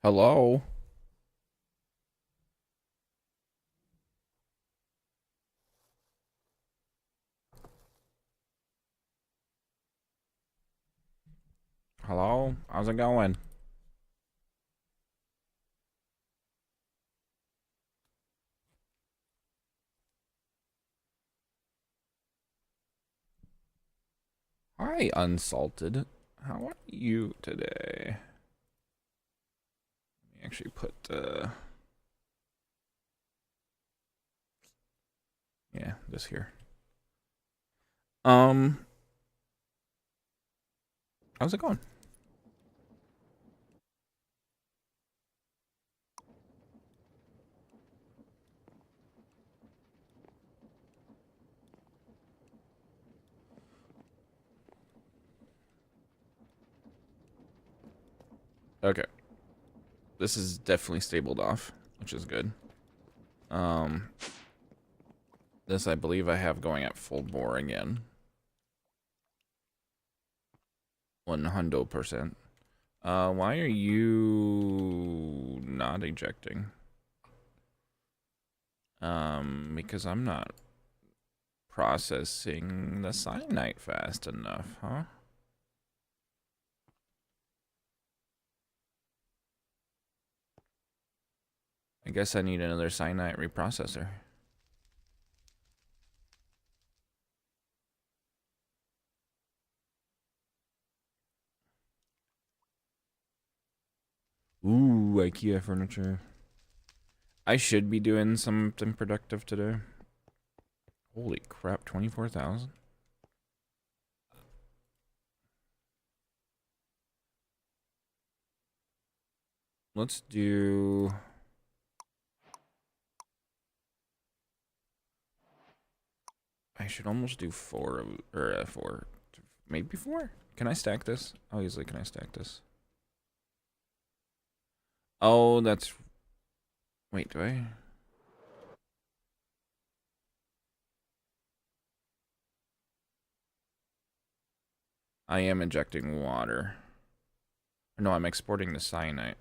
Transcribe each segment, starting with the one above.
Hello? Hello? How's it going? Hi, Unsalted. How are you today? Let me actually put, yeah, this here. Um, how's it going? Okay. This is definitely stabled off, which is good. Um, this I believe I have going at full bore again. 100%. Why are you not ejecting? Because I'm not processing the cyanide fast enough, huh? I guess I need another cyanide reprocessor. Ooh, IKEA furniture. I should be doing something productive today. Holy crap, 24,000? Let's do... I should almost do four. Maybe four? Can I stack this? How easily can I stack this? Oh, that's... Wait, do I? I am injecting water. No, I'm exporting the cyanide.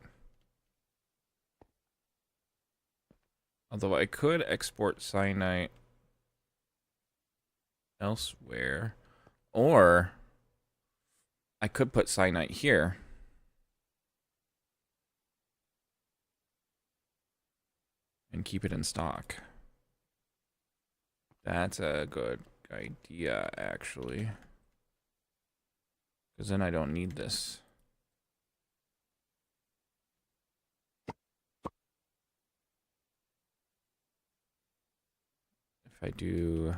Although I could export cyanide elsewhere. Or I could put cyanide here. And keep it in stock. That's a good idea, actually. Because then I don't need this. If I do...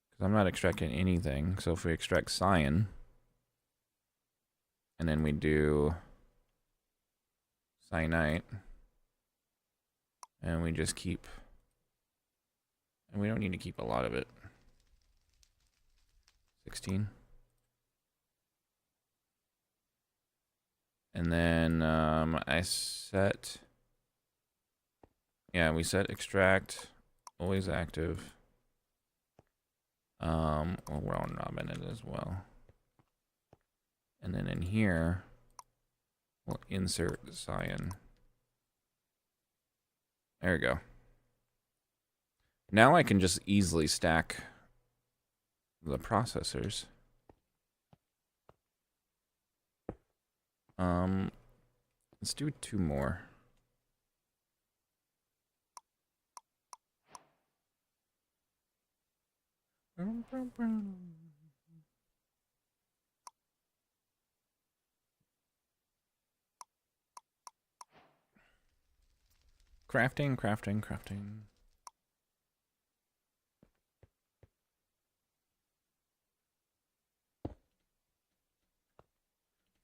Because I'm not extracting anything. So if we extract cyan, and then we do cyanite, and we just keep... And we don't need to keep a lot of it. 16. And then I set... Yeah, we set extract, always active. Well, we're on Robin it as well. And then in here, we'll insert cyan. There we go. Now I can just easily stack the processors. Let's do two more. Crafting.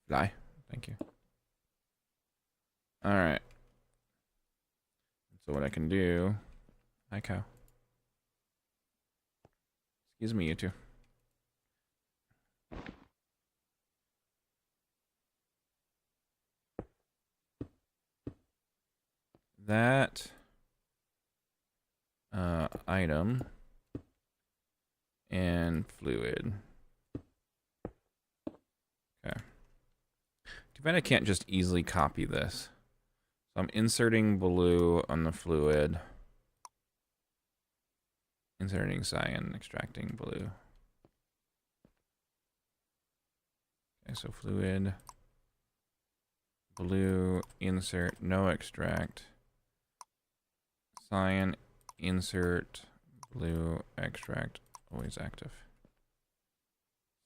Fly. Thank you. Alright. So what I can do... Hi, cow. Excuse me, you two. That... item... and fluid. Okay. Too bad I can't just easily copy this. So I'm inserting blue on the fluid. Inserting cyan, extracting blue. Okay, so fluid, blue, insert, no extract. Cyan, insert, blue, extract, always active.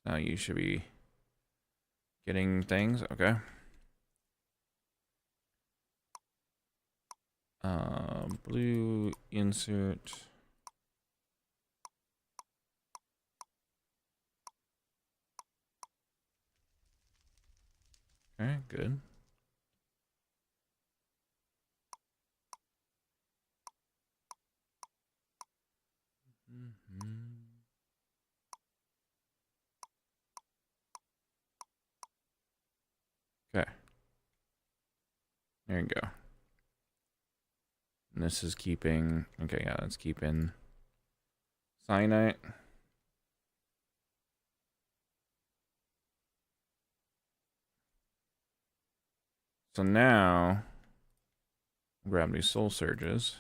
Now you should be getting things, okay. Blue, insert. Okay, good. Okay. There you go. And this is keeping, okay, yeah, let's keep in cyanite. So now, grab these soul surges.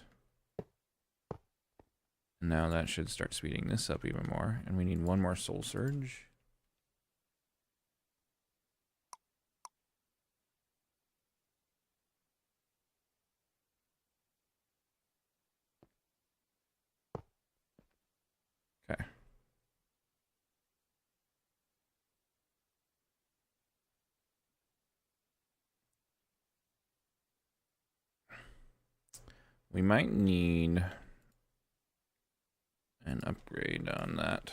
And now that should start speeding this up even more. And we need one more soul surge. Okay. We might need an upgrade on that.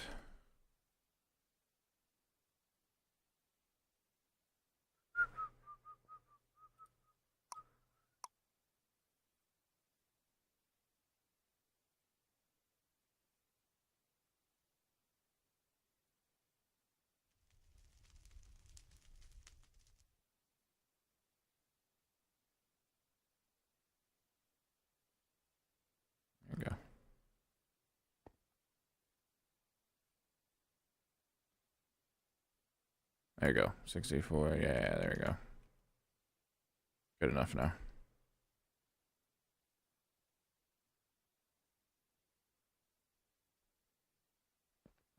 There we go. There you go. 64. Yeah, there we go. Good enough now.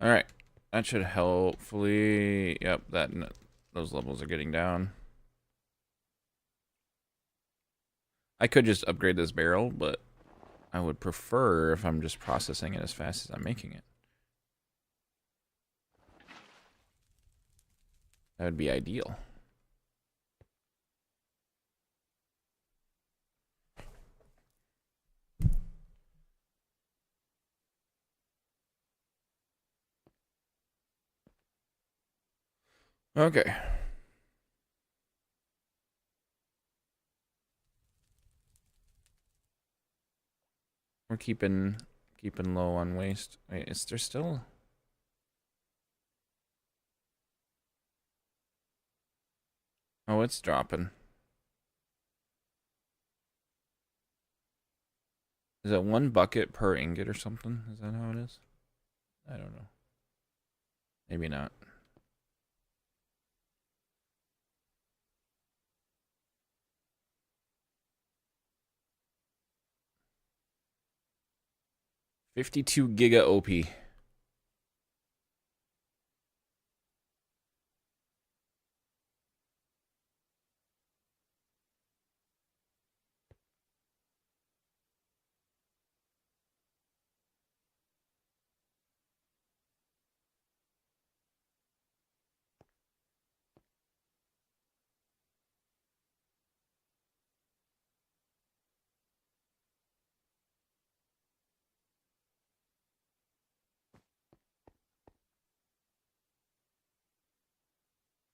All right. That should hopefully, yep, those levels are getting down. I could just upgrade this barrel, but I would prefer if I'm just processing it as fast as I'm making it. That would be ideal. Okay. We're keeping low on waste. Wait, is there still? Oh, it's dropping. Is it 1 bucket per ingot or something? Is that how it is? I don't know. Maybe not. $52 giga OP.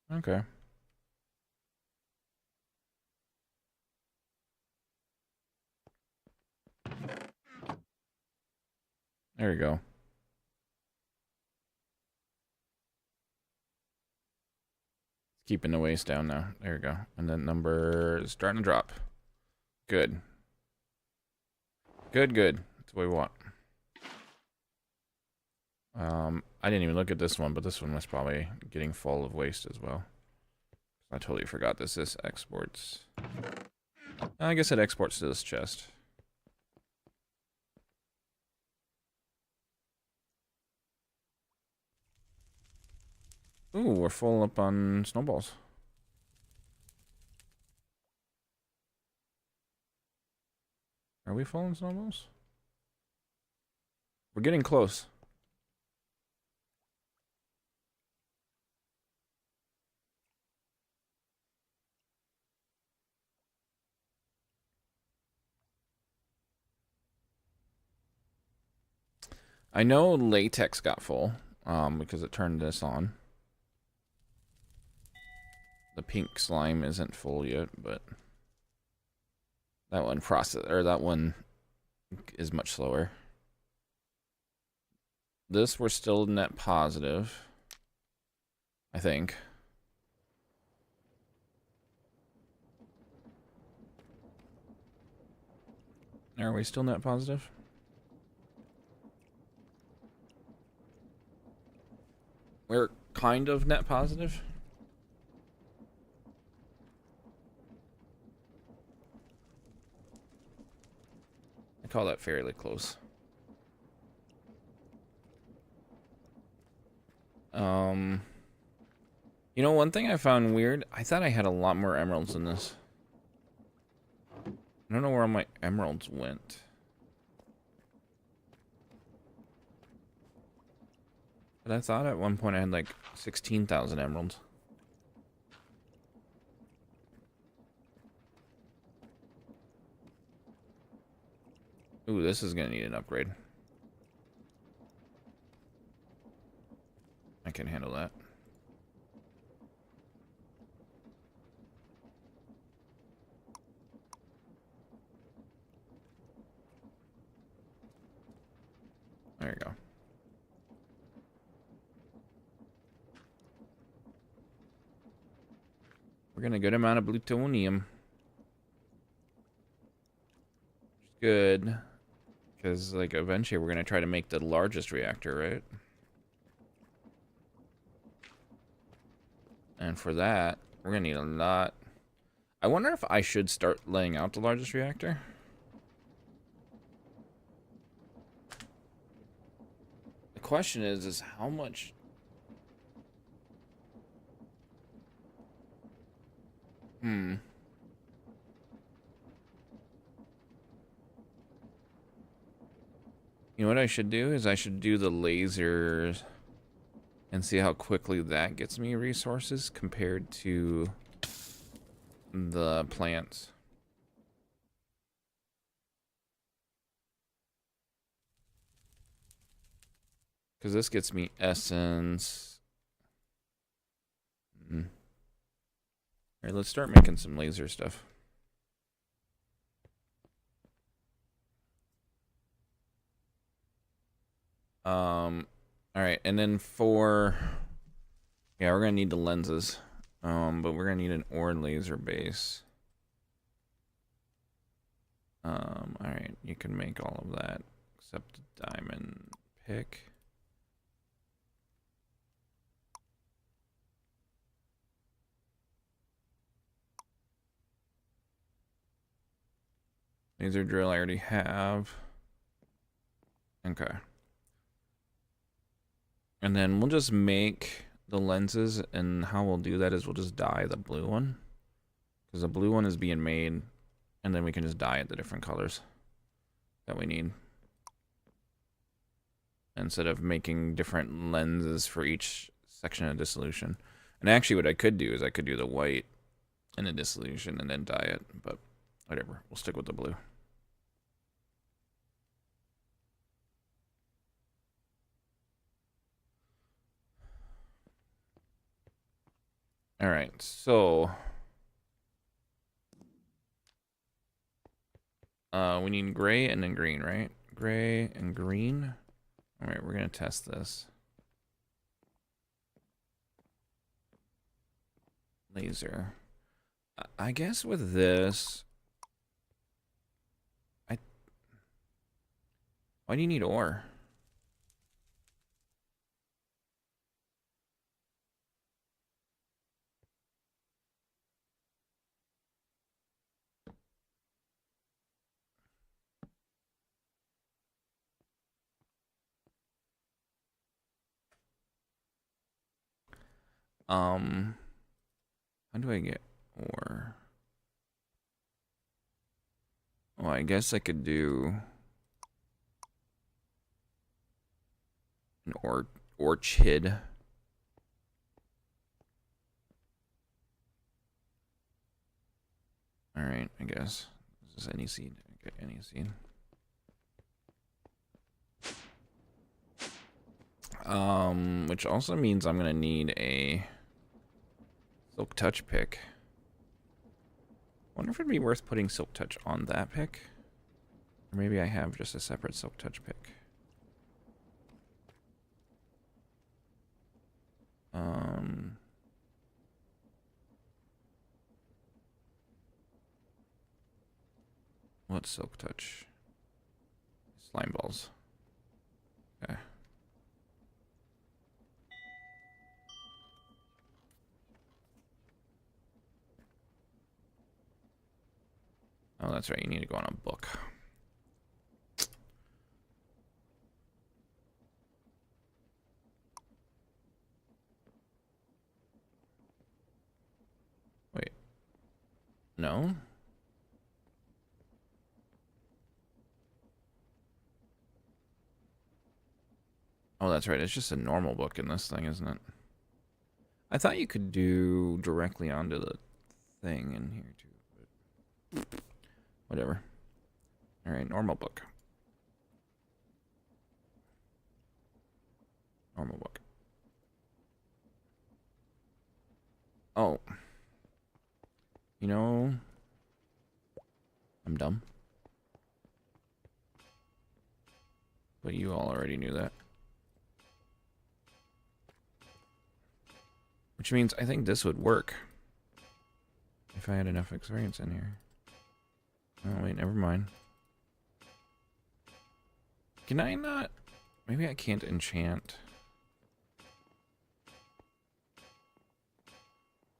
Okay. There you go. Keeping the waste down now. There you go. And the number is starting to drop. Good. Good, good. That's what we want. I didn't even look at this one, but this one was probably getting full of waste as well. I totally forgot this exports. I guess it exports to this chest. Ooh, we're full up on snowballs. Are we full on snowballs? We're getting close. I know latex got full, because it turned this on. The pink slime isn't full yet, but that one is much slower. This we're still net positive, I think. Are we still net positive? We're kind of net positive. I call that fairly close. You know, one thing I found weird, I thought I had a lot more emeralds than this. I don't know where all my emeralds went. But I thought at one point I had like 16,000 emeralds. Ooh, this is gonna need an upgrade. I can handle that. There you go. We're getting a good amount of plutonium. Good. Because, like, eventually we're going to try to make the largest reactor, right? And for that, we're going to need a lot. I wonder if I should start laying out the largest reactor. The question is how much... You know what I should do is I should do the lasers and see how quickly that gets me resources compared to the plants. Because this gets me essence. Alright, let's start making some laser stuff. Alright, and then for... Yeah, we're gonna need the lenses. But we're gonna need an ore laser base. Alright, you can make all of that except the diamond pick. Laser drill I already have. Okay. And then we'll just make the lenses, and how we'll do that is we'll just dye the blue one. Because the blue one is being made, and then we can just dye it the different colors that we need. Instead of making different lenses for each section of dissolution. And actually what I could do is I could do the white and the dissolution and then dye it, but whatever, we'll stick with the blue. Alright, so we need gray and then green, right? Gray and green. Alright, we're gonna test this. Laser. I guess with this, why do you need ore? How do I get ore? Well, I guess I could do an orchid. All right, I guess. This is any seed. Okay, any seed. Which also means I'm gonna need a silk touch pick. Wonder if it'd be worth putting silk touch on that pick, or maybe I have just a separate silk touch pick. What's silk touch? Slime balls. Okay. Oh, that's right. You need to go on a book. Wait. No? Oh, that's right. It's just a normal book in this thing, isn't it? I thought you could do directly onto the thing in here, too. But whatever. All right, normal book. Normal book. Oh. You know, I'm dumb. But you all already knew that. Which means I think this would work. If I had enough experience in here. Oh, wait, never mind. Can I not? Maybe I can't enchant.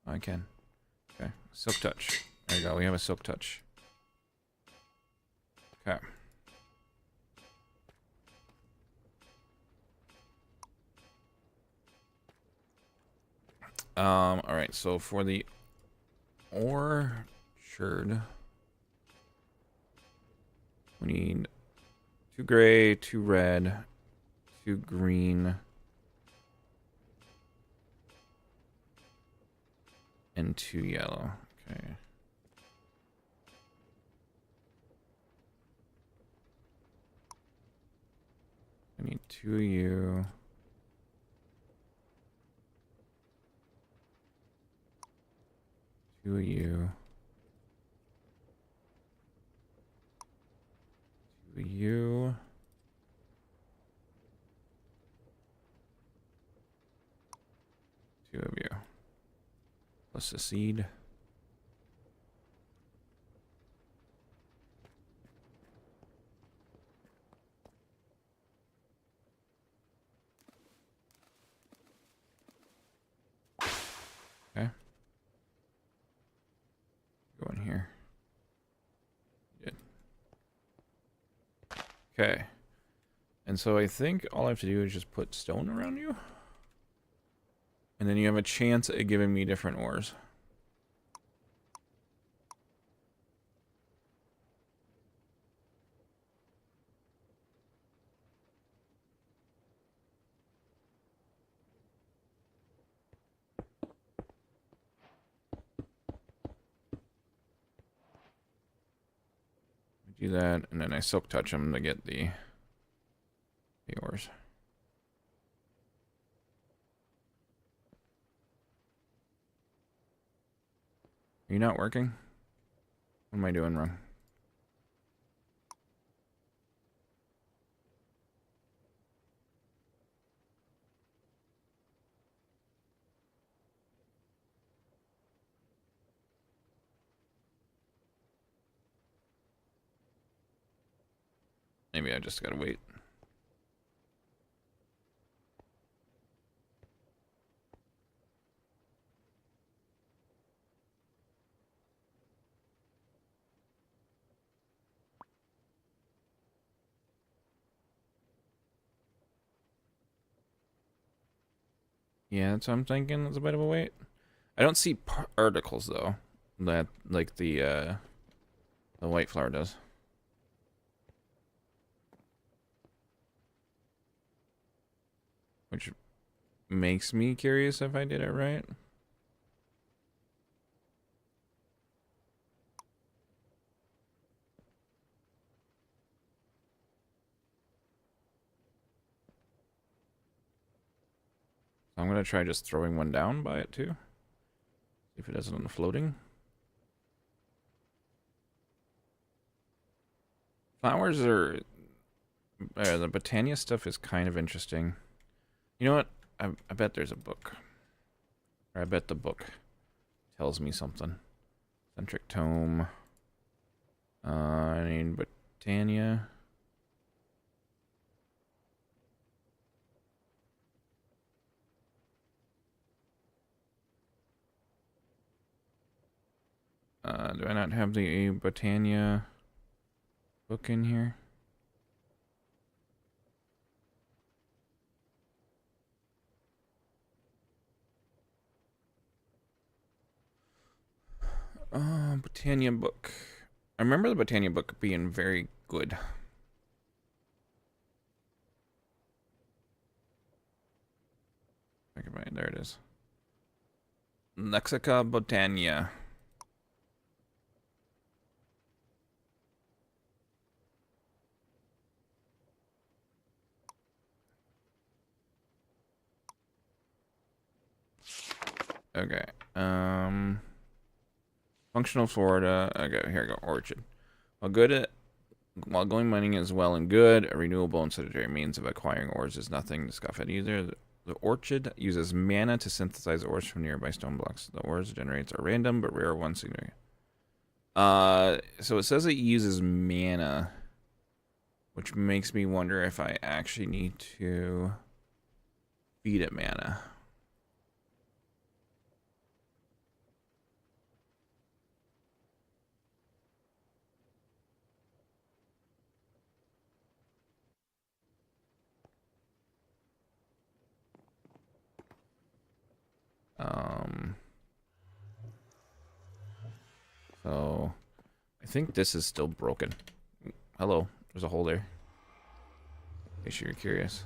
Oh, I can. Okay, silk touch. There you go, we have a silk touch. Okay. Alright, so for the orchard, we need 2 gray, 2 red, 2 green, and 2 yellow. Okay. I need 2 of you. 2 of you. 2 of you. 2 of you. Plus a seed. Okay. Go in here. Good. Okay. And so I think all I have to do is just put stone around you. And then you have a chance at giving me different ores. Do that, and then I silk touch them to get the ores. Are you not working? What am I doing wrong? Maybe I just gotta wait. Yeah, that's what I'm thinking. It's a bit of a wait. I don't see particles though, that like the white flower does. Which makes me curious if I did it right. I'm gonna try just throwing one down by it too. See if it does it on the floating. Flowers are... the Botania stuff is kind of interesting. You know what? I bet there's a book. Or I bet the book tells me something. Centric tome. I need Botania. Do I not have the Botania book in here? Botania book. I remember the Botania book being very good. There it is. Lexica Botania. Okay. Functional Florida. Okay, here we go. Orchid. While going mining is well and good, a renewable and sedentary means of acquiring ores is nothing to scoff at either. The orchid uses mana to synthesize ores from nearby stone blocks. The ores it generates are random, but rare ones significant. So it says it uses mana, which makes me wonder if I actually need to feed it mana. So I think this is still broken. Hello, there's a hole there. In case you're curious.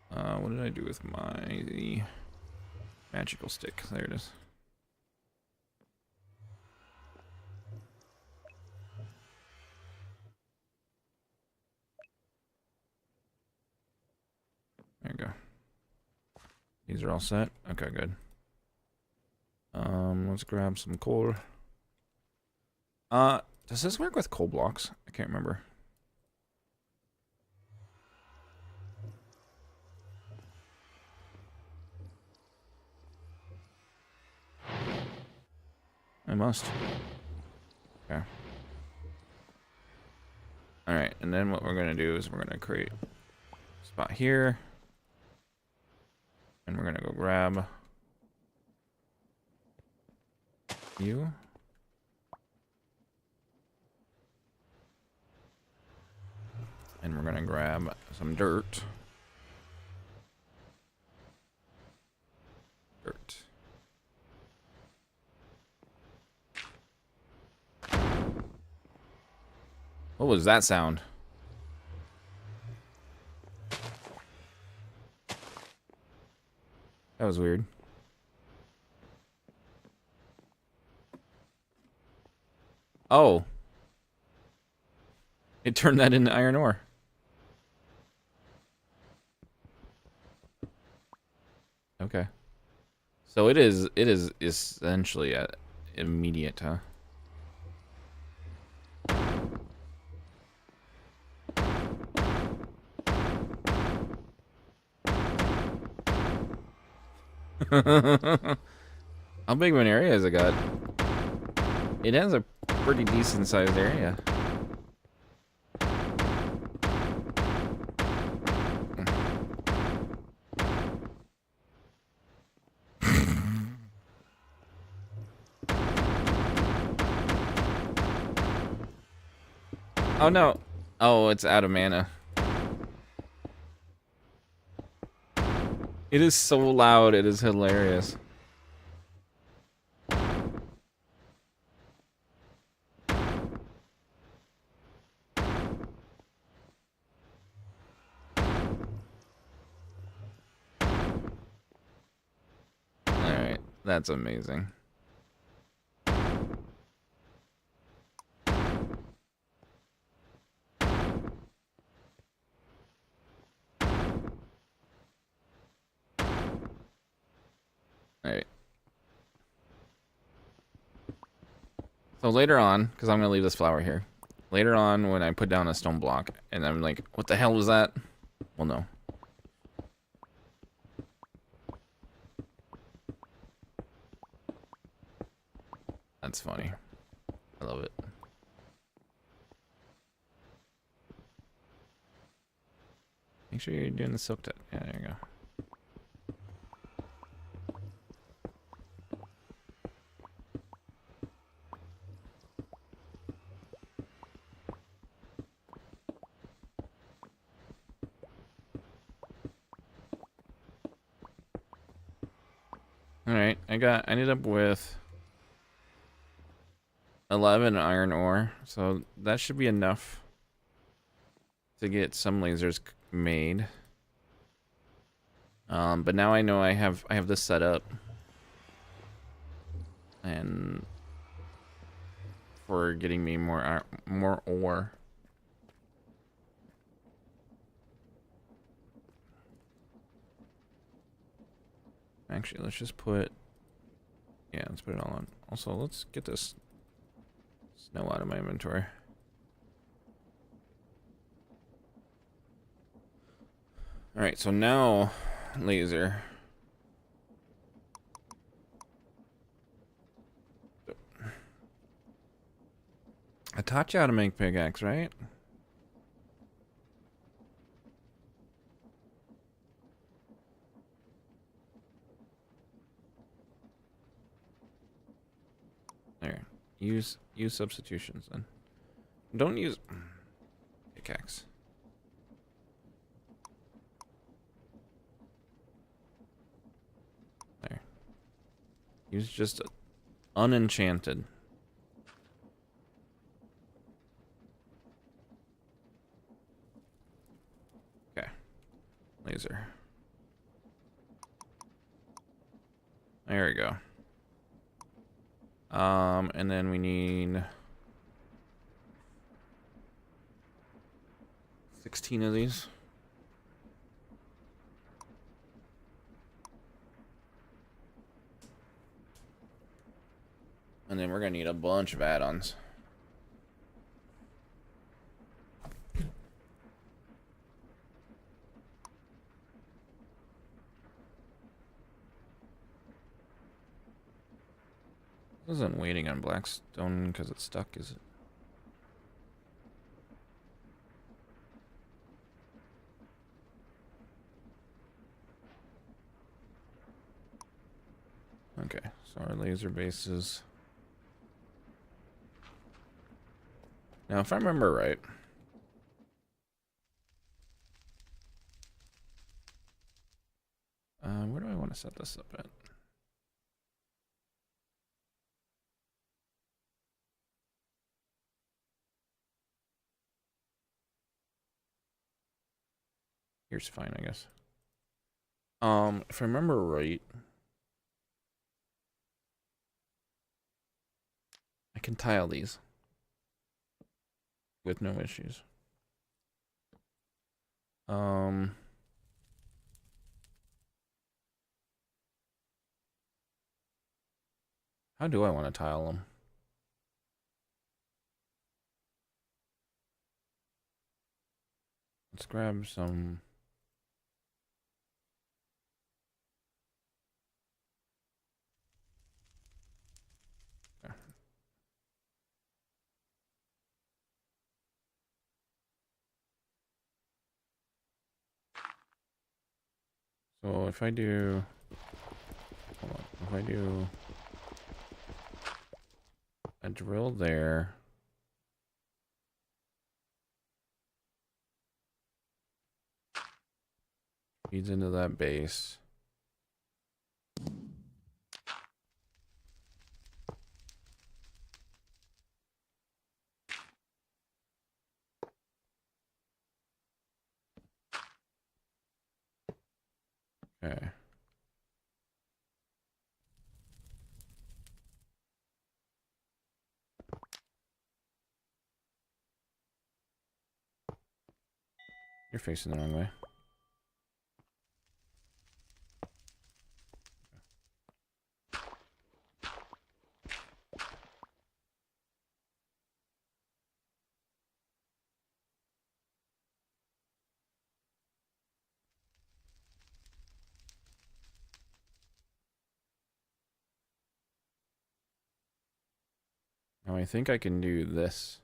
What did I do with my magical stick? There it is. There you go. These are all set. Okay, good. Let's grab some coal. Does this work with coal blocks? I can't remember. I must. Okay. Alright, and then what we're gonna do is we're gonna create a spot here. And we're gonna go grab you. And we're gonna grab some dirt. Dirt. What was that sound? That was weird. Oh. It turned that into iron ore. Okay. So it is essentially immediate, huh? How big of an area has it got? It has a pretty decent sized area. Oh no. Oh, it's out of mana. It is so loud, it is hilarious. Alright, that's amazing. Alright. So later on, because I'm going to leave this flower here. Later on, when I put down a stone block, and I'm like, what the hell was that? Well, no. That's funny. I love it. Make sure you're doing the silk touch. Yeah, there you go. Alright, I ended up with 11 iron ore, so that should be enough to get some lasers made. But now I know I have this set up, and for getting me more ore. Actually, let's just put, yeah, let's put it all on. Also, let's get this snow out of my inventory. All right, so now laser. I taught you how to make pickaxe, right? There. Use substitutions then. Don't use pickaxe. There. Use just unenchanted. Okay. Laser. There we go. And then we need 16 of these. And then we're gonna need a bunch of add-ons. Isn't waiting on Blackstone because it's stuck, is it? Okay, so our laser bases. Now, if I remember right, where do I want to set this up at? Here's fine, I guess. If I remember right, I can tile these with no issues. How do I want to tile them? Let's grab some. So if I do, hold on, if I do a drill there, Feeds into that base. Okay. You're facing the wrong way. Now I think I can do this.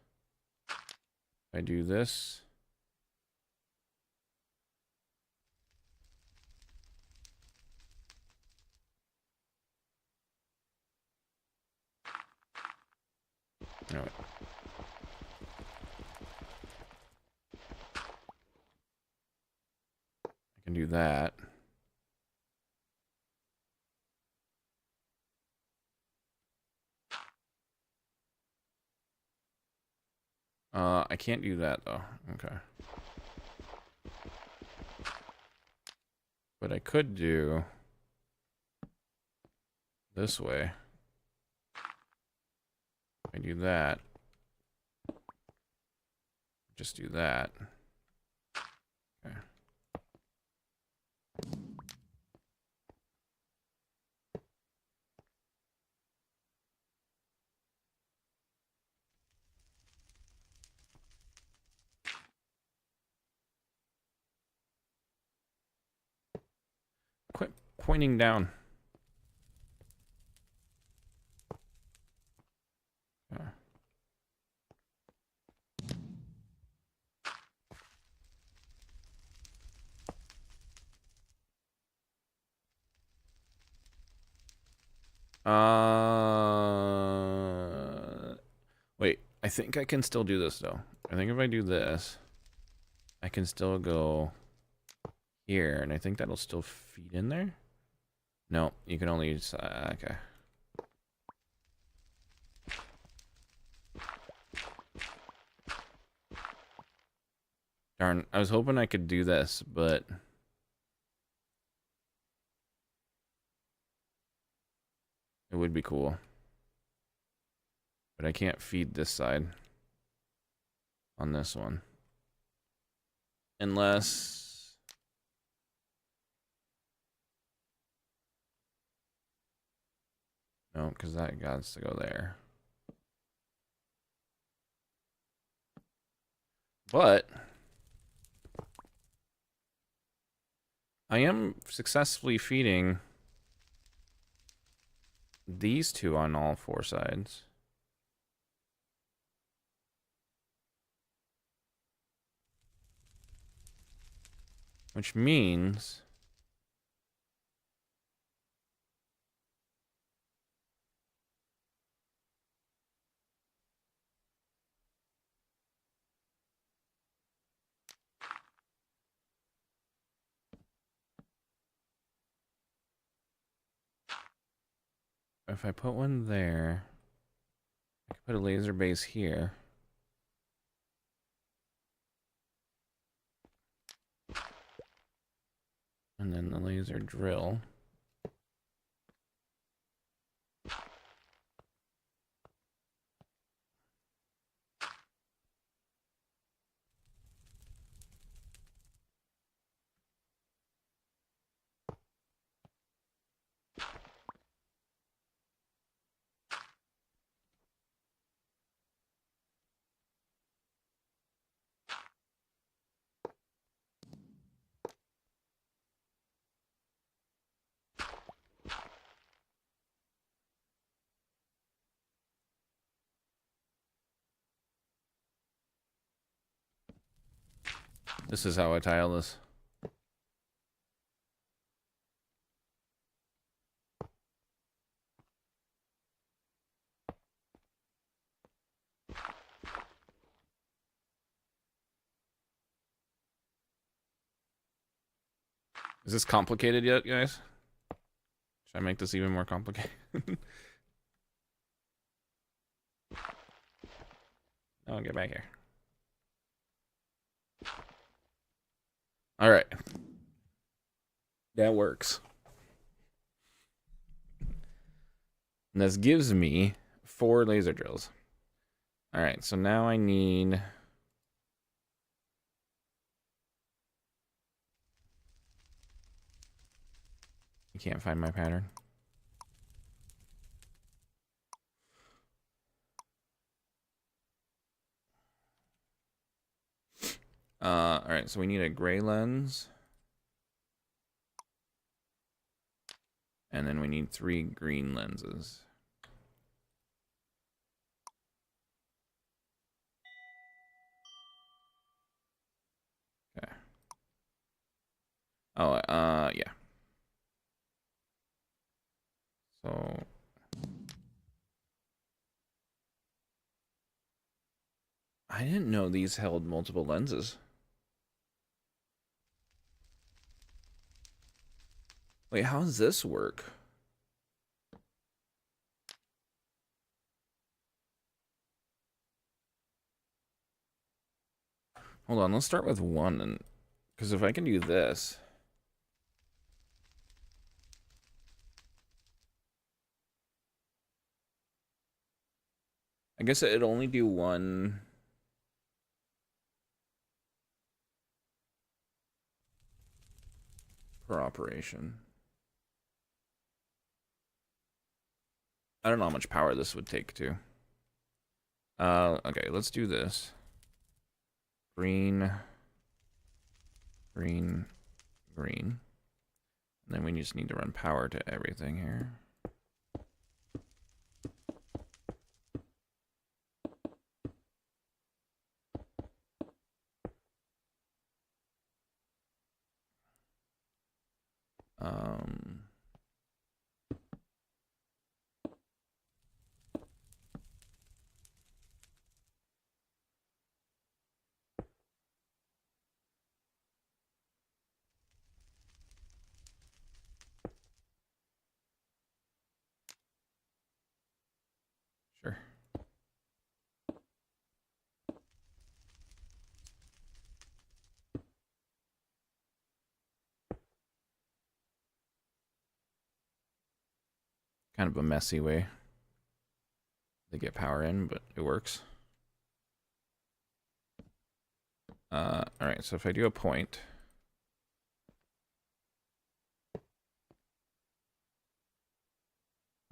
I do this. No, wait. I can do that. I can't do that though. Okay. But I could do this way. I do that. Just do that. Okay. Quit pointing down. Okay. Wait, I think I can still do this though. I think if I do this, I can still go here, and I think that'll still feed in there. No, you can only use, okay. Darn, I was hoping I could do this, but it would be cool. But I can't feed this side on this one. Unless... No, because that got to go there. But I am successfully feeding these two on all four sides. Which means if I put one there, I could put a laser base here. And then the laser drill. This is how I tile this. Is this complicated yet, guys? Should I make this even more complicated? Oh, get back here. All right. That works. And this gives me 4 laser drills. All right, so now I need... I can't find my pattern. All right, so we need a gray lens. And then we need 3 green lenses. Okay. Oh, yeah. So... I didn't know these held multiple lenses. Wait, how does this work? Hold on, let's start with 1, and because if I can do this... I guess it'd only do 1... per operation. I don't know how much power this would take, too. Okay, let's do this. Green, green, green. And then we just need to run power to everything here. Sure. Kind of a messy way to get power in, but it works. All right, so if I do a point,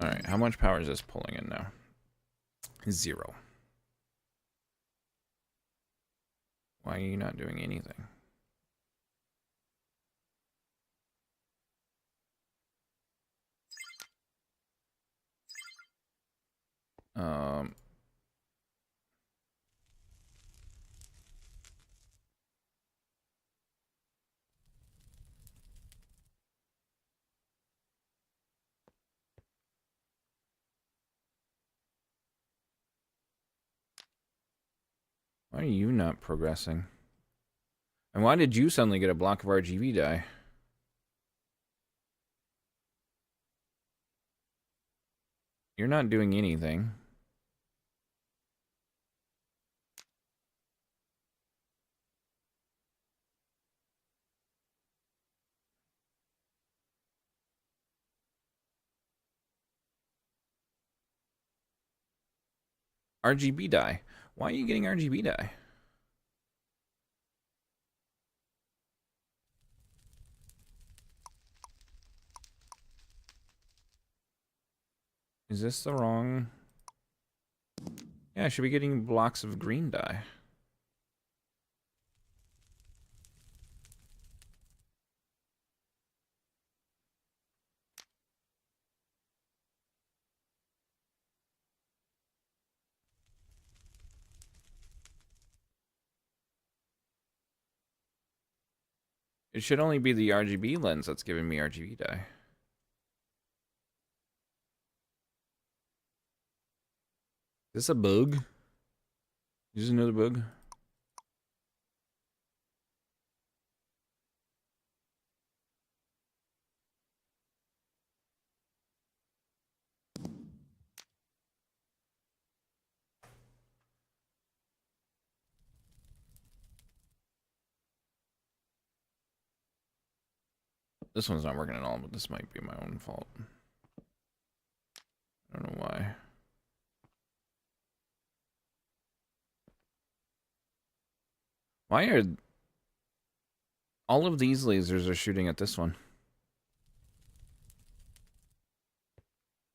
all right, how much power is this pulling in now? 0. Why are you not doing anything? Why are you not progressing? And why did you suddenly get a block of RGB dye? You're not doing anything. RGB dye. Why are you getting RGB dye? Is this the wrong... Yeah, I should be getting blocks of green dye. It should only be the RGB lens that's giving me RGB dye. Is this a bug? Is this another bug? This one's not working at all, but this might be my own fault. I don't know why. Why are all of these lasers are shooting at this one?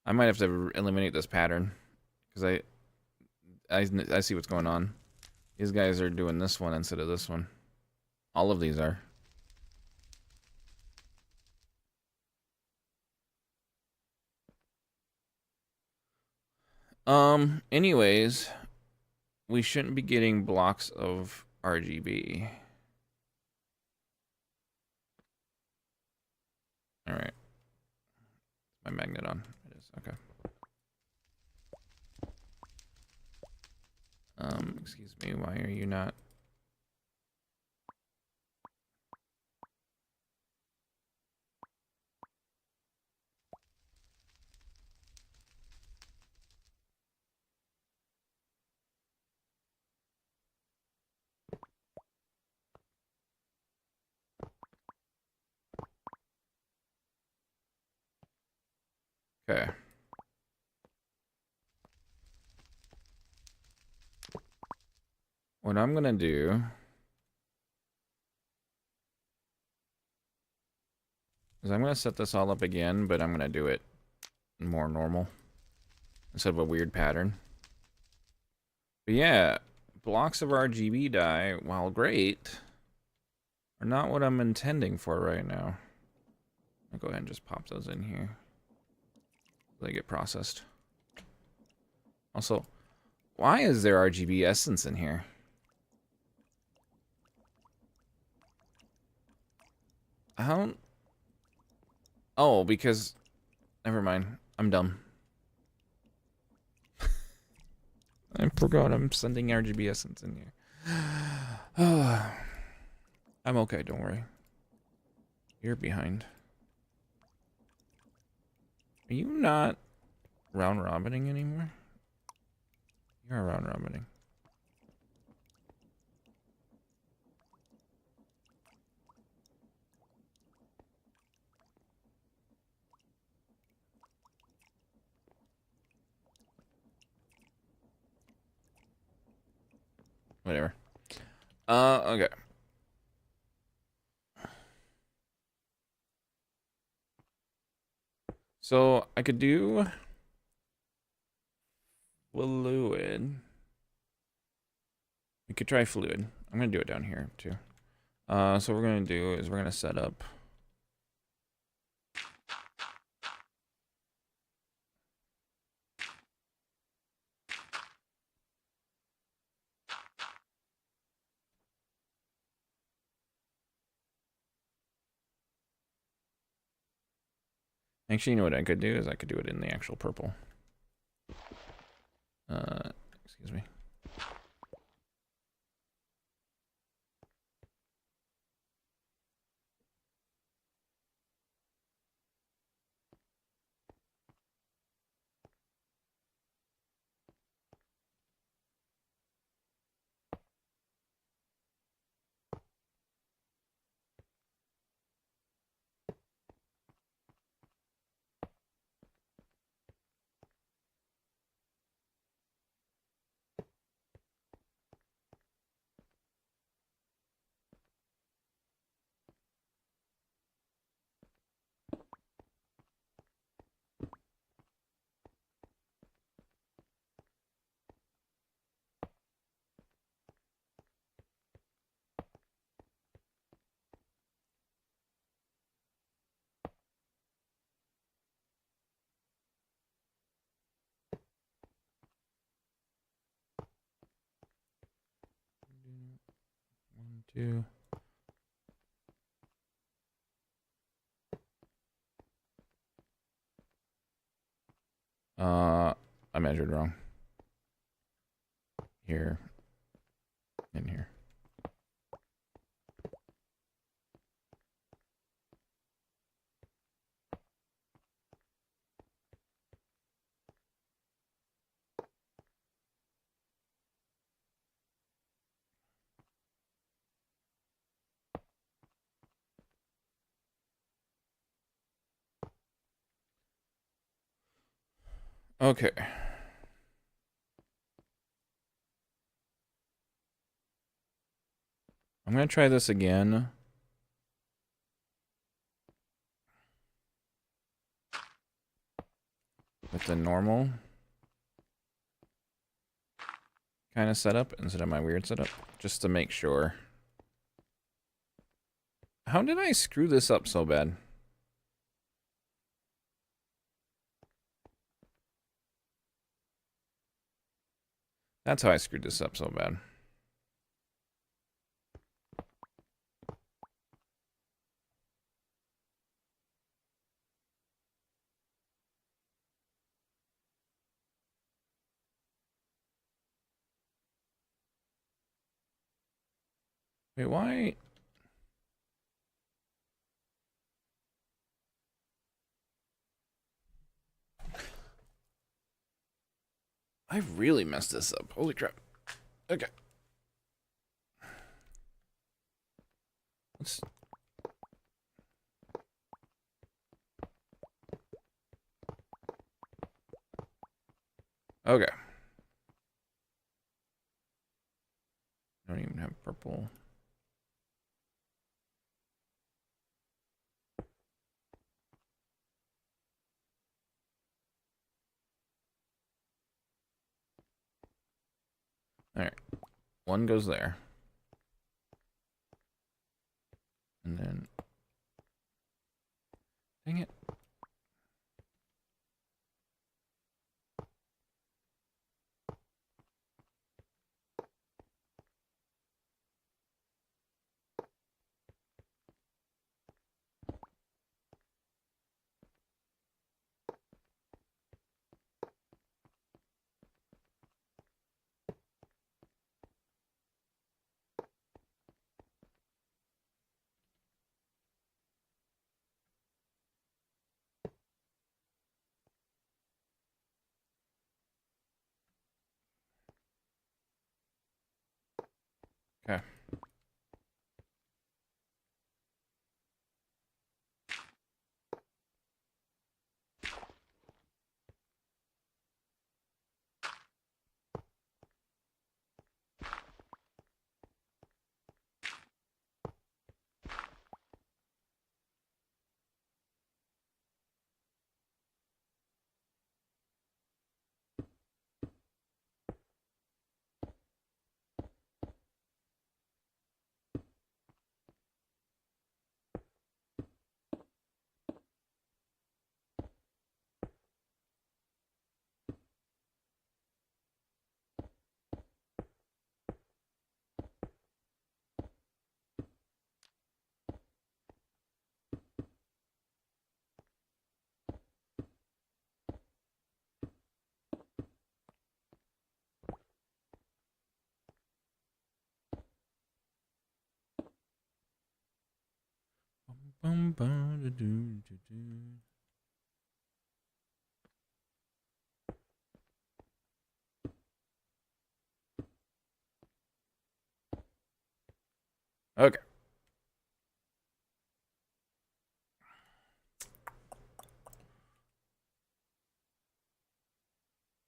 I might have to eliminate this pattern because I see what's going on. These guys are doing this one instead of this one. All of these are. Anyways, we shouldn't be getting blocks of RGB. All right. My magnet on. It is. Okay. Excuse me. Why are you not? Okay. What I'm gonna do is I'm gonna set this all up again, but I'm gonna do it more normal instead of a weird pattern. But yeah, blocks of RGB dye, while great, are not what I'm intending for right now. I'll go ahead and just pop those in here. They get processed. Also, why is there RGB essence in here? I don't... Oh, because... Never mind. I'm dumb. I forgot I'm sending RGB essence in here. I'm okay, don't worry. You're behind. Are you not round robining anymore? You're round robining. Whatever. Okay. So I could do fluid. We could try fluid. I'm gonna do it down here too. So what we're gonna do is we're gonna set up. Actually, you know what I could do is I could do it in the actual purple. Excuse me. One, two. I measured wrong. Here. In here. Okay. I'm gonna try this again. With the normal kind of setup instead of my weird setup. Just to make sure. How did I screw this up so bad? That's how I screwed this up so bad. Wait, why? I really messed this up. Holy crap. Okay. Let's... Okay. I don't even have purple. Alright. One goes there. And then... Dang it. Okay. Bum, bum, da, doo, doo, doo. Okay.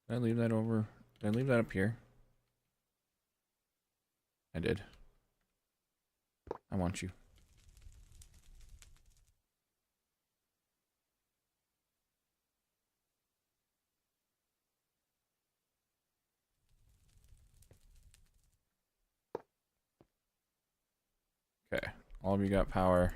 Did I leave that over? Did I leave that up here? I did. I want you. Okay. All of you got power.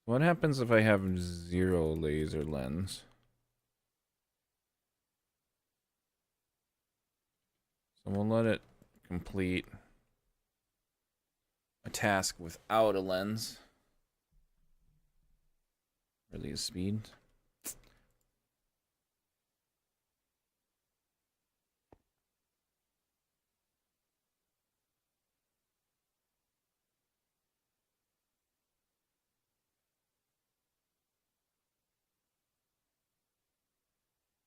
What happens if I have 0 laser lens? So we'll let it complete a task without a lens. Release speed.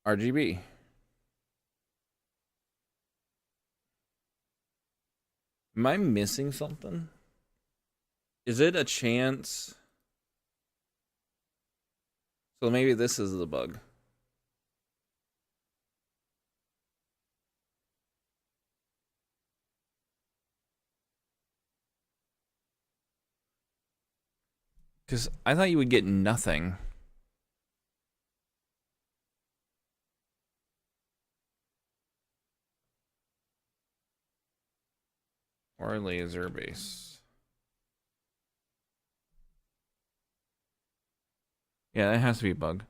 RGB. Am I missing something? Is it a chance So maybe this is the bug. Because I thought you would get nothing. Or laser base. Yeah, that has to be a bug.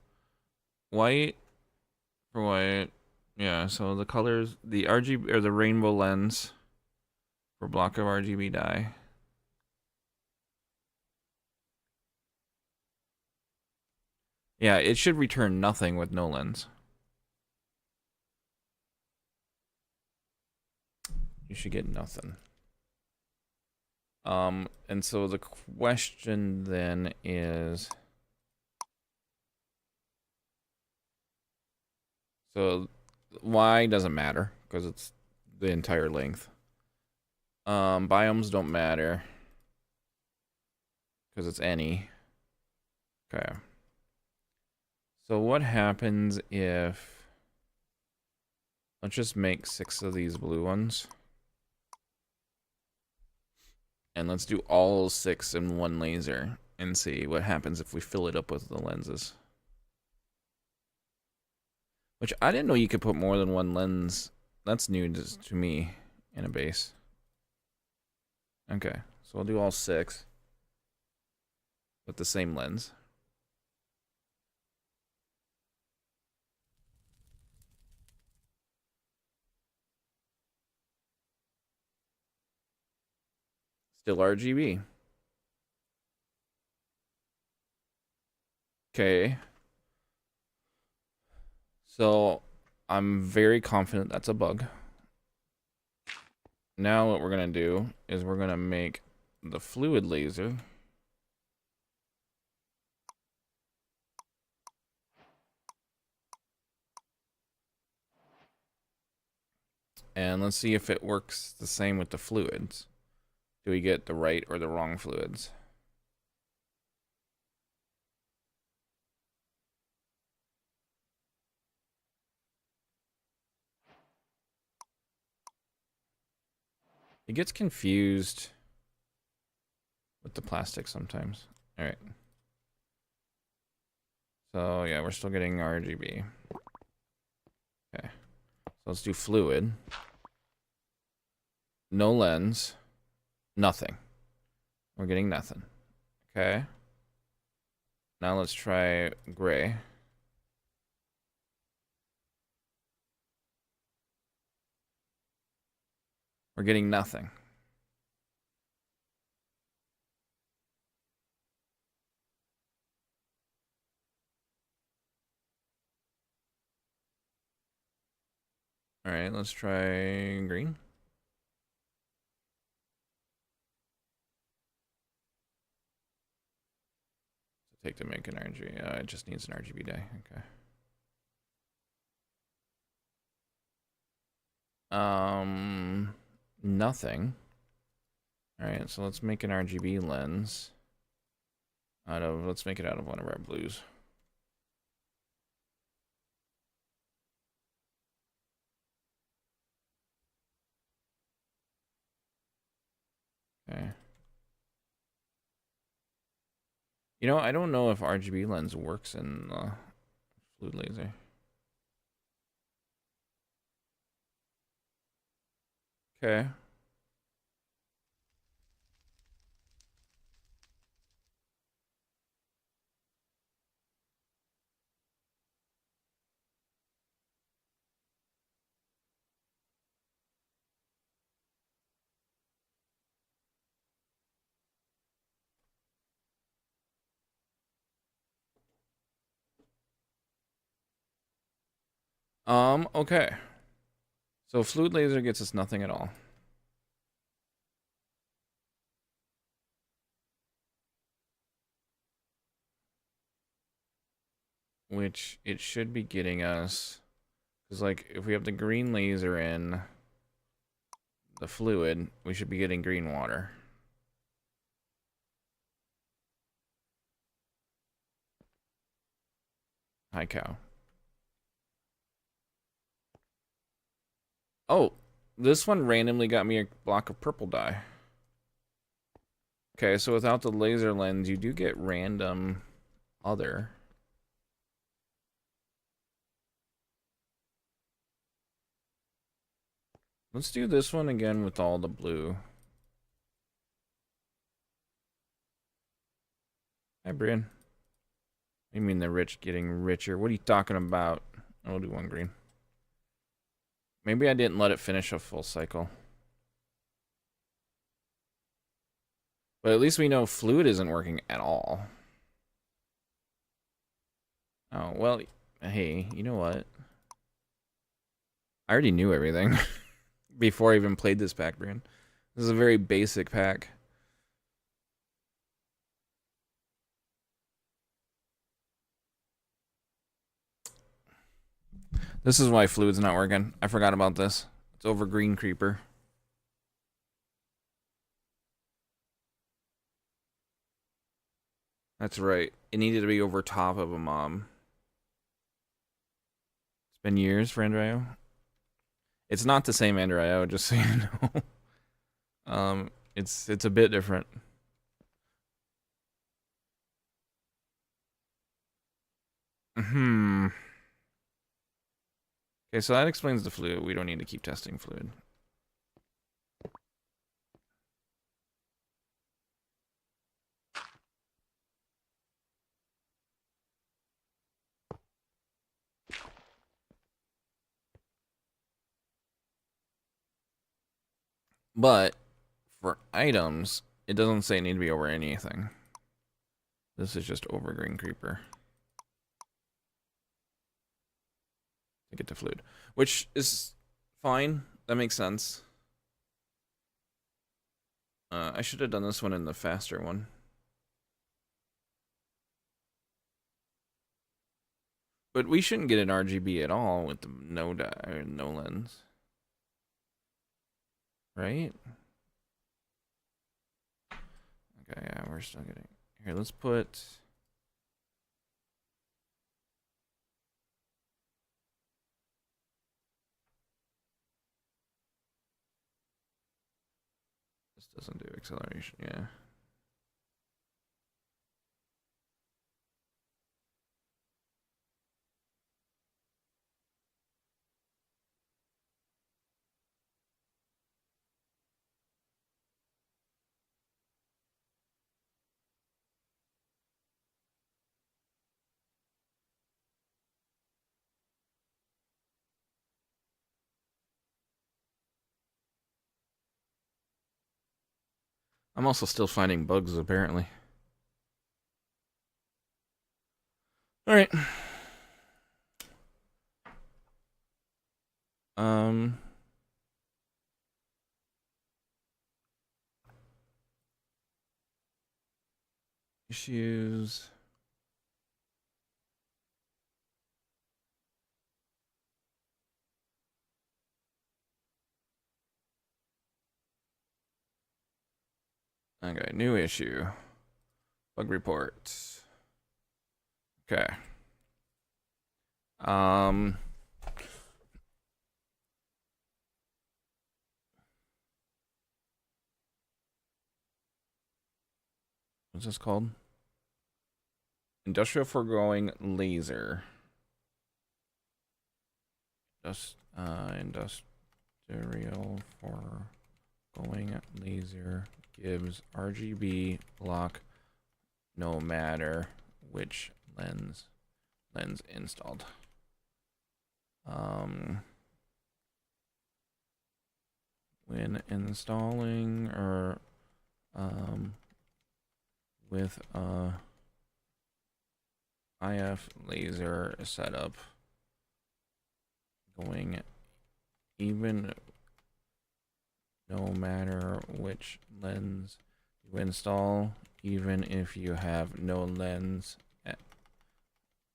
White for white. Yeah, so the colors, the RGB or the rainbow lens for block of RGB dye. Yeah, it should return nothing with no lens. You should get nothing. And so the question then is, so Y doesn't matter because it's the entire length. Biomes don't matter because it's any. Okay. So what happens if, let's just make 6 of these blue ones. And let's do all 6 in one laser and see what happens if we fill it up with the lenses. Which I didn't know you could put more than one lens. That's new to me in a base. Okay, so we'll do all 6 with the same lens. Still RGB. Okay. So I'm very confident that's a bug. Now what we're going to do is we're going to make the fluid laser. And let's see if it works the same with the fluids. Do we get the right or the wrong fluids? It gets confused with the plastic sometimes. All right. So yeah, we're still getting RGB. Okay. So let's do fluid. No lens. Nothing. We're getting nothing. Okay. Now let's try gray. We're getting nothing. All right, let's try green. Take to make an RGB. It just needs an RGB dye. Okay. Nothing. All right, so let's make an RGB lens let's make it out of one of our blues. Okay. You know, I don't know if RGB lens works in fluid laser. Okay. Okay. So fluid laser gets us nothing at all. Which it should be getting us, because like if we have the green laser in the fluid, we should be getting green water. Hi, cow. Oh, this one randomly got me a block of purple dye. Okay, so without the laser lens, you do get random other. Let's do this one again with all the blue. Hi, Brian. You mean the rich getting richer? What are you talking about? I'll do one green. Maybe I didn't let it finish a full cycle. But at least we know fluid isn't working at all. Oh, well, hey, you know what? I already knew everything before I even played this pack, Brian. This is a very basic pack. This is why fluid's not working. I forgot about this. It's over green creeper. That's right. It needed to be over top of a mom. It's been years for Andrio. It's not the same Andrio, just so you know. It's a bit different. Okay, so that explains the fluid. We don't need to keep testing fluid. But for items, it doesn't say it need to be over anything. This is just over green creeper. To get to fluid, which is fine. That makes sense. I should have done this one in the faster one. But we shouldn't get an RGB at all with the no lens. Right? Okay, yeah, we're still getting... Here, let's put... This doesn't do acceleration, yeah. I'm also still finding bugs, apparently. Alright. Issues. Okay, new issue. Bug report. Okay. What's this called? Industrial foregoing laser. Industrial foregoing laser gives RGB block no matter which lens installed. When installing or with a IF laser setup going even no matter which lens you install, even if you have no lens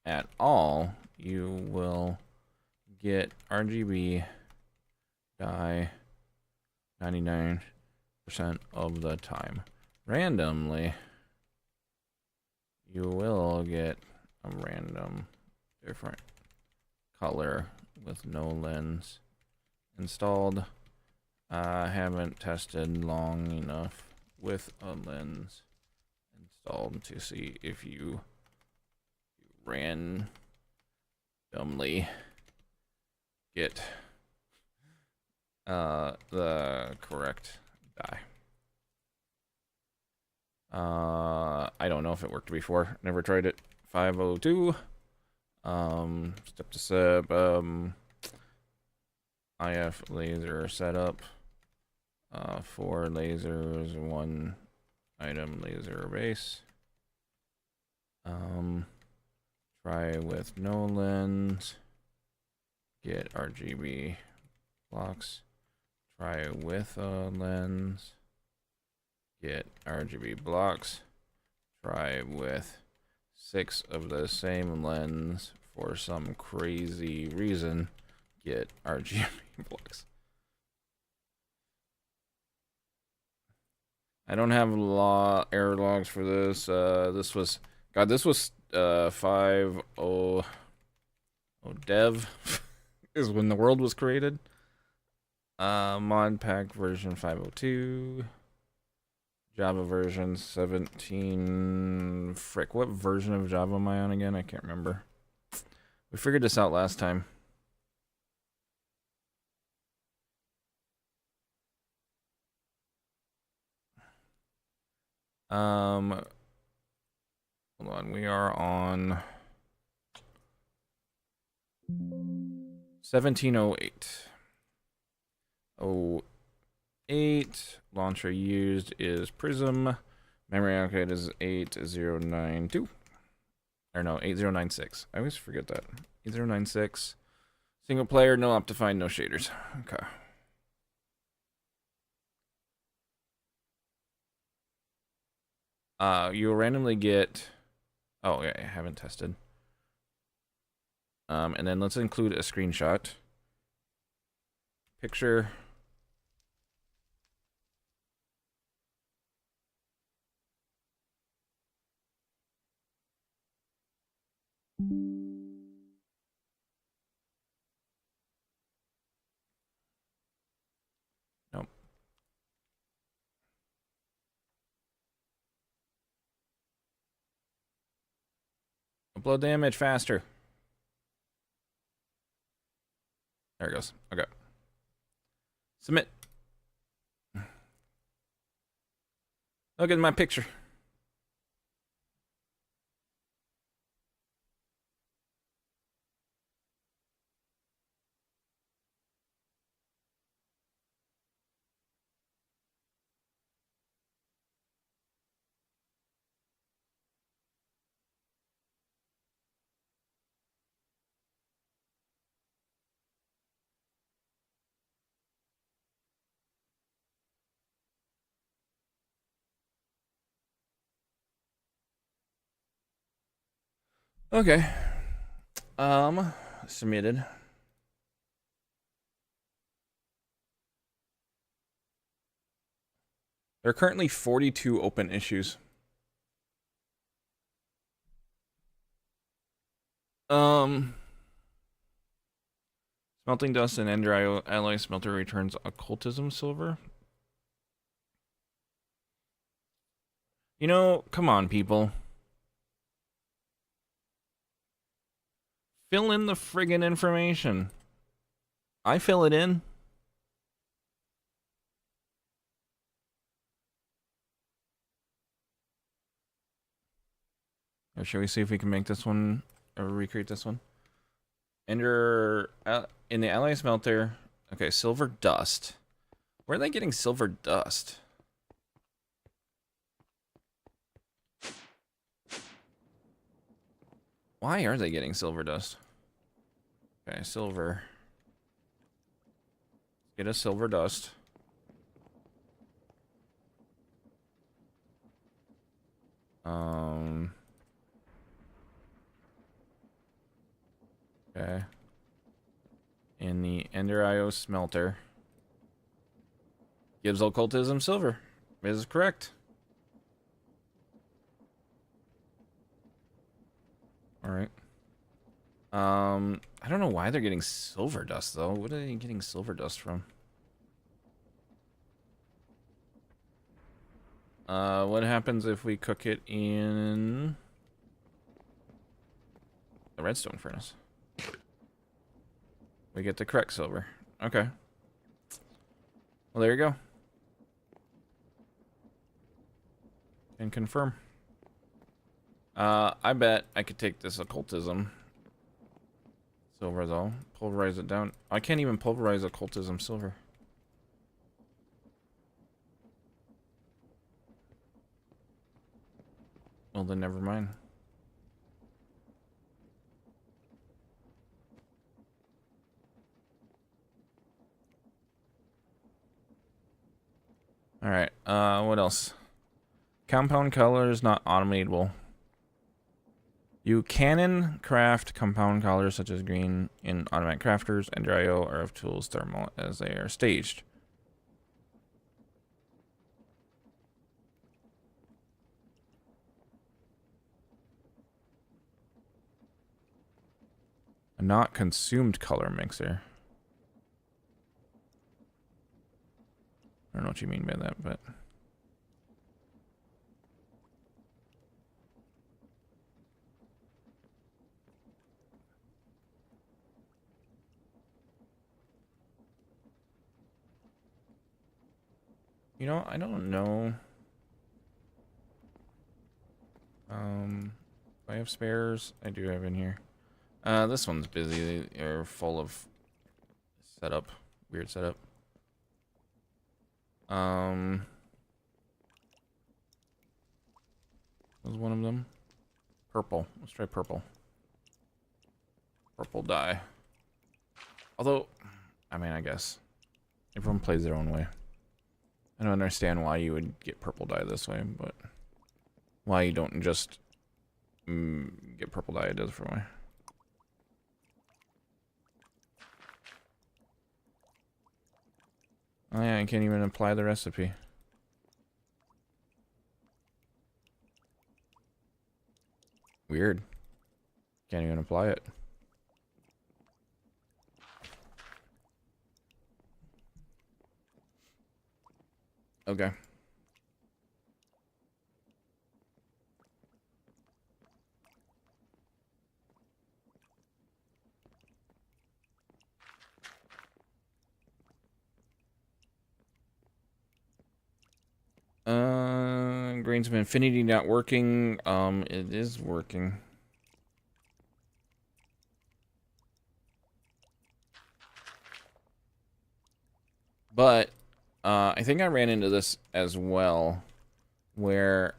at all, you will get RGB dye 99% of the time. Randomly, you will get a random different color with no lens installed. I haven't tested long enough with a lens installed to see if you randomly get the correct dye. I don't know if it worked before. Never tried it. 502. Step to step. IF laser setup. 4 lasers, 1 item laser base. Try with no lens. Get RGB blocks. Try with a lens. Get RGB blocks. Try with 6 of the same lens for some crazy reason. Get RGB blocks. I don't have error logs for this. This was 5.0 dev is when the world was created. Mod pack version 502. Java version 17. Frick, what version of Java am I on again? I can't remember. We figured this out last time. Hold on, we are on 1708. 08. Launcher used is Prism. Memory allocated is 8092. Or no, 8096. I always forget that. 8096. Single player, no Optifine, no shaders. Okay. You'll randomly get... Oh, yeah, I haven't tested. And then let's include a screenshot. Picture. Nope. Upload the image faster. There it goes. Okay. Submit. Look at my picture. Okay. Submitted. There are currently 42 open issues. Smelting dust and ender alloy smelter returns occultism silver. You know, come on, people. Fill in the friggin' information. I fill it in. Or should we see if we can make this one, or recreate this one? Ender, in the alloy smelter, okay, silver dust. Where are they getting silver dust? Why are they getting silver dust? Okay, silver. Get a silver dust. Okay. In the Ender IO smelter. Gives occultism silver. Is correct. Alright. I don't know why they're getting silver dust though. What are they getting silver dust from? What happens if we cook it in the redstone furnace? We get the correct silver. Okay. Well, there you go. And confirm. I bet I could take this occultism silver though. Pulverize it down. I can't even pulverize occultism silver. Well, then never mind. Alright, what else? Compound colors not automatable. You can craft compound colors such as green in automatic crafters and dry-o or of tools thermal as they are staged. A not consumed color mixer. I don't know what you mean by that, but... You know, I don't know. If I have spares, I do have in here. This one's busy. They're full of setup. Weird setup. Was one of them? Purple. Let's try purple. Purple dye. Although, I mean, I guess everyone plays their own way. I don't understand why you would get purple dye this way, but why you don't just get purple dye a different way. Oh yeah, I can't even apply the recipe. Weird. Can't even apply it. Okay. Grains of Infinity not working. It is working. But, I think I ran into this as well, where...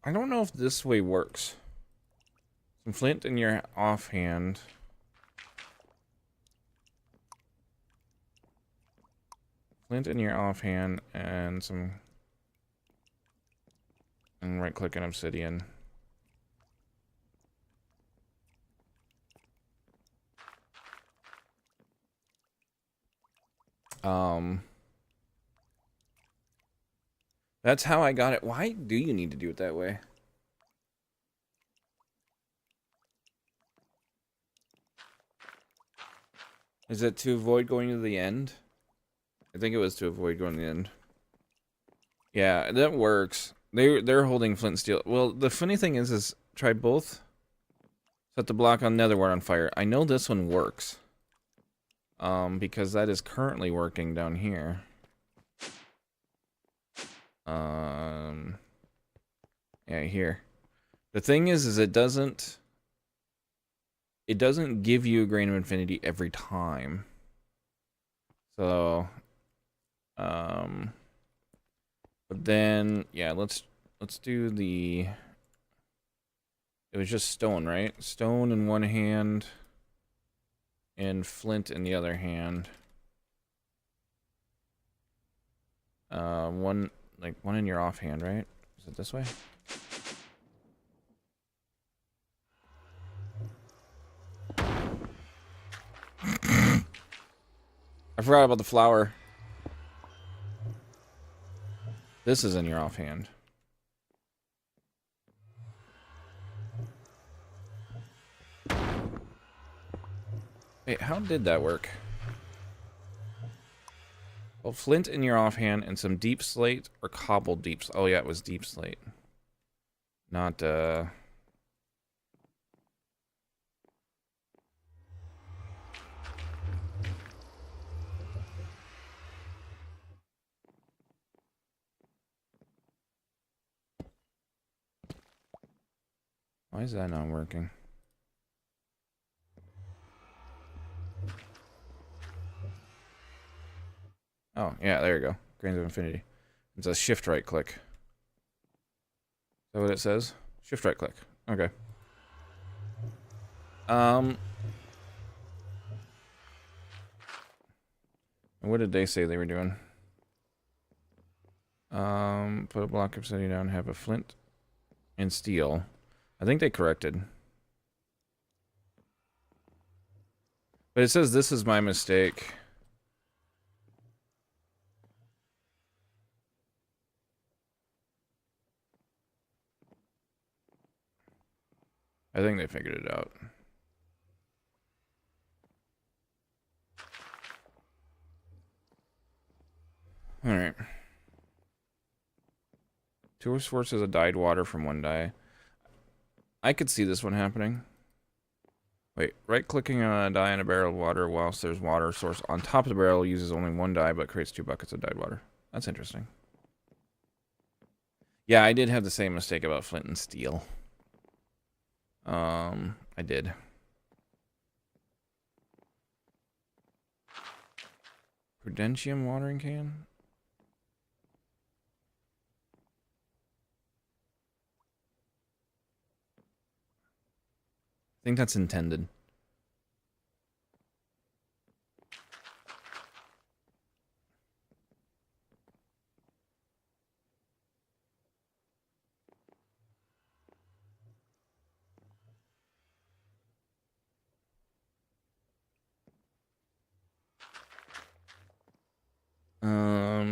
I don't know if this way works. Some flint in your offhand. Flint in your offhand and some... And right-click on obsidian. That's how I got it. Why do you need to do it that way? Is it to avoid going to the end? I think it was to avoid going to the end. Yeah, that works. They're holding flint and steel. Well, the funny thing is try both. Set the block on nether wart on fire. I know this one works. Because that is currently working down here. Yeah, here. The thing is it doesn't give you a grain of infinity every time. So, but then, yeah, let's do the... It was just stone, right? Stone in one hand and flint in the other hand. One in your offhand, right? Is it this way? forgot about the flour. This is in your offhand. Wait, how did that work? Well, flint in your offhand and some deep slate or cobbled deep. Oh yeah, it was deep slate. Not why is that not working? Oh, yeah, there you go. Grains of Infinity. It says shift right click. Is that what it says? Shift right click. Okay. What did they say they were doing? Put a block of obsidian down, have a flint and steel. I think they corrected. But it says this is my mistake. I think they figured it out. Alright. Two sources of dyed water from one dye. I could see this one happening. Wait, right-clicking on a dye in a barrel of water whilst there's water source on top of the barrel uses only one dye but creates 2 buckets of dyed water. That's interesting. Yeah, I did have the same mistake about flint and steel. I did. Prudentium watering can? I think that's intended.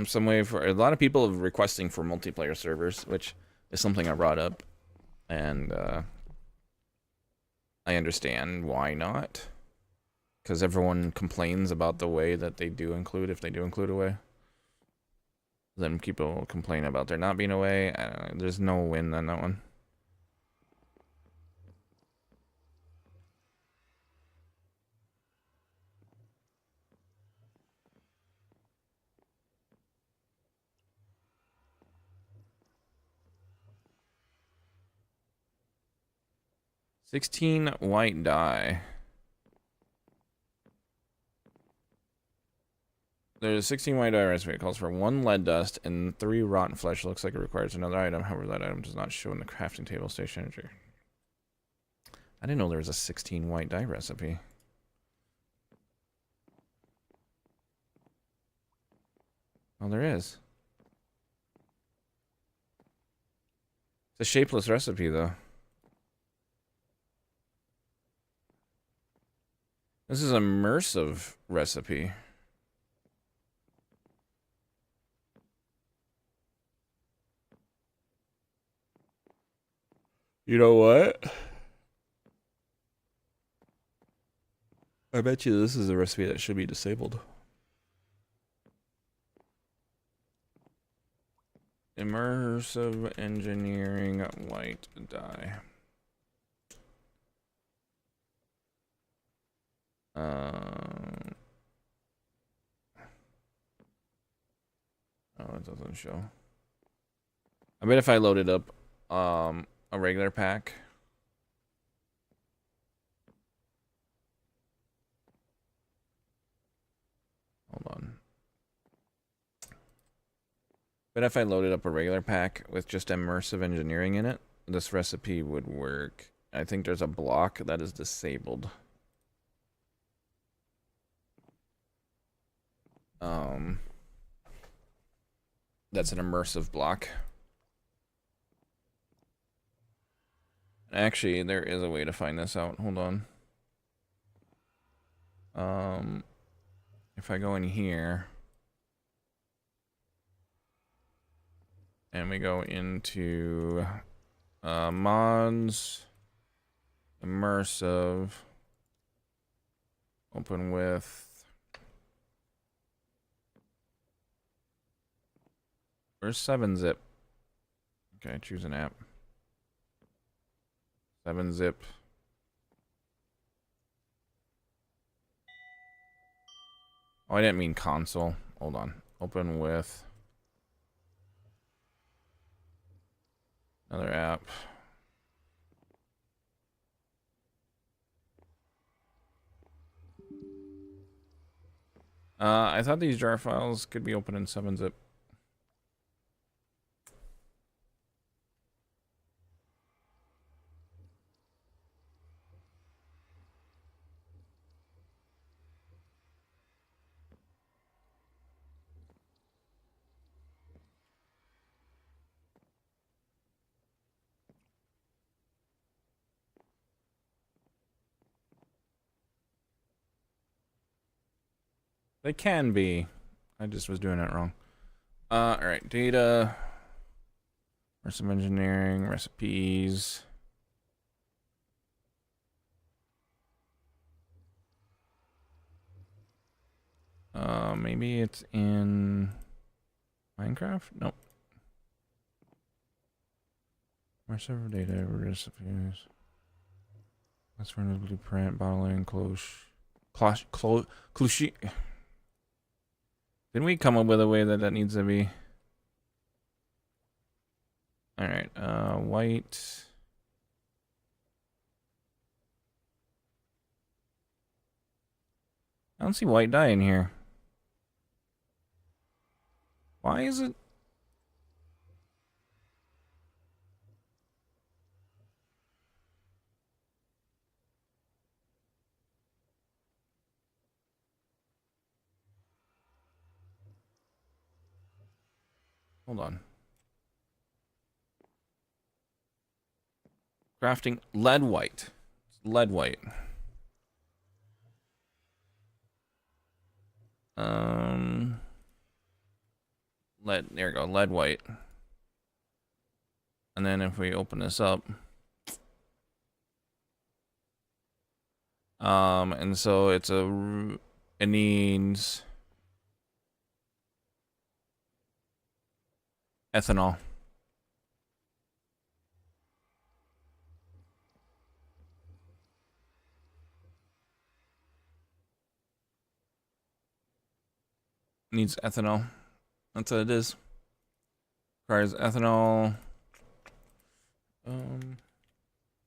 Some way for a lot of people are requesting for multiplayer servers, which is something I brought up, and I understand why not, because everyone complains about the way that they do include, if they do include a way. Then people complain about there not being a way. I don't know, there's no win on that one. $16 white dye. There's a 16 white dye recipe. It calls for 1 lead dust and 3 rotten flesh. Looks like it requires another item. However, that item does not show in the crafting table station. I didn't know there was a 16 white dye recipe. Oh, there is. It's a shapeless recipe, though. This is a immersive recipe. You know what? I bet you this is a recipe that should be disabled. Immersive engineering white dye. Oh, it doesn't show. I bet if I loaded up a regular pack. Hold on. But if I loaded up a regular pack with just immersive engineering in it, this recipe would work. I think there's a block that is disabled. That's an immersive block. Actually, there is a way to find this out. Hold on. if I go in here and we go into mods, immersive, open with, where's 7-zip? Okay, choose an app. 7-zip. Oh, I didn't mean console. Hold on. Open with another app. I thought these jar files could be opened in 7-zip. They can be. I just was doing it wrong. Alright, data. Recipe engineering, recipes. Maybe it's in Minecraft? Nope. Our server data, recipes. Let's run a blueprint, bottling, cloche. Didn't we come up with a way that needs to be? Alright, white. I don't see white dye in here. Why is it? Hold on. Crafting lead white. Lead white. Lead, there we go, lead white. And then if we open this up, and so it needs ethanol. Needs ethanol. That's what it is. Requires ethanol.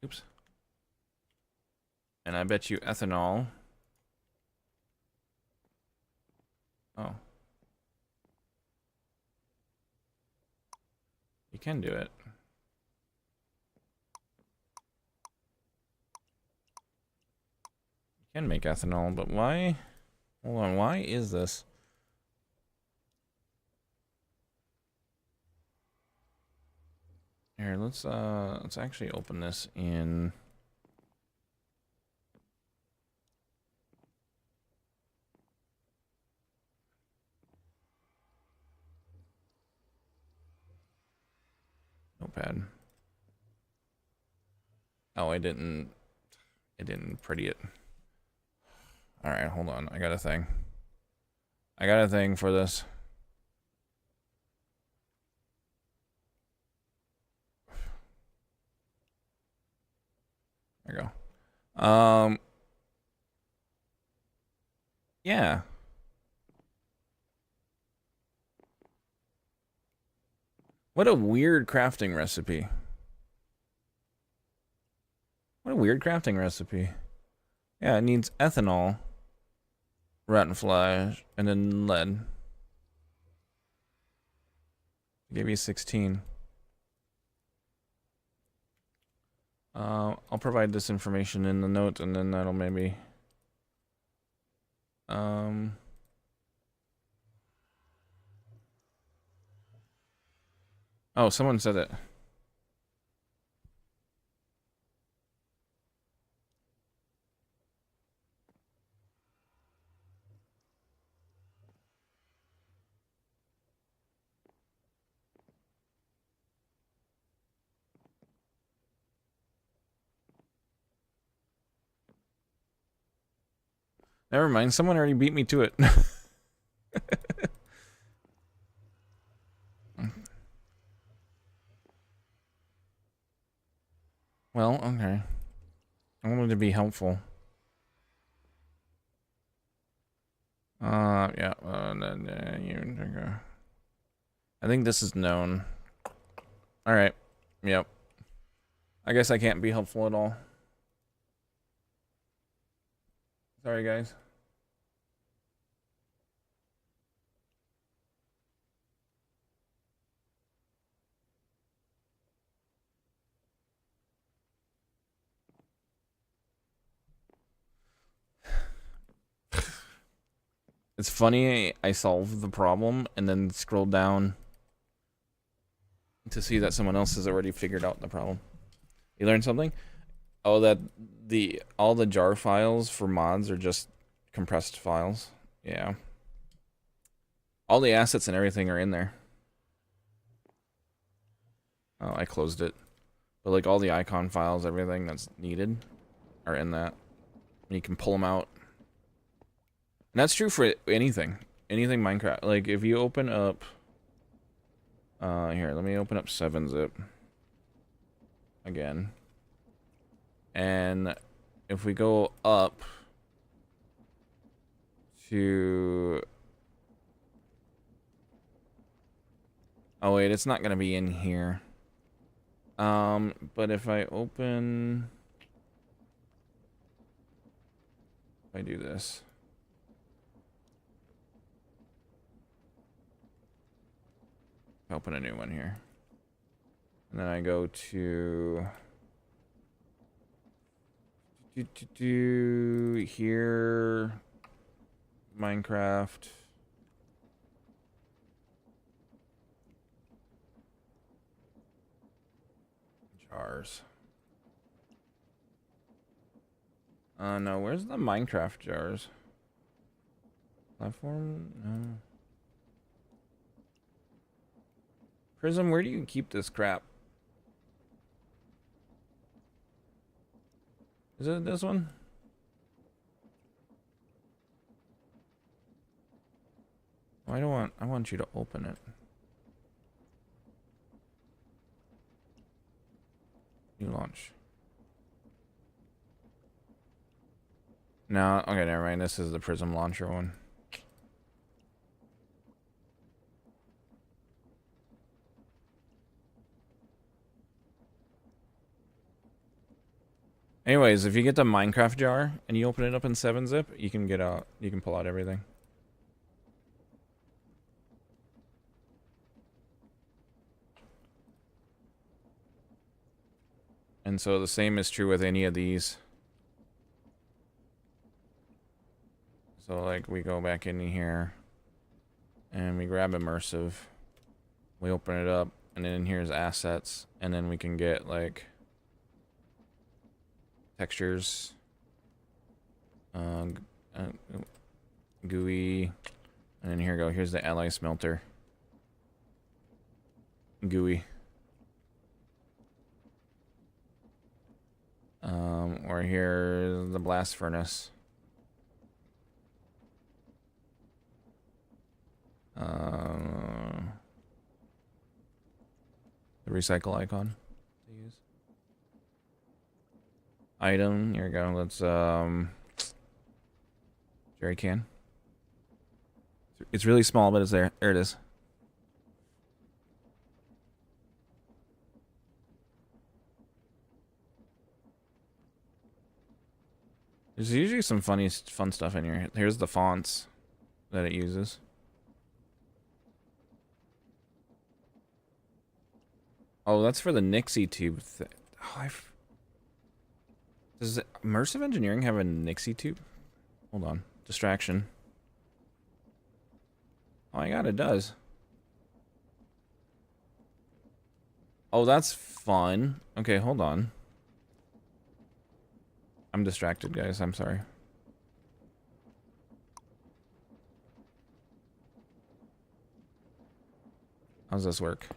Oops. And I bet you ethanol. Oh. You can do it. You can make ethanol, but why? Hold on, why is this? Here, let's actually open this in Notepad. Oh, I didn't pretty it. All right, hold on. I got a thing. I got a thing for this. There you go. Yeah. What a weird crafting recipe. What a weird crafting recipe. Yeah, it needs ethanol, rotten flesh, and then lead. Gave you 16. I'll provide this information in the note, and then that'll maybe. Oh, someone said it. Never mind, someone already beat me to it. Well, okay. I wanted to be helpful. Yeah. I think this is known. Alright. Yep. I guess I can't be helpful at all. Sorry, guys. It's funny, I solved the problem and then scrolled down to see that someone else has already figured out the problem. You learned something? Oh, that all the jar files for mods are just compressed files. Yeah. All the assets and everything are in there. Oh, I closed it. But like all the icon files, everything that's needed are in that. And you can pull them out. And that's true for anything. Anything Minecraft. Like, if you open up... here, let me open up 7-zip. Again. And if we go up to... Oh, wait, it's not going to be in here. But if I open... If I do this... Open a new one here. And then I go to here, Minecraft. Jars. No, where's the Minecraft jars? Platform? No. Prism, where do you keep this crap? Is it this one? Oh, I want you to open it. New launch. No, okay, never mind. This is the Prism launcher one. Anyways, if you get the Minecraft jar and you open it up in 7-zip, you can pull out everything. And so the same is true with any of these. So like we go back in here and we grab immersive. We open it up and then here's assets and then we can get like textures, GUI, and then here's the ally smelter, GUI, or here's the blast furnace, the recycle icon. Item, here we go. Let's jerry can. It's really small, but it's there. There it is. There's usually some fun stuff in here. Here's the fonts that it uses. Oh, that's for the Nixie tube. Oh, does immersive engineering have a Nixie tube? Hold on. Distraction. Oh my god, it does. Oh, that's fun. Okay, hold on. I'm distracted, guys. I'm sorry. How's this work?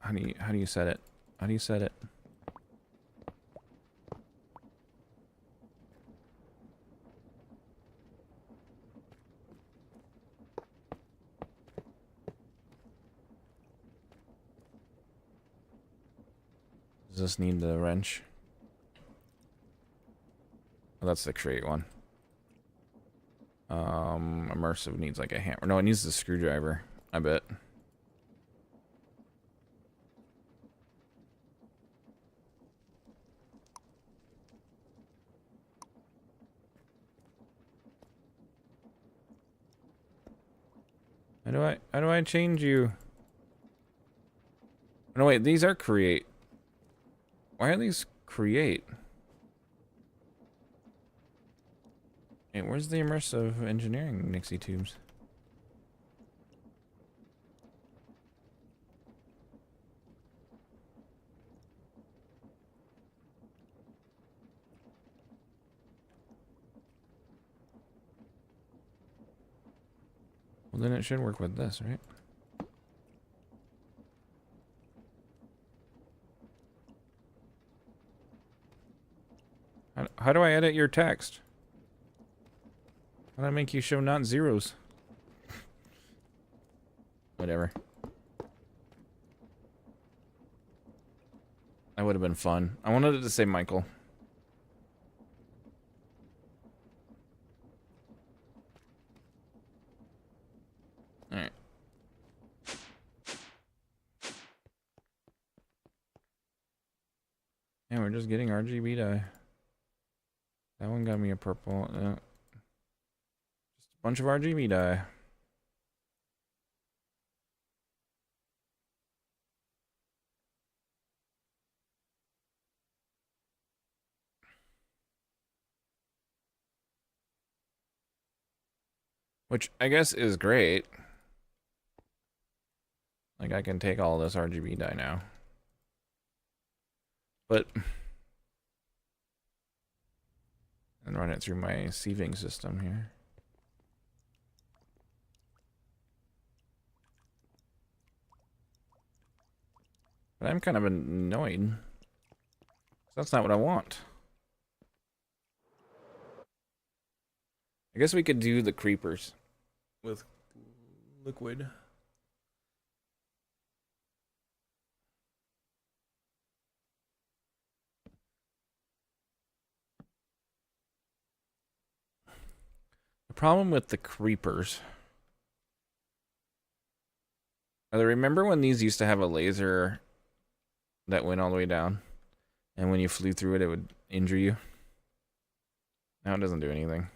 How do you set it? How do you set it? Does this need the wrench? Oh, that's the crate one. Immersive needs like a hammer. No, it needs the screwdriver, I bet. How do I change you? No, wait, these are create. Why are these create? Hey, where's the immersive engineering Nixie tubes? Well, then it should work with this, right? How do I edit your text? How do I make you show not zeros? Whatever. That would have been fun. I wanted it to say Michael. Alright. Yeah, we're just getting RGB dye. That one got me a purple. Just a bunch of RGB dye. Which I guess is great. Like, I can take all this RGB dye now. But... and run it through my sieving system here. But I'm kind of annoyed. That's not what I want. I guess we could do the creepers with liquid. The problem with the creepers. Remember when these used to have a laser that went all the way down? And when you flew through it, it would injure you? Now it doesn't do anything.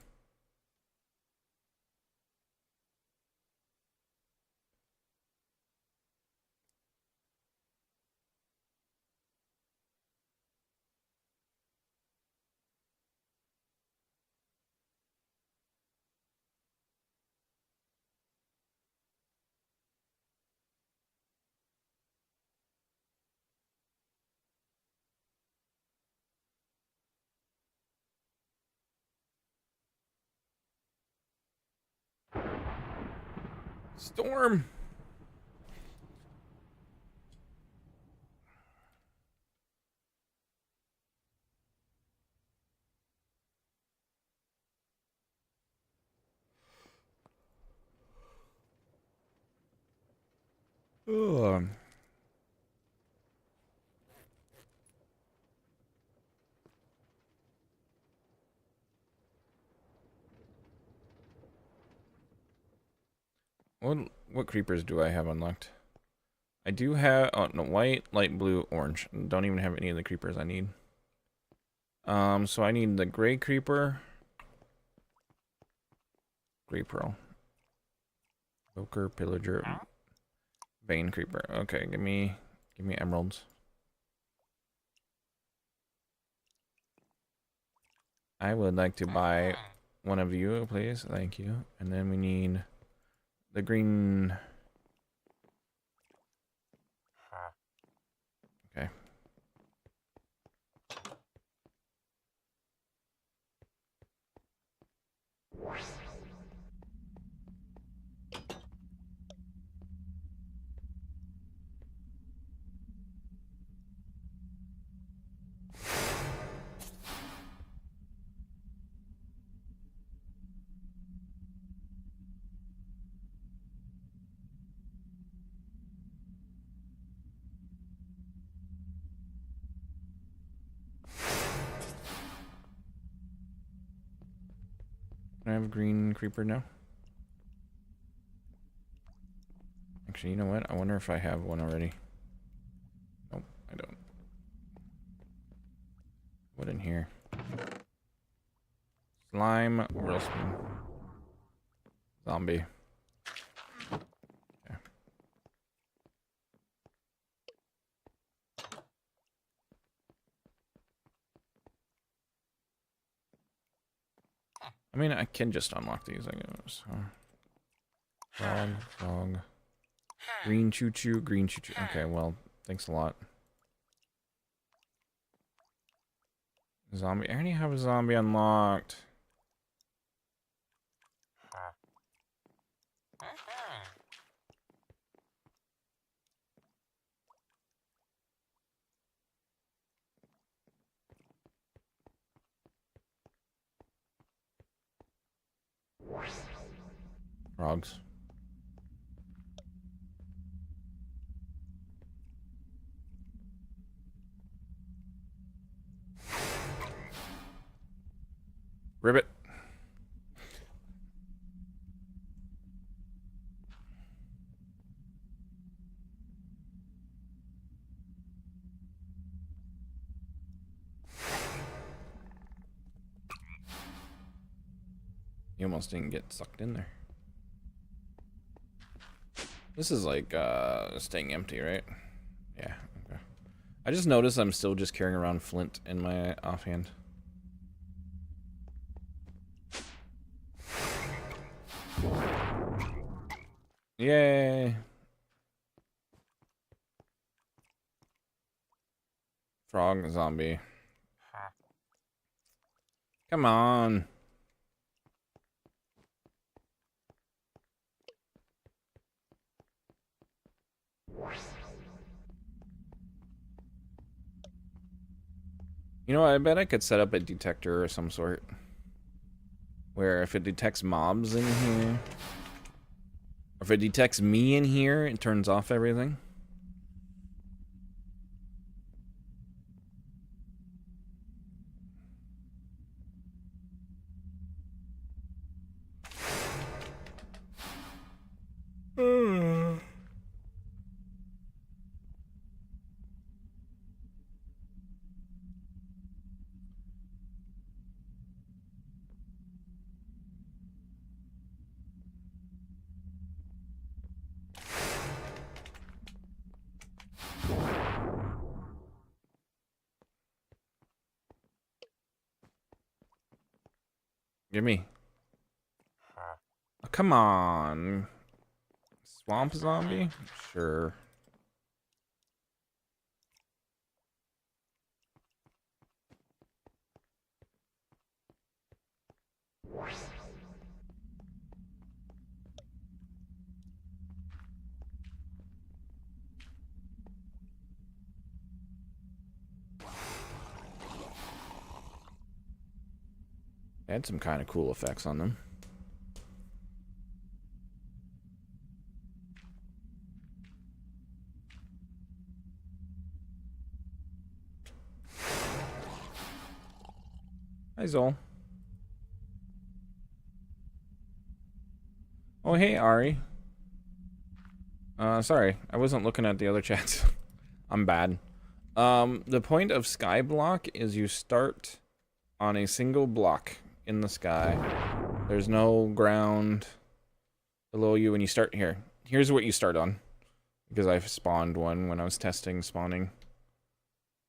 Storm! Ugh. What creepers do I have unlocked? I do have, oh no, white, light blue, orange. Don't even have any of the creepers I need. So I need the gray creeper. Gray pearl. Poker, pillager, vein creeper. Okay, give me emeralds. I would like to buy one of you, please. Thank you. And then we need the green. Okay. Can I have a green creeper now? Actually, you know what? I wonder if I have one already. Nope, I don't. What in here? Slime, whirlspoon. Zombie. Okay. I mean, I can just unlock these, I guess. Frog. Green choo-choo, green choo-choo. Okay, well, thanks a lot. Zombie. I already have a zombie unlocked. Frogs. Ribbit. You almost didn't get sucked in there. This is like staying empty, right? Yeah. Okay. I just noticed I'm still just carrying around flint in my offhand. Yay! Frog zombie. Come on. You know, I bet I could set up a detector of some sort. Where if it detects mobs in here, or if it detects me in here, it turns off everything. Gimme. Oh, come on. Swamp zombie? Sure. They had some kind of cool effects on them. Hi, Zol. Oh, hey, Ari. Sorry. I wasn't looking at the other chats. I'm bad. The point of Skyblock is you start on a single block in the sky. There's no ground below you when you start here. Here's what you start on. Because I spawned one when I was testing spawning.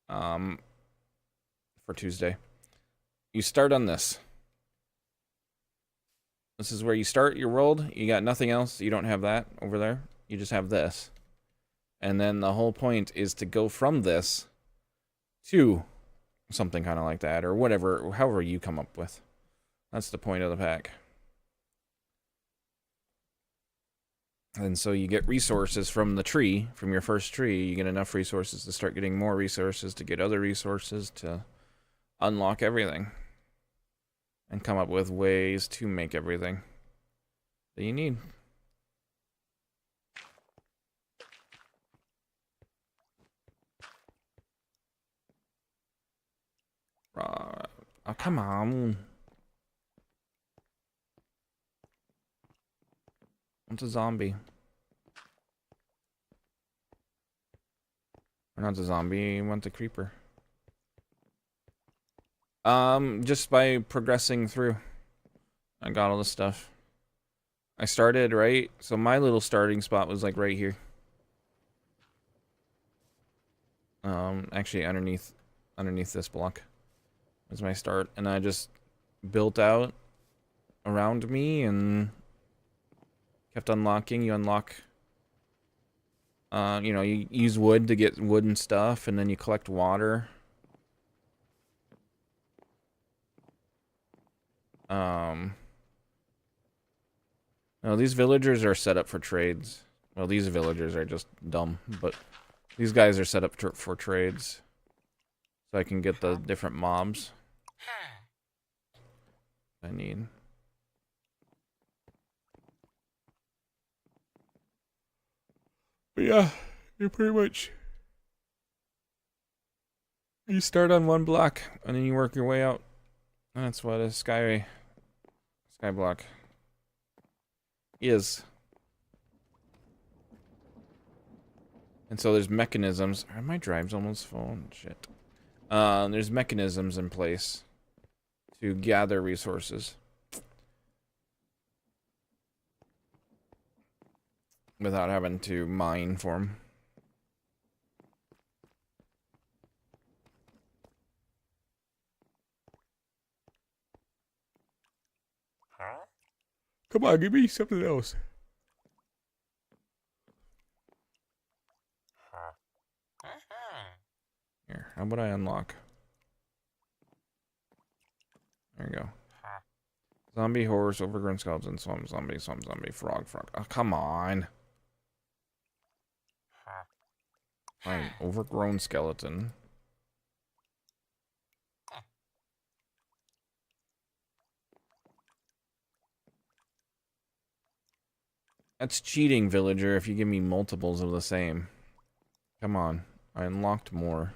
For Tuesday. You start on this. This is where you start your world. You got nothing else. You don't have that over there. You just have this. And then the whole point is to go from this to something kind of like that, or whatever, however you come up with. That's the point of the pack. And so you get resources from the tree, from your first tree. You get enough resources to start getting more resources, to get other resources, to unlock everything. And come up with ways to make everything that you need. Oh, come on. It's a zombie. Or not a zombie, want the creeper. Just by progressing through. I got all this stuff. I started, right? So my little starting spot was like right here. Actually underneath this block was my start. And I just built out around me and kept unlocking. You unlock, you know, you use wood to get wood and stuff, and then you collect water. No, these villagers are set up for trades. Well, these villagers are just dumb, but these guys are set up for trades. So I can get the different mobs I need. But yeah, you're pretty much... You start on one block, and then you work your way out. That's what a sky block is. And so there's mechanisms. Are my drives almost full? Shit. There's mechanisms in place to gather resources without having to mine for them. Come on, give me something else. Here, how about I unlock? There you go. Zombie, horse, overgrown skeleton, swamp zombie, frog. Oh, come on. Fine, overgrown skeleton. That's cheating, villager, if you give me multiples of the same. Come on, I unlocked more.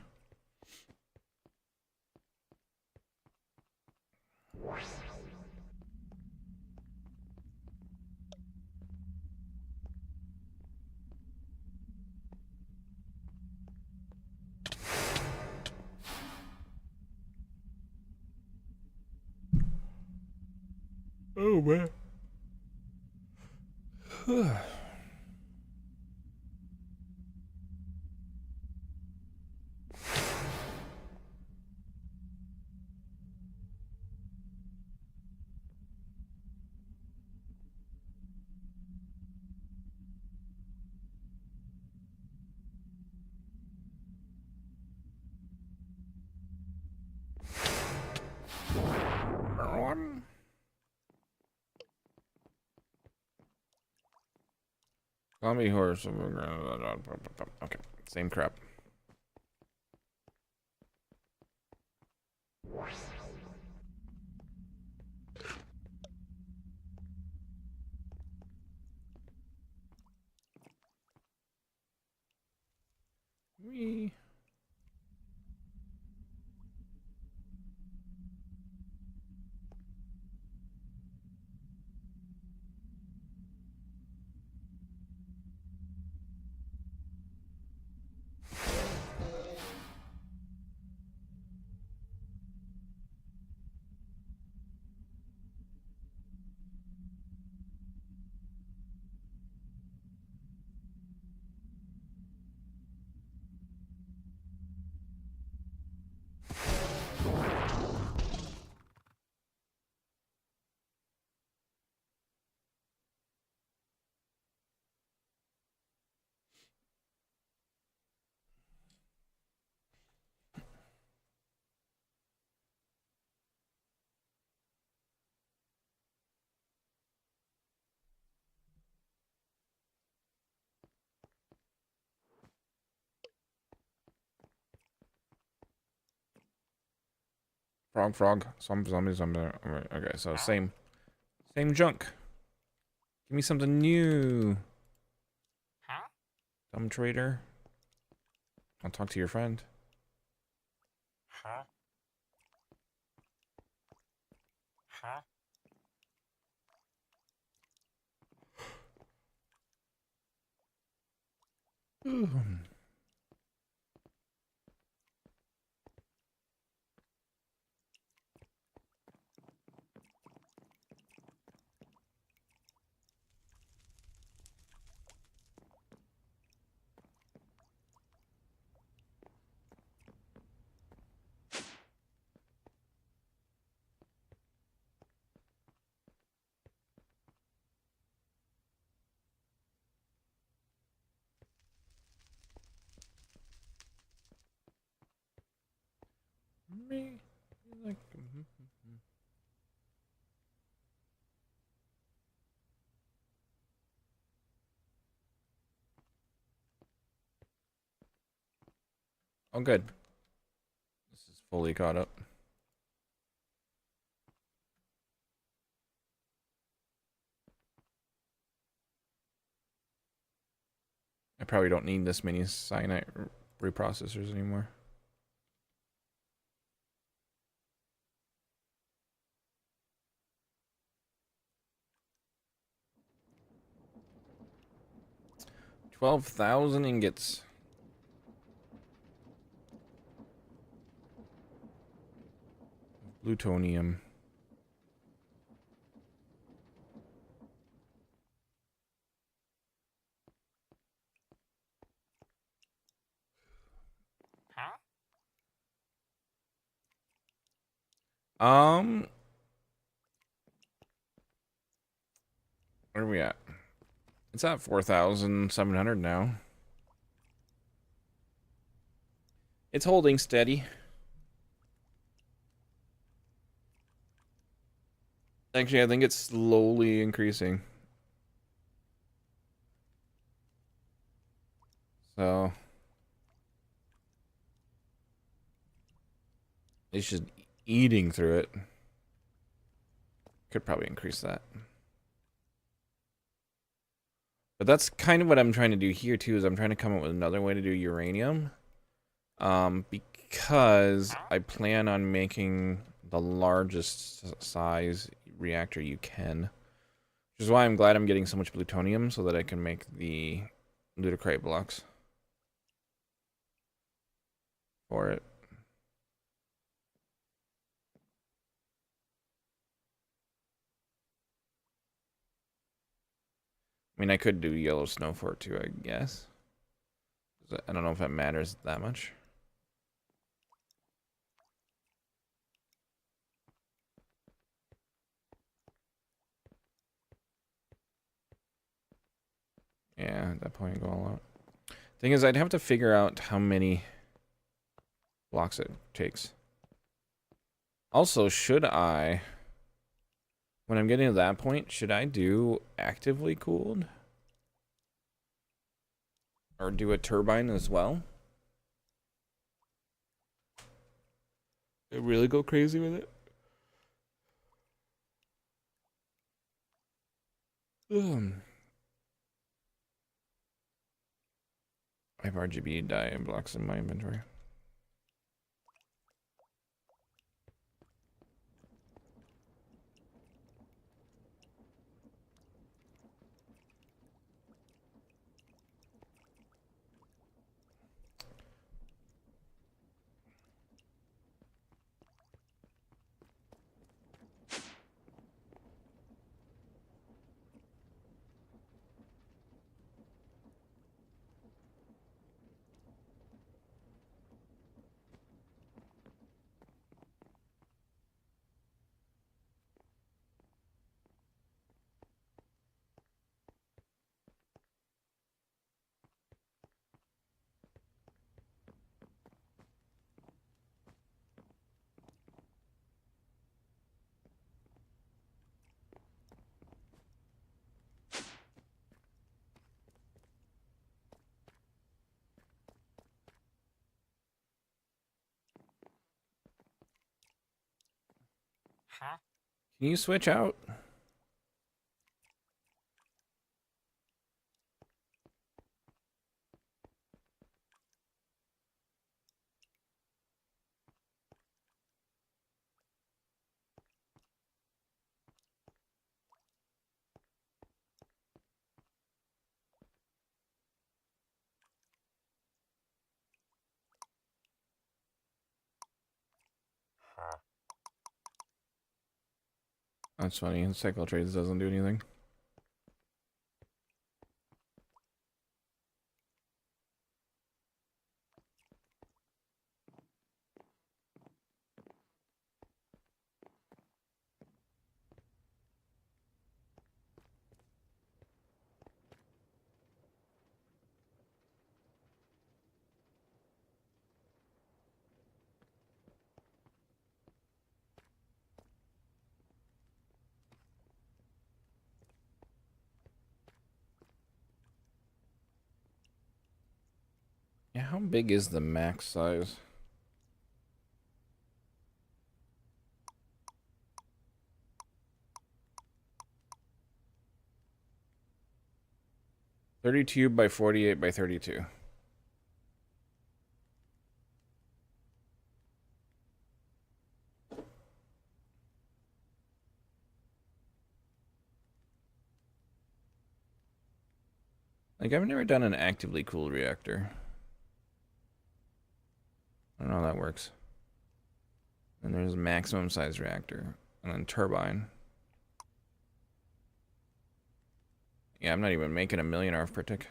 Oh, man. Zombie horse. Okay, same crap. Wee. Frog. Zombie. Okay, so same junk. Give me something new. Dumb trader. I'll talk to your friend. Me, like, oh, good. This is fully caught up. I probably don't need this many cyanide reprocessors anymore. $12,000 ingots. Plutonium. Um, where are we at? It's at 4,700 now. It's holding steady. Actually, I think it's slowly increasing. So it's just eating through it. Could probably increase that. But that's kind of what I'm trying to do here too, is I'm trying to come up with another way to do uranium. Because I plan on making the largest size reactor you can. Which is why I'm glad I'm getting so much plutonium so that I can make the ludicrate blocks for it. I mean, I could do yellow snow for it too, I guess. I don't know if it matters that much. Yeah, at that point, go all out. Thing is, I'd have to figure out how many blocks it takes. Also, should I, when I'm getting to that point, should I do actively cooled? Or do a turbine as well? Really go crazy with it? I have RGB dye blocks in my inventory. Can you switch out? That's funny. Cycle trades doesn't do anything. Yeah, how big is the max size? $32 by 48 by 32. Like, I've never done an actively cooled reactor. I don't know how that works. And there's maximum size reactor. And then turbine. Yeah, I'm not even making a million RF per tick.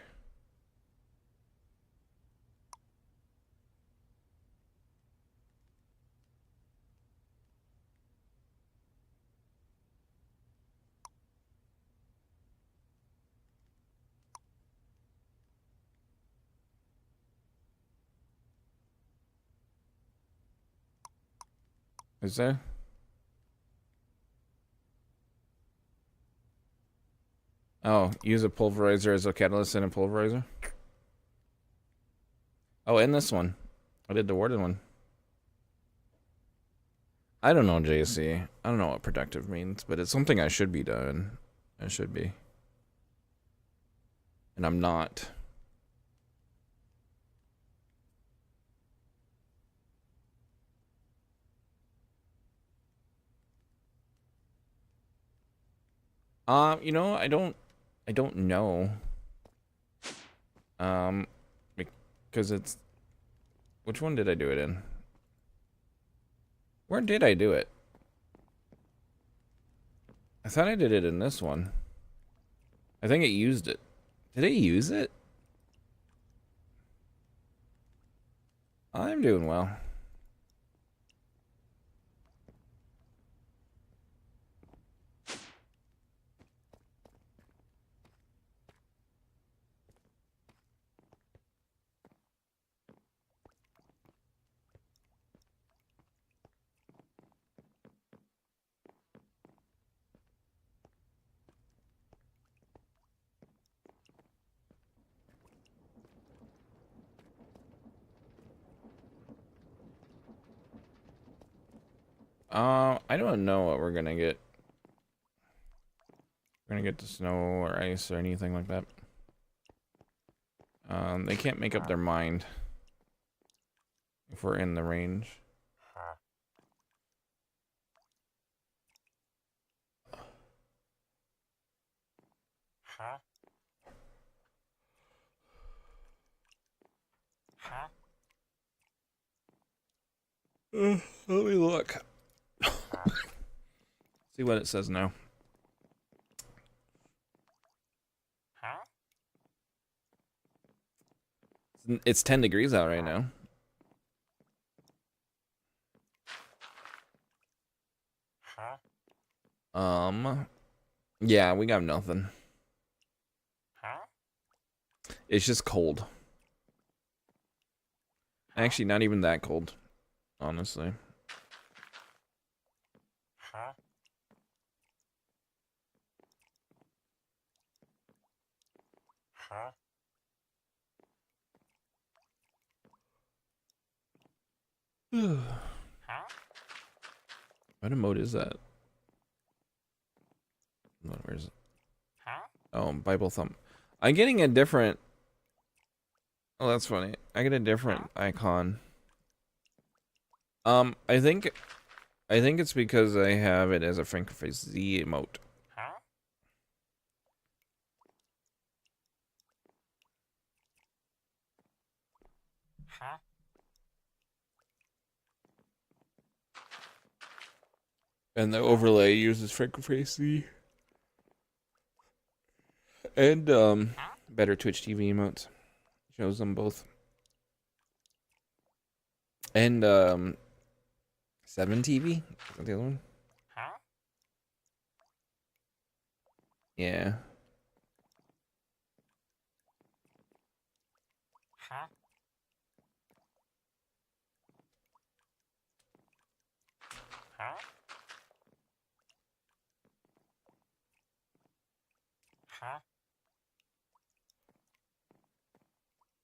Is there? Oh, use a pulverizer as a catalyst in a pulverizer? Oh, and this one. I did the worded one. I don't know, JC. I don't know what productive means, but it's something I should be doing. I should be. And I'm not. You know, I don't know. Because it's, which one did I do it in? Where did I do it? I thought I did it in this one. I think it used it. Did it use it? I'm doing well. I don't know what we're gonna get. We're gonna get the snow or ice or anything like that. They can't make up their mind if we're in the range. Let me look. See what it says now. It's 10 degrees out right now. Yeah, we got nothing. It's just cold. Actually, not even that cold, honestly. What emote is that? Where is it? Oh, Bible thumb. I'm getting a different. Oh, that's funny. I get a different icon. I think it's because I have it as a Frankfurt Z emote. And the overlay uses frequency and better Twitch TV emotes. Shows them both. And 7 TV? The other one? Yeah.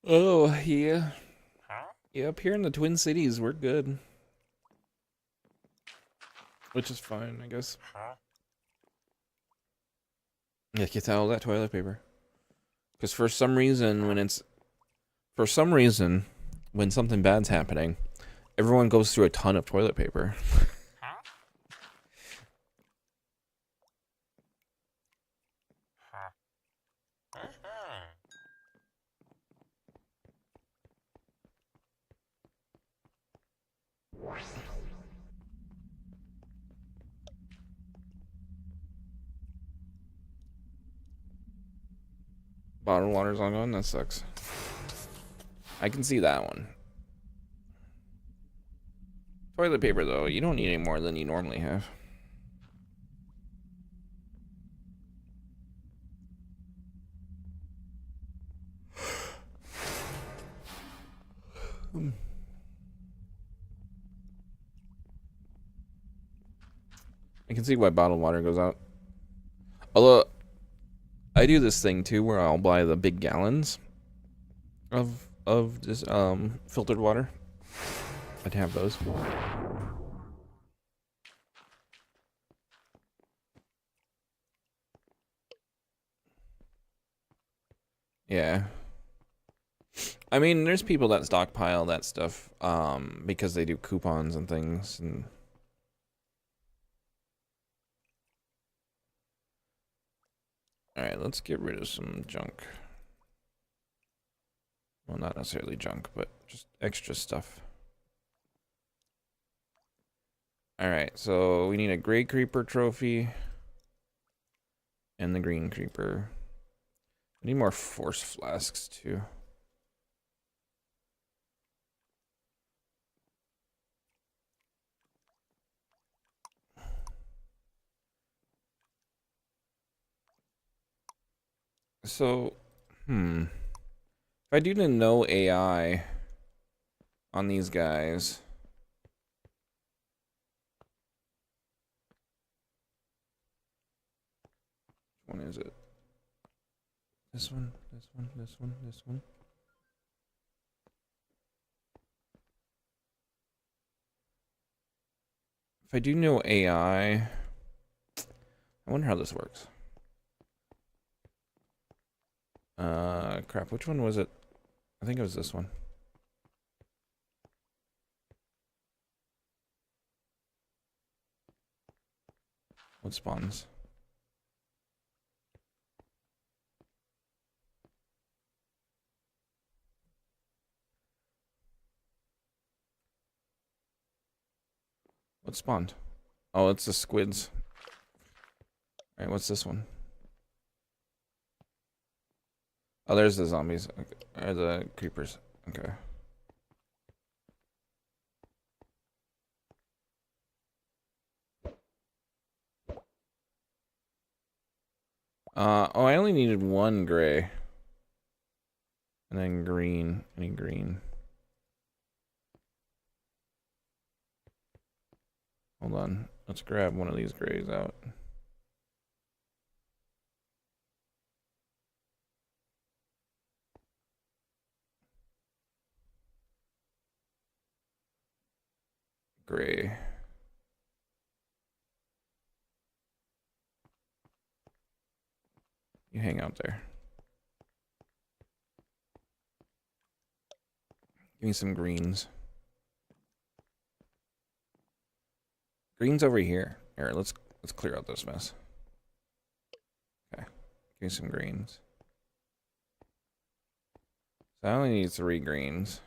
Oh, yeah. Yeah, up here in the Twin Cities, we're good. Which is fine, I guess. Yeah, get out all that toilet paper. Because for some reason, when something bad's happening, everyone goes through a ton of toilet paper. Bottled water's all gone? That sucks. I can see that one. Toilet paper, though, you don't need any more than you normally have. I can see why bottled water goes out. Although, I do this thing, too, where I'll buy the big gallons of this, filtered water. I'd have those. Yeah. I mean, there's people that stockpile that stuff, because they do coupons and things, and... Alright, let's get rid of some junk. Well, not necessarily junk, but just extra stuff. Alright, so we need a gray creeper trophy. And the green creeper. I need more force flasks, too. So, if I do no AI on these guys... Which one is it? This one, this one, this one, this one. If I do no AI... I wonder how this works. Crap, which one was it? I think it was this one. What spawns? What spawned? Oh, it's the squids. Alright, what's this one? Oh, there's the zombies. Okay. Or the creepers. Okay. Oh, I only needed one gray. And then green. I need green. Hold on. Let's grab one of these grays out. Gray. You hang out there. Give me some greens. Greens over here. Here, let's clear out this mess. Okay. Give me some greens. So I only need 3 greens.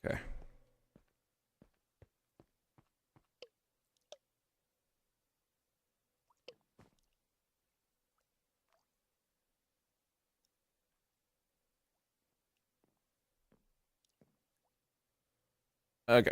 Okay. Okay.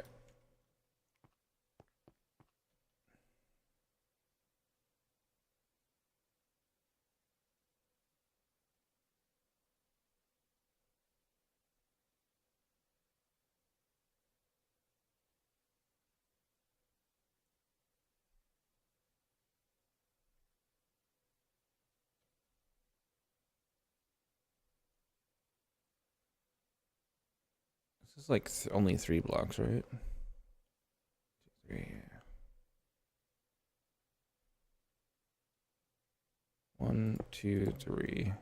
This is like only 3 blocks, right? 3. 1, 2, 3.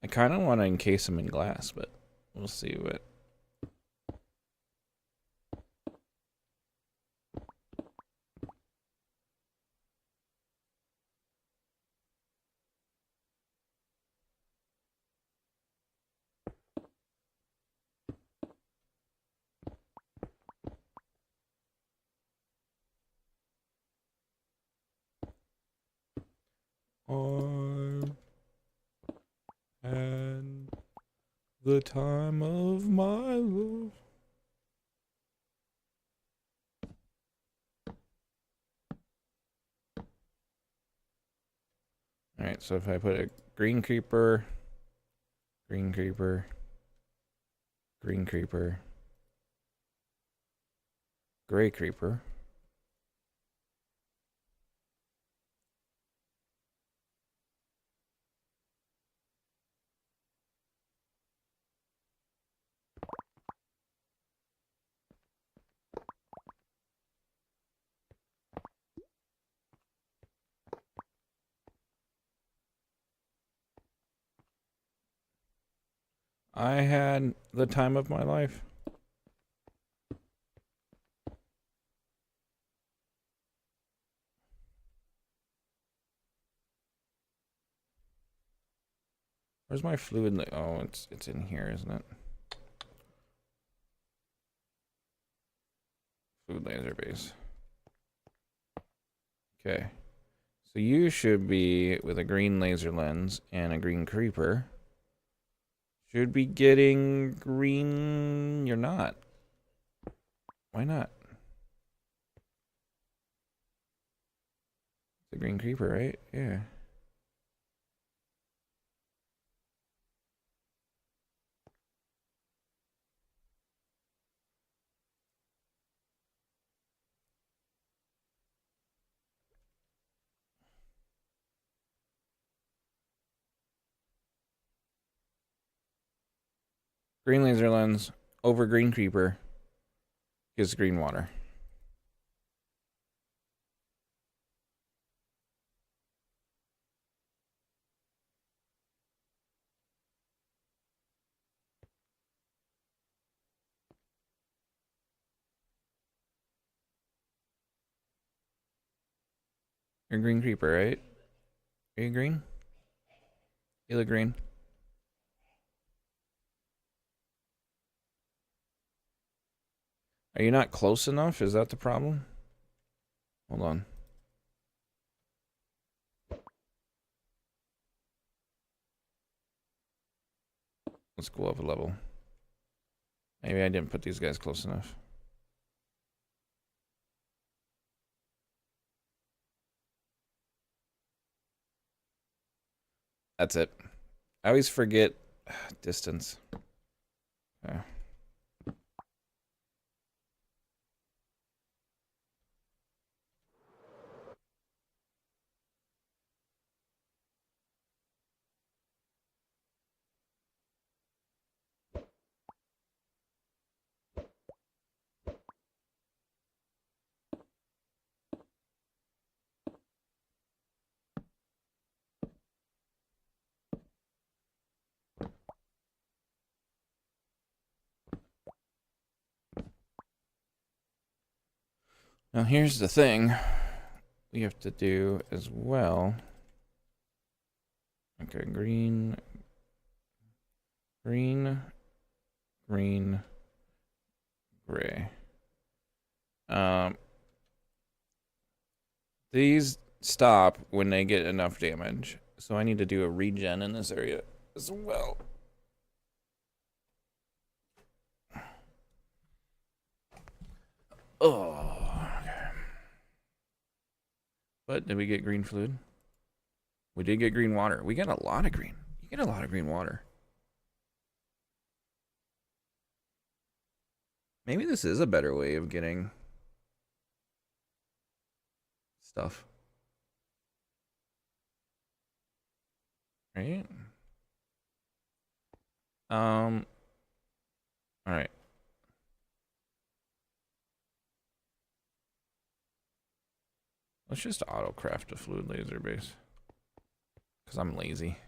I kind of want to encase them in glass, but we'll see what. I had the time of my life. Alright, so if I put a green creeper, green creeper, green creeper, gray creeper. I had the time of my life. Where's my fluid? Oh, it's in here, isn't it? Fluid laser base. Okay. So you should be with a green laser lens and a green creeper. Should be getting green. You're not. Why not? It's a green creeper, right? Yeah. Green laser lens over green creeper gives green water. You're a green creeper, right? Are you green? You look green. Are you not close enough? Is that the problem? Hold on. Let's go up a level. Maybe I didn't put these guys close enough. That's it. I always forget distance. Okay. Now here's the thing we have to do as well. Okay, green, green, green, gray. These stop when they get enough damage. So I need to do a regen in this area as well. Oh, okay. But did we get green fluid? We did get green water. We got a lot of green. You get a lot of green water. Maybe this is a better way of getting stuff. Right? All right. Let's just auto craft a fluid laser base. Because I'm lazy.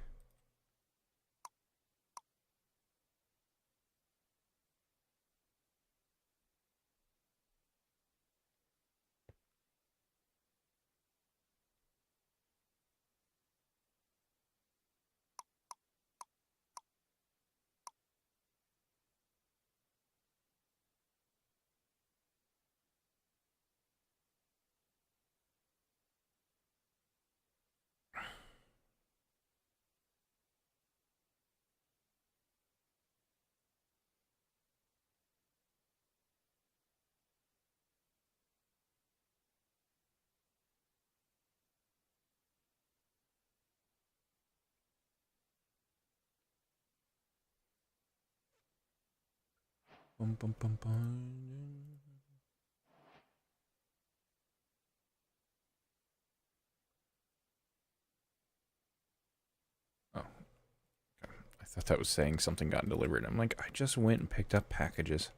Bum, bum, bum, bum. Oh, okay. I thought that was saying something got delivered. I'm like, I just went and picked up packages.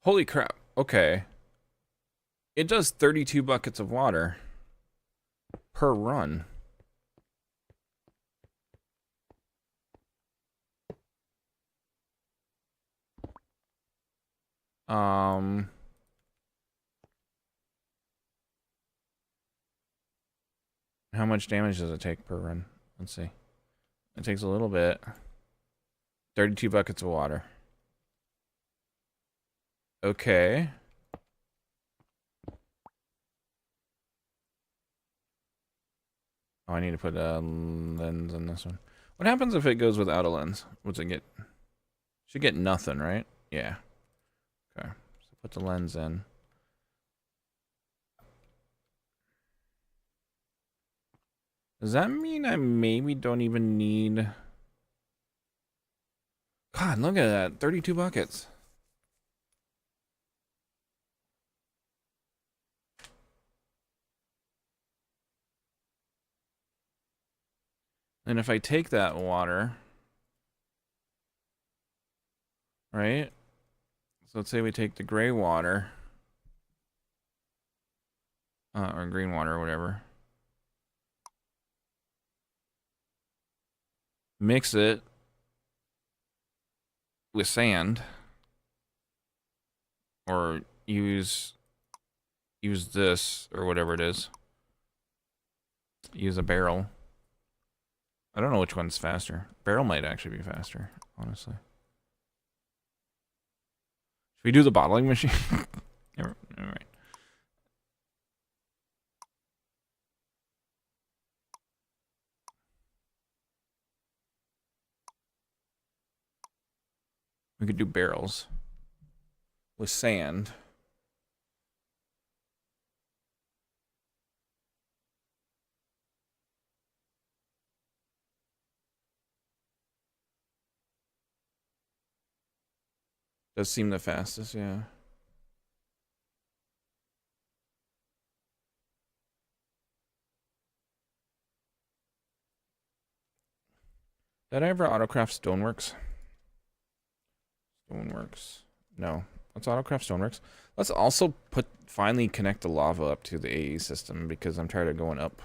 Holy crap. Okay. It does 32 buckets of water per run. How much damage does it take per run? Let's see. It takes a little bit. 32 buckets of water. Okay. Oh, I need to put a lens in this one. What happens if it goes without a lens? What's it get? Should get nothing, right? Yeah. Okay. So put the lens in. Does that mean I maybe don't even need... God, look at that. 32 buckets. And if I take that water... Right? So let's say we take the gray water. Or green water or whatever. Mix it with sand. Or use this or whatever it is. Use a barrel. I don't know which one's faster. Barrel might actually be faster, honestly. Should we do the bottling machine? All right. We could do barrels with sand. Does seem the fastest, yeah. Did I ever autocraft Stoneworks? Stoneworks. No. Let's autocraft Stoneworks. Let's also finally connect the lava up to the AE system because I'm tired of going up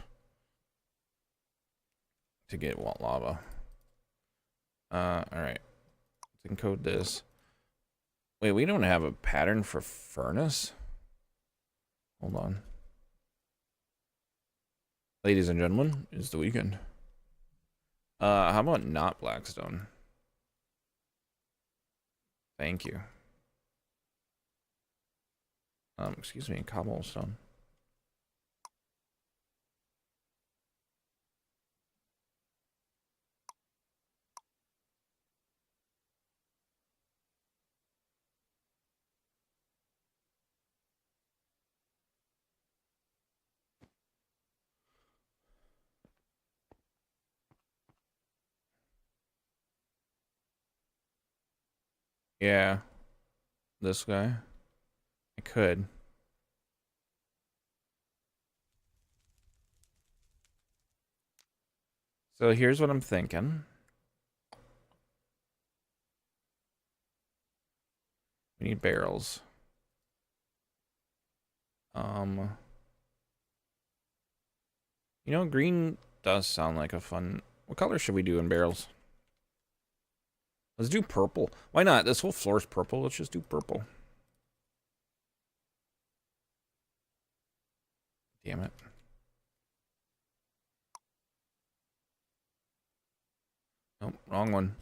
to get lava. Alright. Let's encode this. Wait, we don't have a pattern for furnace? Hold on. Ladies and gentlemen, it's the weekend. How about not Blackstone? Thank you. Excuse me, cobblestone. Yeah, this guy. I could. So here's what I'm thinking. We need barrels. You know, green does sound like a fun... What color should we do in barrels? Let's do purple. Why not? This whole floor is purple. Let's just do purple. Damn it. Nope, wrong one.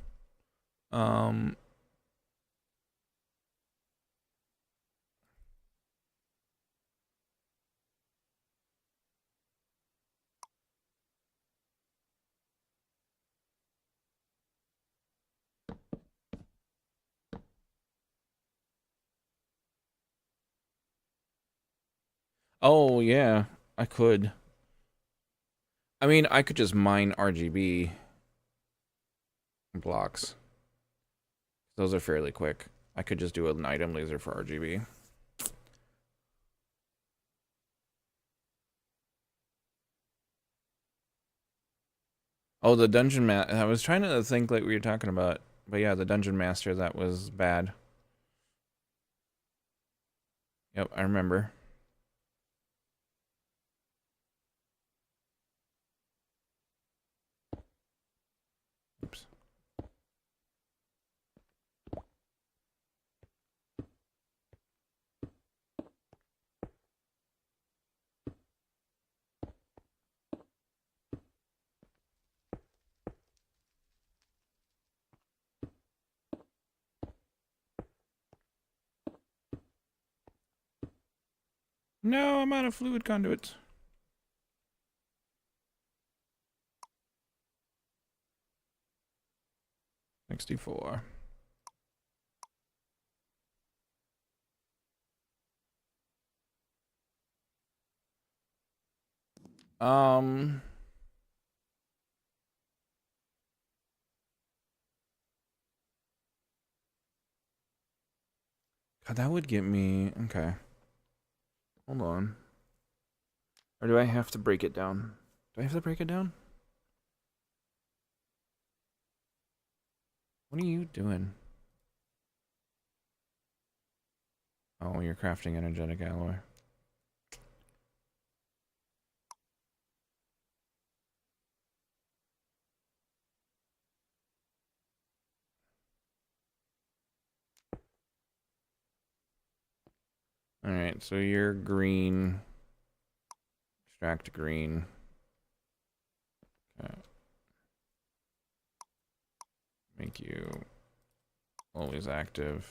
Oh, yeah. I could. I mean, I could just mine RGB blocks. Those are fairly quick. I could just do an item laser for RGB. Oh, the dungeon I was trying to think like we were talking about, but yeah, the dungeon master, that was bad. Yep, I remember. Oops. No, I'm out of fluid conduits. $64. Um, God, that would get me. Okay. Hold on. Or do I have to break it down? Do I have to break it down? What are you doing? Oh, you're crafting energetic alloy. Alright, so you're green. Extract green. Okay. Make you always active.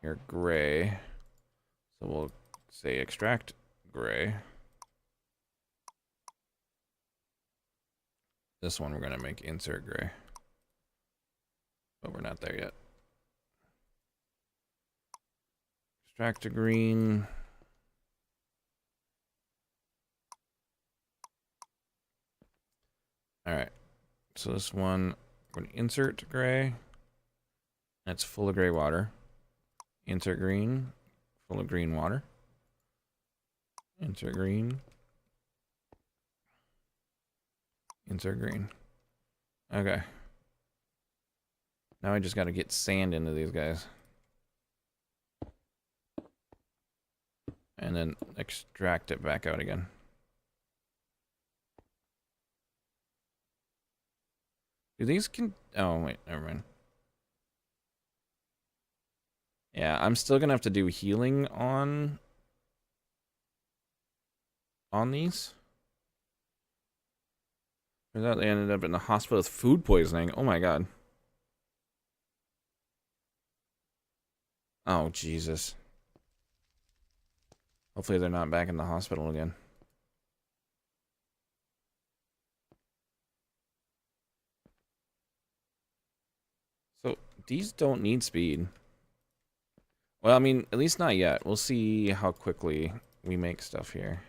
You're gray. So we'll say extract gray. This one we're going to make insert gray. But we're not there yet. Extract to green. Alright. So this one, we're going to insert gray. That's full of gray water. Insert green. Full of green water. Insert green. Insert green. Okay. Now I just got to get sand into these guys. And then extract it back out again. Do these can... Oh, wait, never mind. Yeah, I'm still gonna have to do healing on on these. Turns out they ended up in the hospital with food poisoning. Oh my god. Oh, Jesus. Hopefully they're not back in the hospital again. So, these don't need speed. Well, I mean, at least not yet. We'll see how quickly we make stuff here.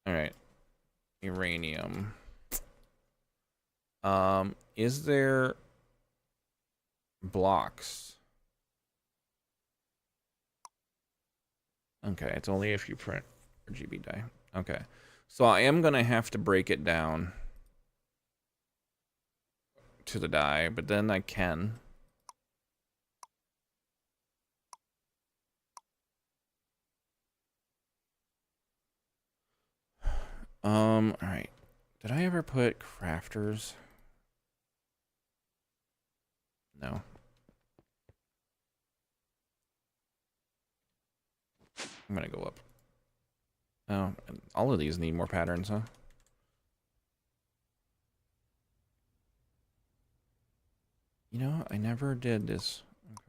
Alright. Uranium. Is there blocks? Okay, it's only if you print RGB die. Okay. So I am gonna have to break it down to the die, but then I can. Alright. Did I ever put crafters? No. I'm gonna go up. Oh, all of these need more patterns, huh? You know, I never did this. Okay.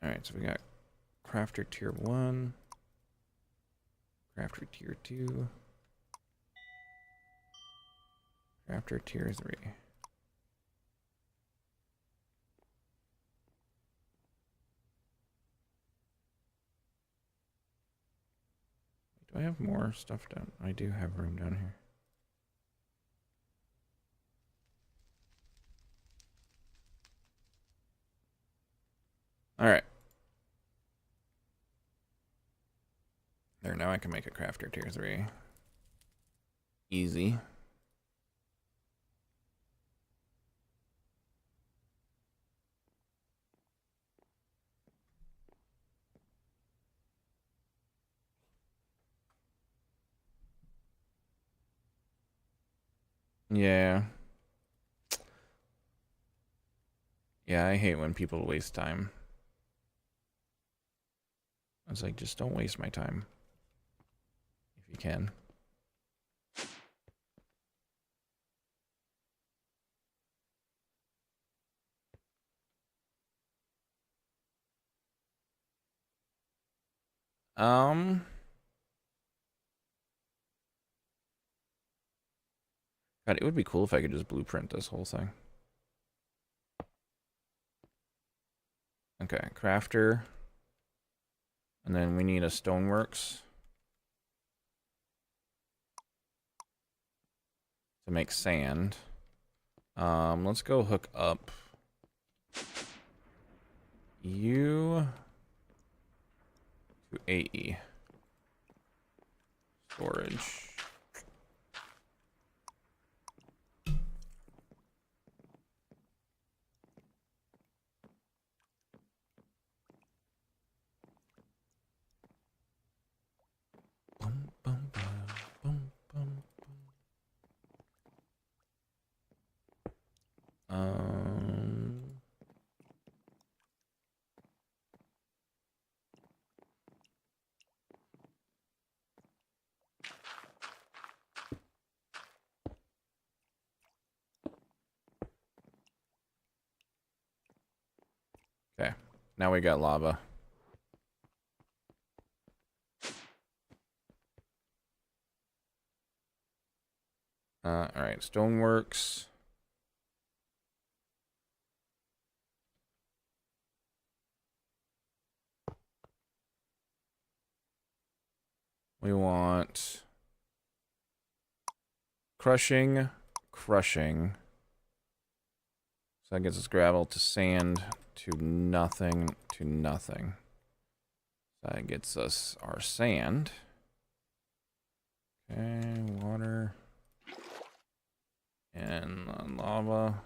Alright, so we got crafter tier 1, crafter tier 2, crafter tier 3. Do I have more stuff down? I do have room down here. Alright. There, now I can make a crafter tier 3. Easy. Yeah. Yeah, I hate when people waste time. I was like, just don't waste my time. If you can. God, it would be cool if I could just blueprint this whole thing. Okay, crafter. And then we need a stoneworks to make sand. Let's go hook up you to AE. Storage. Bum, bum, bum, bum, bum. Okay, now we got lava. All right, stoneworks. We want crushing. So that gets us gravel to sand to nothing to nothing. So that gets us our sand. Okay, water. And lava.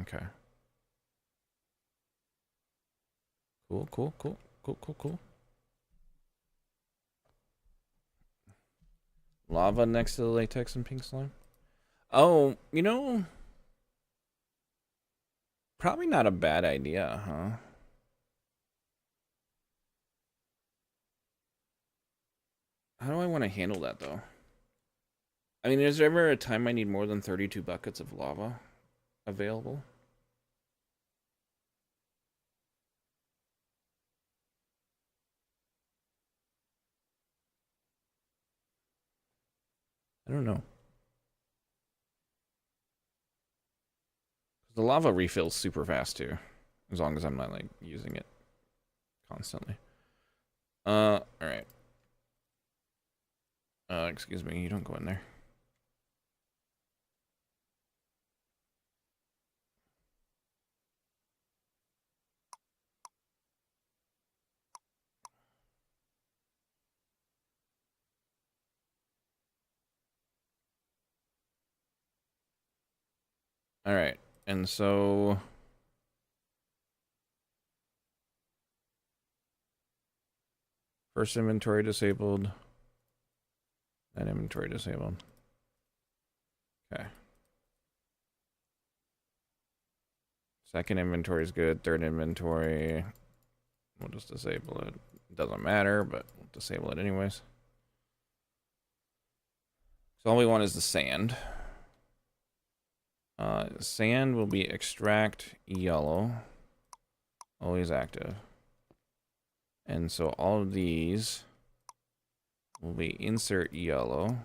Okay. Cool, cool, cool, cool, cool, cool. Lava next to the latex and pink slime. Oh, you know, probably not a bad idea, huh? How do I want to handle that, though? I mean, is there ever a time I need more than 32 buckets of lava available? I don't know. The lava refills super fast, too. As long as I'm not, like, using it constantly. Alright. Excuse me, you don't go in there. Alright, and so... First inventory disabled. Then inventory disabled. Okay. Second inventory is good. Third inventory, we'll just disable it. Doesn't matter, but we'll disable it anyways. So all we want is the sand. Sand will be extract yellow. Always active. And so all of these will be insert yellow.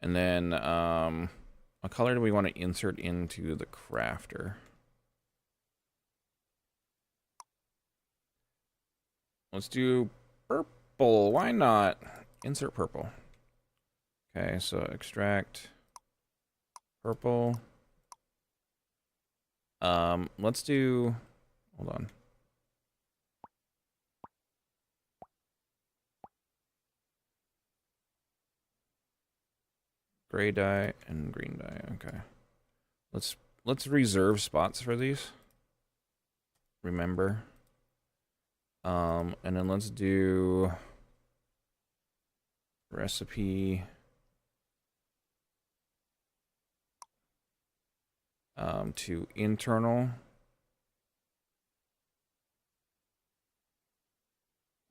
And then what color do we want to insert into the crafter? Let's do purple. Why not? Insert purple. Okay, so extract purple. Let's do, hold on. Gray dye and green dye. Okay. Let's reserve spots for these. Remember. And then let's do recipe. To internal.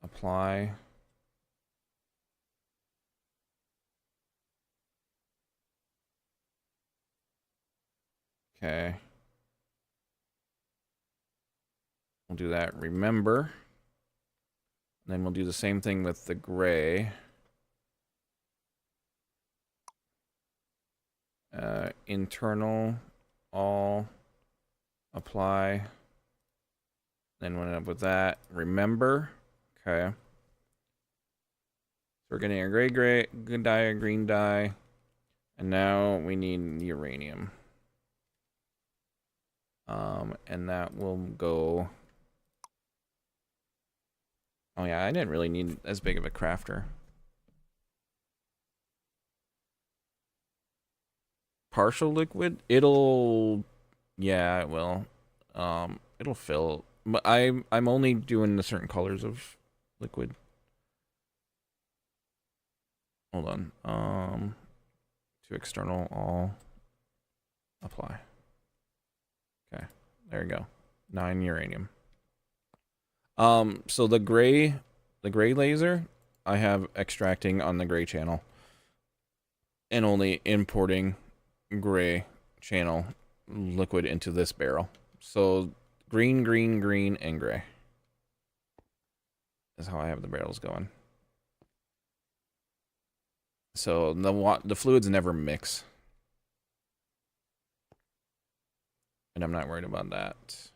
Apply. Okay. We'll do that. Remember. And then we'll do the same thing with the gray. Internal, all, apply. Then we'll end up with that. Remember. Okay. So we're getting a gray, good dye, a green dye. And now we need uranium. And that will go... Oh yeah, I didn't really need as big of a crafter. Partial liquid? It'll... Yeah, it will. It'll fill. But I'm only doing the certain colors of liquid. Hold on. To external, all, apply. Okay, there you go. 9 uranium. So the gray laser, I have extracting on the gray channel. And only importing gray channel liquid into this barrel. So green, green, green, and gray is how I have the barrels going. So the fluids never mix. And I'm not worried about that.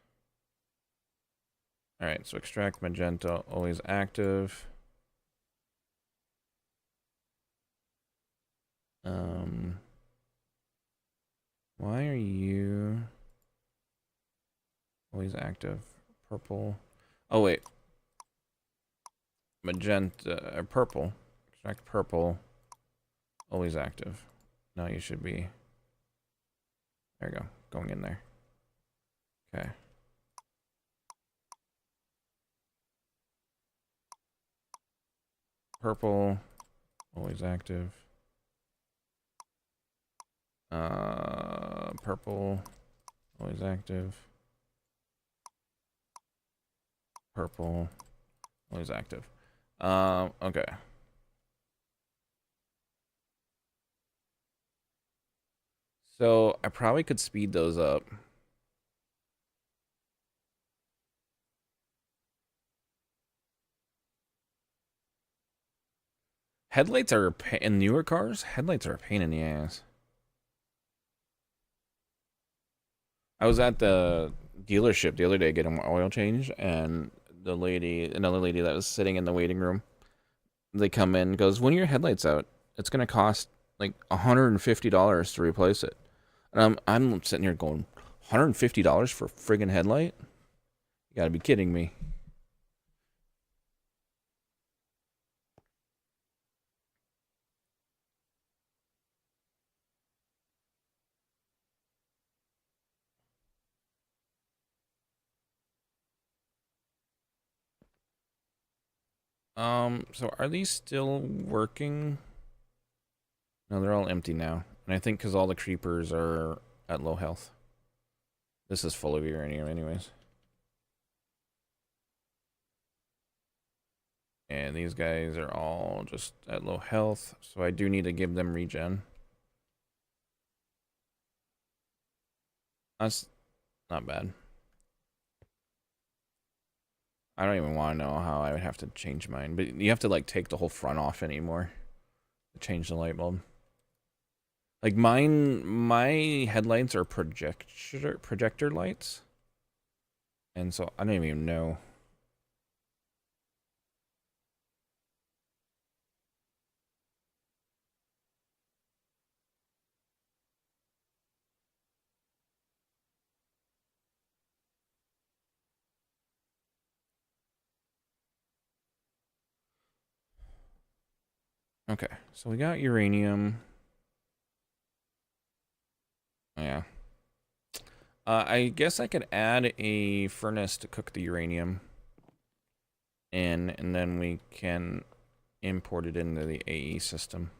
Alright, so extract magenta, always active. Why are you always active? Purple. Oh, wait. magenta, or purple. Extract purple. Always active. Now you should be. There you go. Going in there. Okay. Purple. Always active. Purple. Always active. Purple. Always active. Okay. So I probably could speed those up. Headlights are in newer cars. Headlights are a pain in the ass. I was at the dealership the other day getting my oil change, and another lady that was sitting in the waiting room, they come in, goes, "When are your headlights out? It's gonna cost like $150 to replace it." And I'm sitting here going, $150 for a friggin' headlight? You gotta be kidding me. So are these still working? No, they're all empty now. And I think because all the creepers are at low health. This is full of uranium anyways. And these guys are all just at low health, so I do need to give them regen. That's not bad. I don't even want to know how I would have to change mine, but you have to like take the whole front off anymore to change the light bulb. Like my headlights are projector lights, and so I don't even know. Okay, so we got uranium. Yeah. I guess I could add a furnace to cook the uranium in, and then we can import it into the AE system.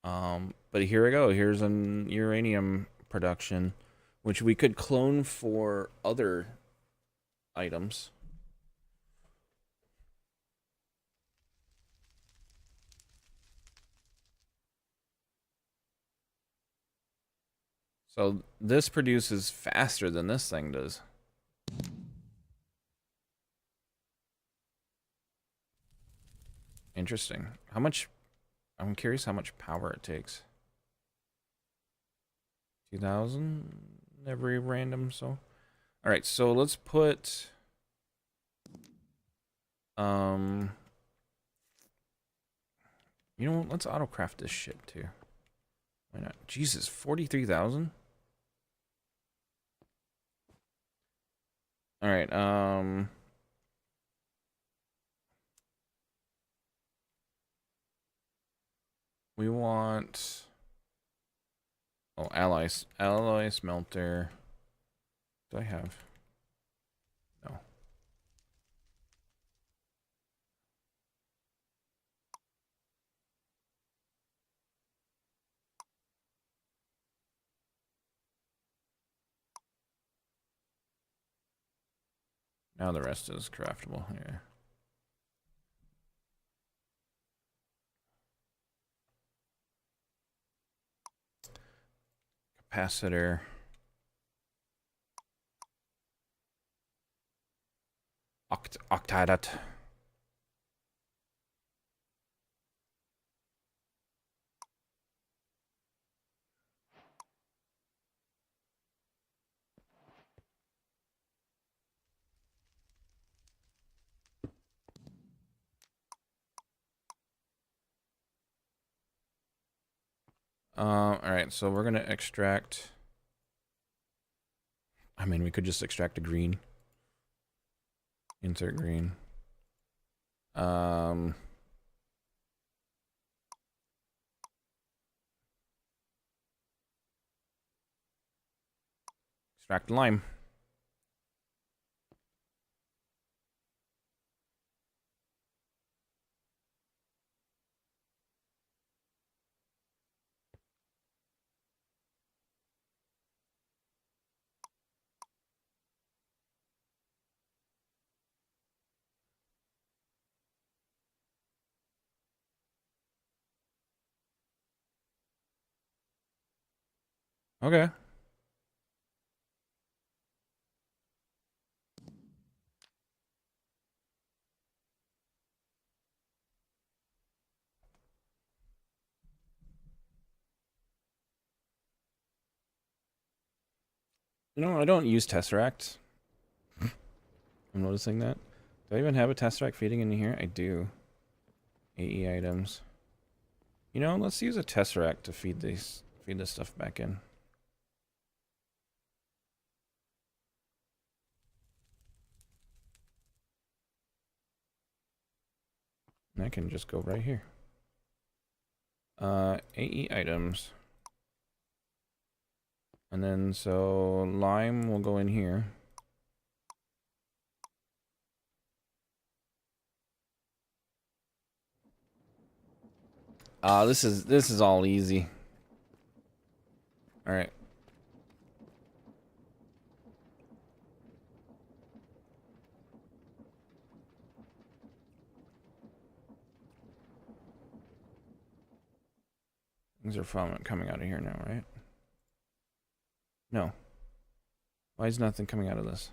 But here we go. Here's an uranium production, which we could clone for other items. So this produces faster than this thing does. Interesting. How much? I'm curious how much power it takes. 2,000 every random. So, all right. So let's put. You know what? Let's autocraft this shit too. Why not? Jesus, 43,000. All right. We want. Oh, alloy smelter. Do I have? No. Now the rest is craftable here. Capacitor. Octadot. All right, so we're gonna extract. I mean, we could just extract a green. Insert green. Extract lime. Okay. No, I don't use Tesseract. I'm noticing that. Do I even have a Tesseract feeding into here? I do. AE items. You know, let's use a Tesseract to feed this stuff back in. And I can just go right here. AE items. And then so lime will go in here. This is all easy. All right. Things are coming out of here now, right? No. Why is nothing coming out of this?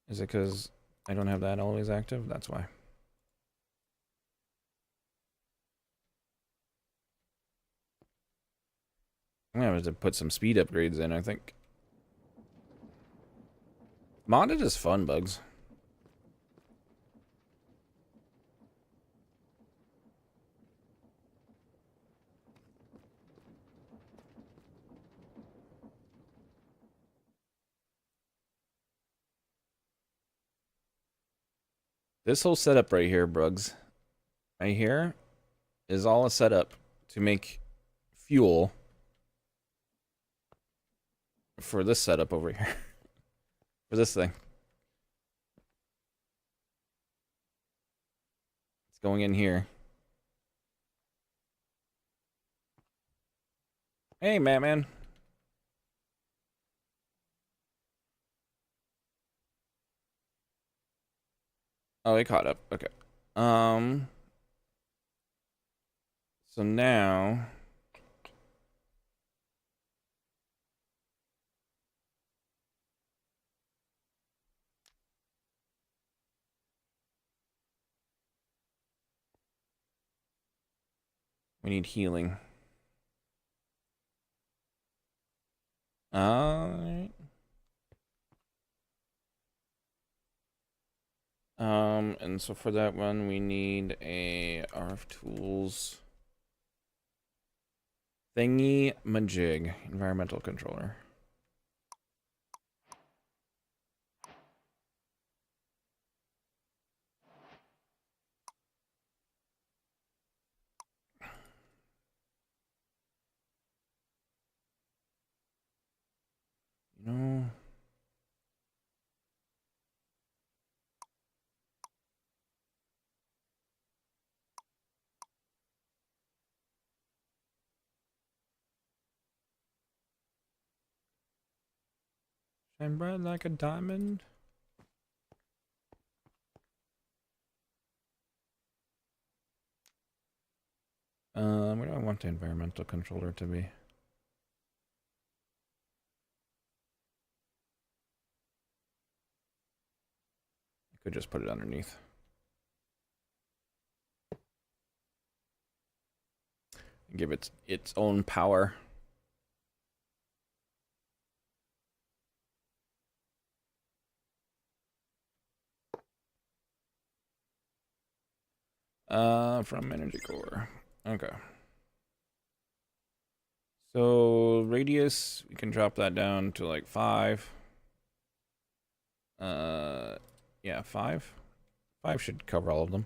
Is it because I don't have that always active? That's why. I'm gonna have to put some speed upgrades in, I think. Modded is fun, Bugs. This whole setup right here, Brugs, right here, is all a setup to make fuel for this setup over here. For this thing. It's going in here. Hey, man. Oh, it caught up. Okay. So now we need healing. Alright. And so for that one, we need a RF tools thingy majig environmental controller. You know, shine bright like a diamond. Where do I want the environmental controller to be? I could just put it underneath. And give it its own power. From energy core. Okay. So radius, we can drop that down to like 5. Yeah, 5. 5 should cover all of them.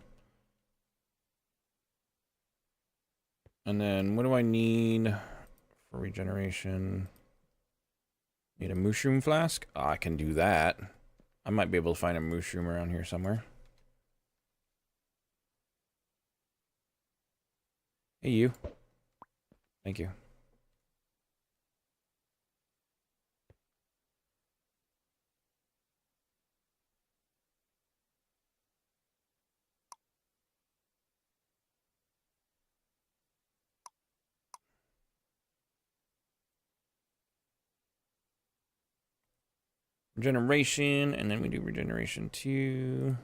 And then what do I need for regeneration? Need a mushroom flask? Oh, I can do that. I might be able to find a mushroom around here somewhere. Hey, you. Thank you. Regeneration, and then we do regeneration 2.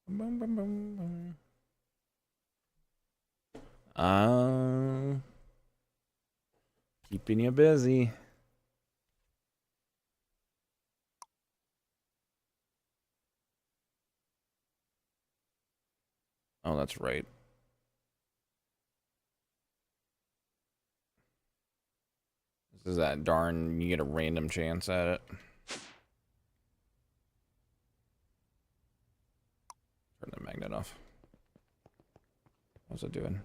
Boom, boom, boom, boom. Keeping you busy. Oh, that's right. This is that darn, you get a random chance at it. Turn the magnet off. What's it doing?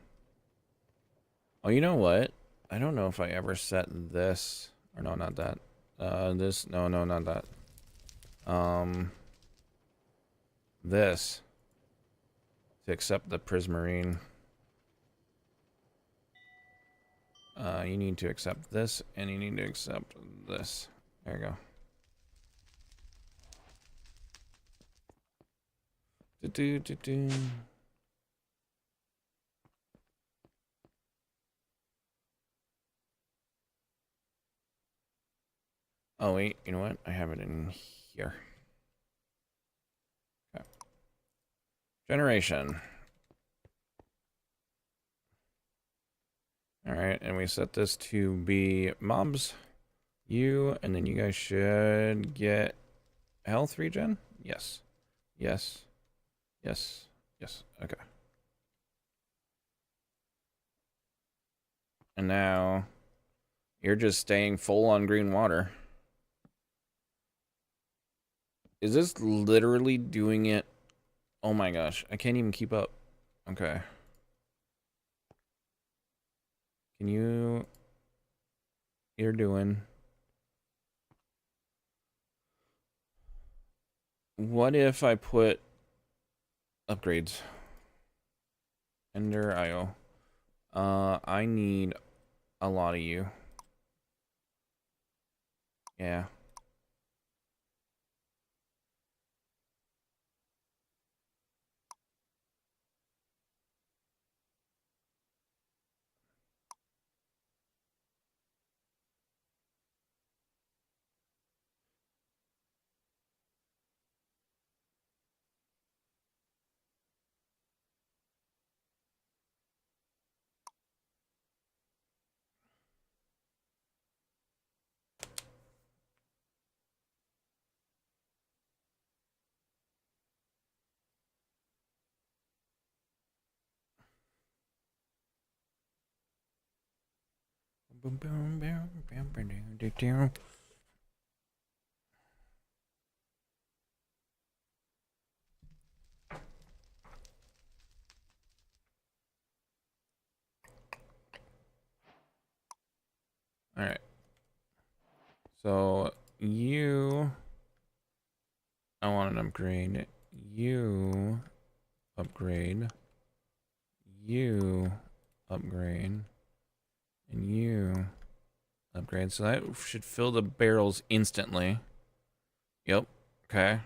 Oh, you know what? I don't know if I ever set this. Or no, not that. This. No, not that. This. To accept the prismarine. You need to accept this, and you need to accept this. There you go. Do-do-do-do. Oh, wait. You know what? I have it in here. Okay. Generation. Alright, and we set this to be mobs. You, and then you guys should get health regen? Yes. Yes. Yes. Yes. Okay. And now you're just staying full on green water. Is this literally doing it? Oh my gosh. I can't even keep up. Okay. Can you... You're doing... What if I put upgrades? Ender IO. I need a lot of you. Yeah. Boom, boom, boom, boom, boom, boom, boom. All right. So you, I want an upgrade. You upgrade. You upgrade. And you upgrade. So that should fill the barrels instantly. Yep. Okay.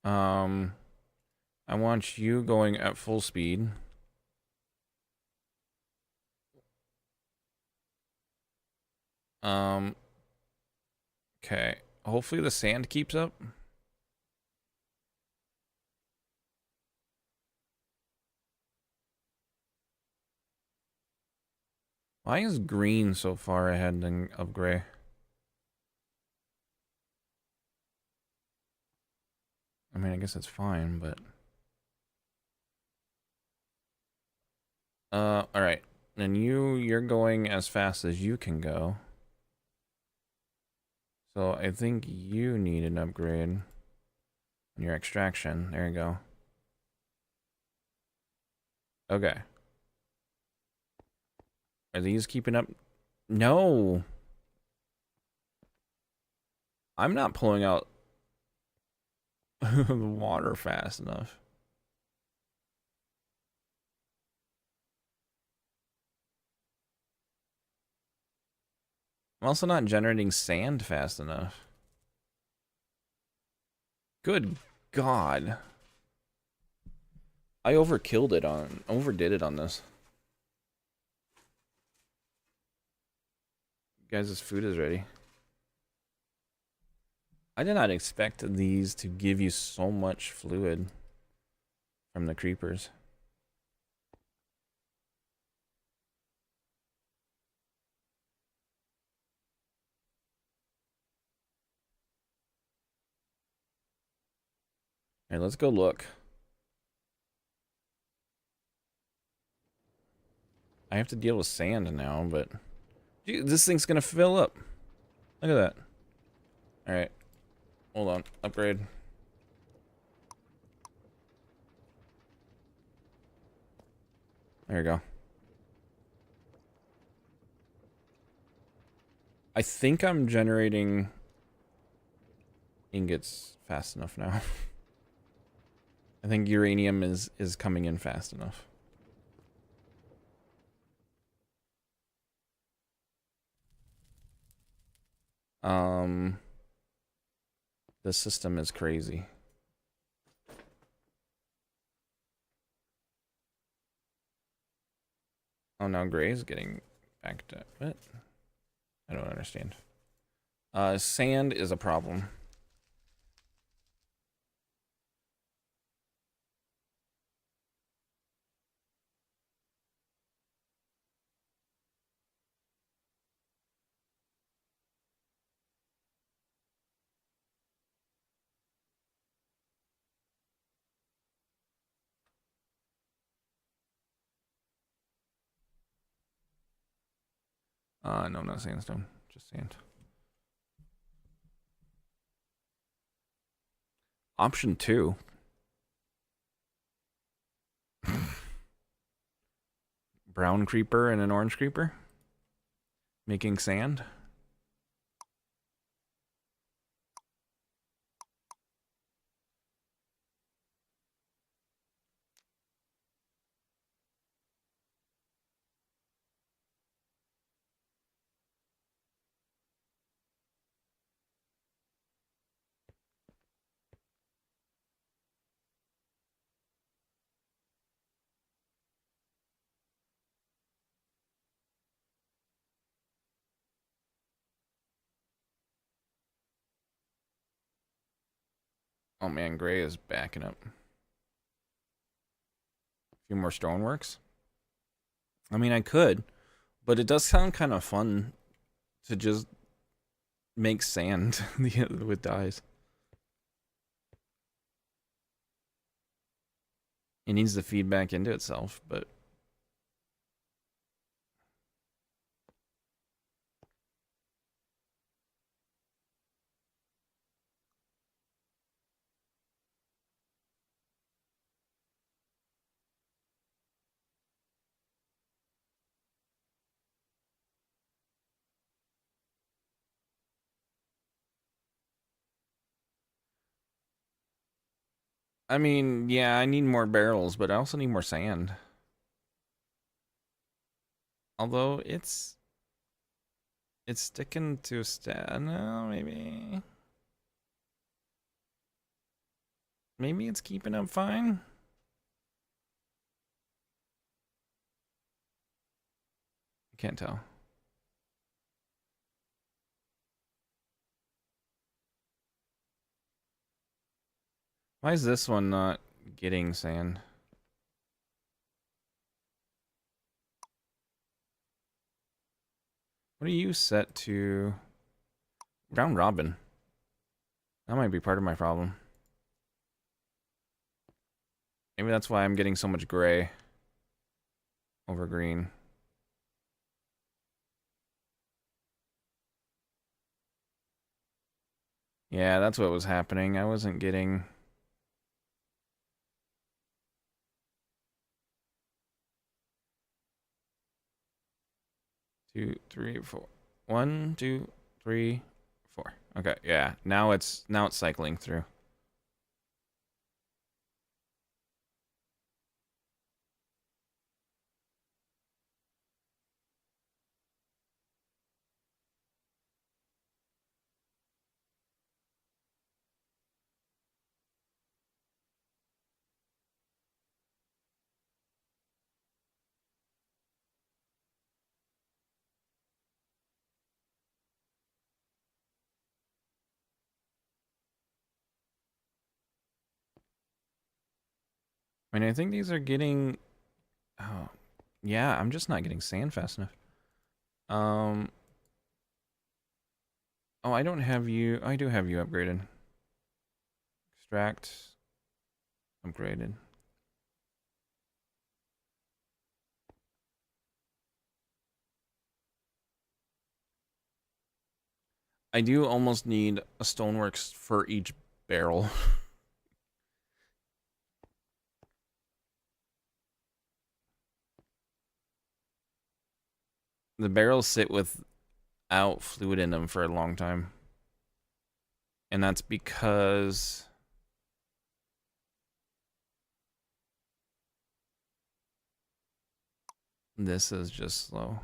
I want you going at full speed. Okay. Hopefully the sand keeps up. Why is green so far ahead of gray? I mean, I guess that's fine, but... Alright. And you're going as fast as you can go. So I think you need an upgrade in your extraction. There you go. Okay. Are these keeping up? No. I'm not pulling out the water fast enough. I'm also not generating sand fast enough. Good God. I overdid it on this. Guys, this food is ready. I did not expect these to give you so much fluid from the creepers. Alright, let's go look. I have to deal with sand now, but... Dude, this thing's gonna fill up. Look at that. Alright. Hold on. Upgrade. There you go. I think I'm generating ingots fast enough now. I think uranium is coming in fast enough. The system is crazy. Oh, now gray is getting backed up. What? I don't understand. Sand is a problem. No, not sandstone, just sand. Option 2. Brown creeper and an orange creeper making sand. Oh man, gray is backing up. A few more stoneworks. I mean, I could, but it does sound kind of fun to just make sand with dyes. It needs to feed back into itself, but I mean, yeah, I need more barrels, but I also need more sand. Although it's sticking to no, maybe it's keeping up fine. I can't tell. Why is this one not getting sand? What are you set to? Round robin. That might be part of my problem. Maybe that's why I'm getting so much gray. over green. Yeah, that's what was happening. I wasn't getting... 2, 3, 4. 1, 2, 3, 4. Okay, yeah. Now it's cycling through. I mean, I think these are getting... Oh, yeah, I'm just not getting sand fast enough. Oh, I don't have you... I do have you upgraded. Extract. Upgraded. I do almost need a stoneworks for each barrel. The barrels sit without fluid in them for a long time. And that's because... this is just slow.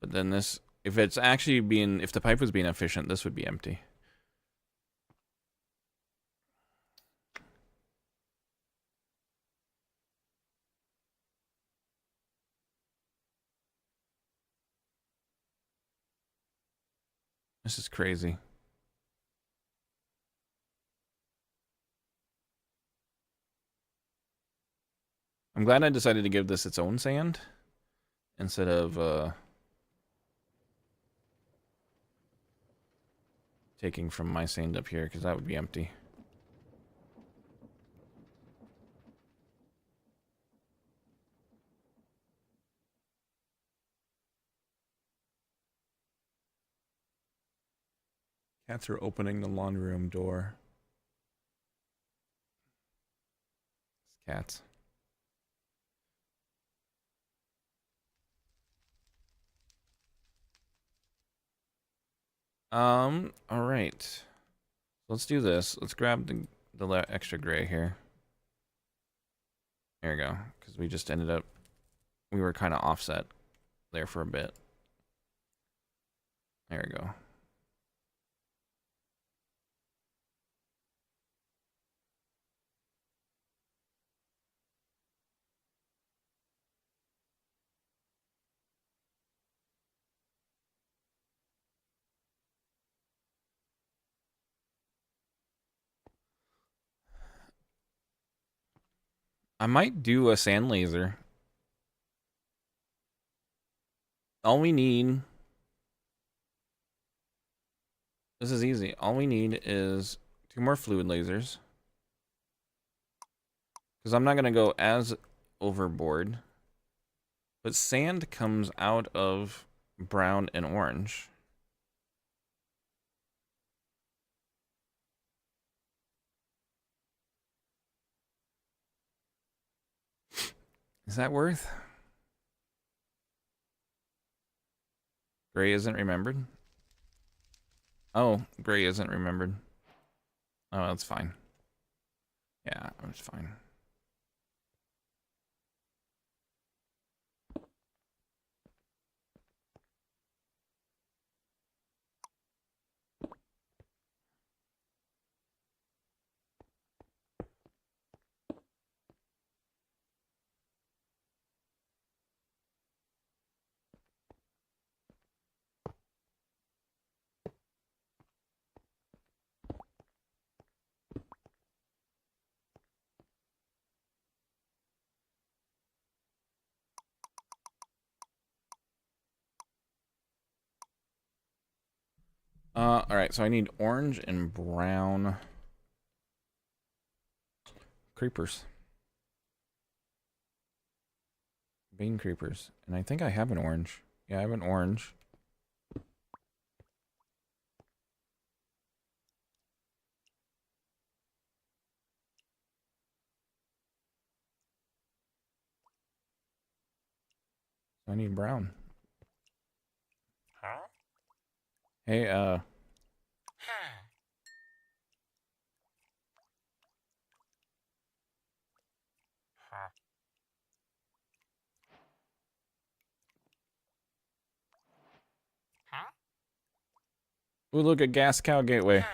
But then this... if it's actually being... if the pipe was being efficient, this would be empty. This is crazy. I'm glad I decided to give this its own sand instead of taking from my sand up here, because that would be empty. Cats are opening the laundry room door. It's cats. All right. Let's do this. Let's grab the extra gray here. There we go. Because we just ended up... we were kind of offset there for a bit. There we go. I might do a sand laser. All we need... this is easy. All we need is 2 more fluid lasers. Because I'm not going to go as overboard. But sand comes out of brown and orange. Is that worth? Gray isn't remembered? Oh, gray isn't remembered. Oh, that's fine. Yeah, it's fine. Alright, so I need orange and brown creepers. Bean creepers. And I think I have an orange. Yeah, I have an orange. I need brown. Huh? Hey, Huh? Huh? ooh, look at Gas Cow Gateway.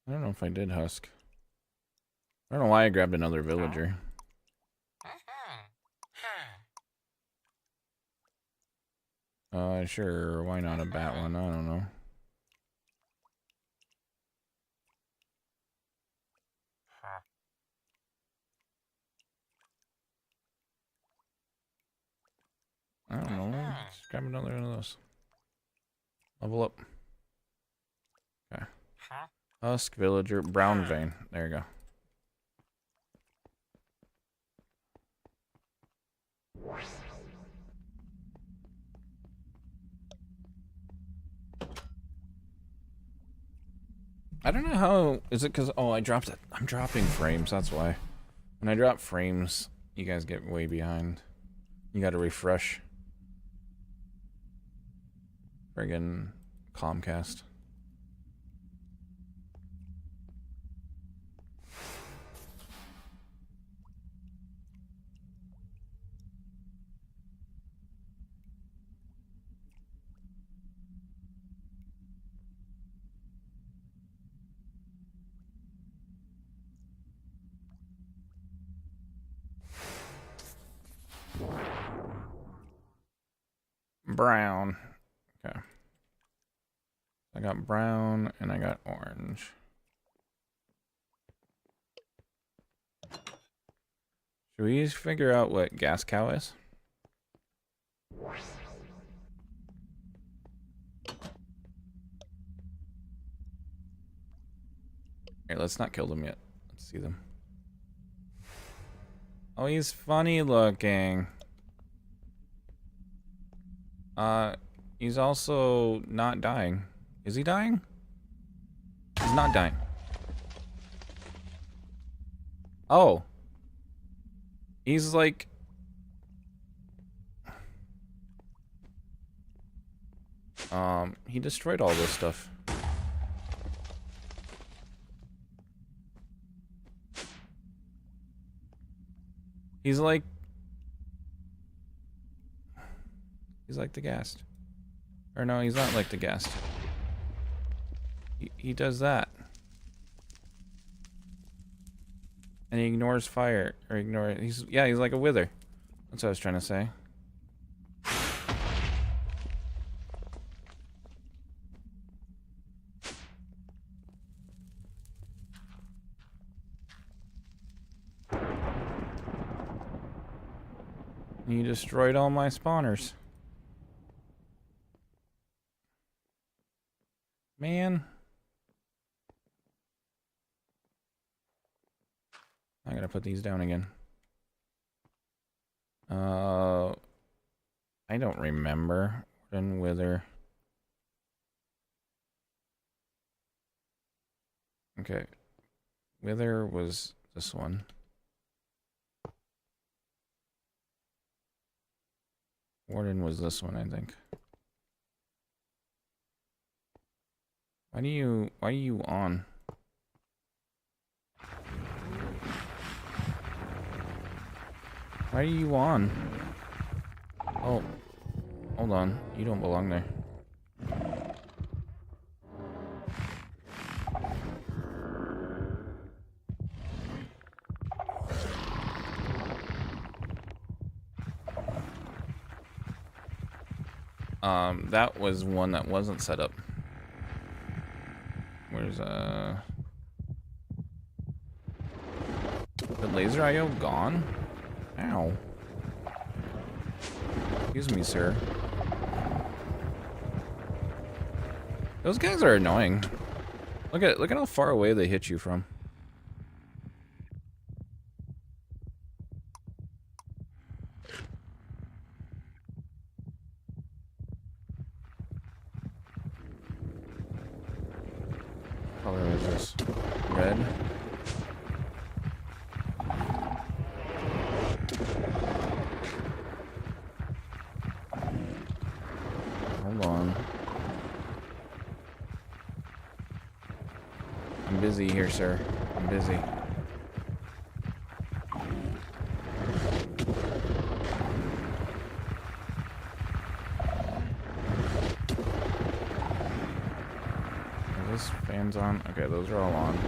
I don't know if I did husk. I don't know why I grabbed another villager. Sure, why not a bat one? I don't know. I don't know. Just grab another one of those. Level up. Okay. Husk, villager, brown vein. There you go. I don't know how. Is it because. Oh, I dropped it. I'm dropping frames. That's why. When I drop frames, you guys get way behind. You gotta refresh. Friggin' Comcast. Brown. Okay. I got brown and I got orange. Should we figure out what Gas Cow is? Here, let's not kill them yet. Let's see them. Oh, he's funny looking. He's also not dying. Is he dying? He's not dying. Oh. He's like... he destroyed all this stuff. He's like... He's like the Ghast. Or no, he's not like the Ghast. He does that. And he ignores fire. Or he's like a wither. That's what I was trying to say. You destroyed all my spawners. Man. I gotta put these down again. I don't remember. Then wither. Okay. Wither was this one. Warden was this one, I think. Why are you on? Why are you on? Oh, hold on. You don't belong there. That was one that wasn't set up. Where's the laser IO gone? Ow. Excuse me, sir. Those guys are annoying. Look at how far away they hit you from. What color is this? Red? Hold on. I'm busy here, sir. I'm busy. Are those fans on? Okay, those are all on.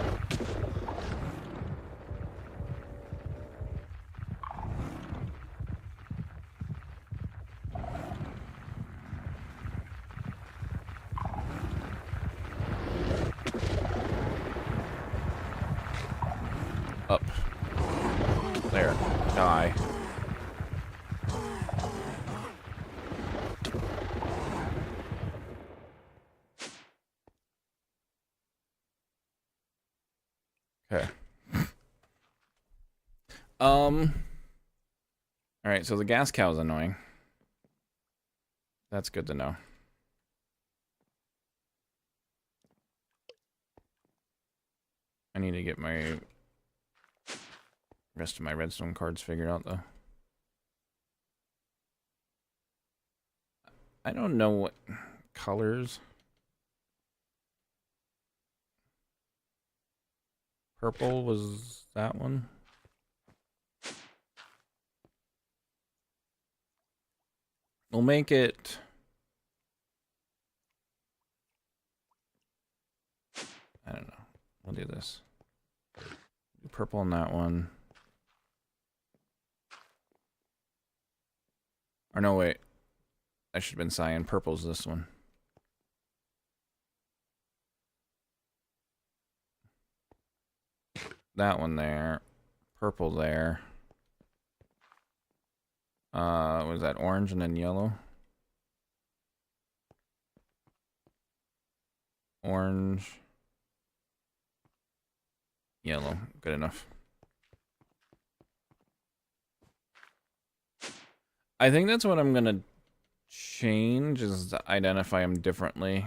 Up. There. Die. Okay. Alright, so the gas cow is annoying. That's good to know. I need to get my rest of my redstone cards figured out, though. I don't know what colors. Purple was that one. We'll make it. I don't know. We'll do this. Do purple on that one. Or no, wait. I should have been cyan. Purple's this one. That one there. Purple there. Was that orange and then yellow? Orange. Yellow. Good enough. I think that's what I'm gonna change, is to identify them differently.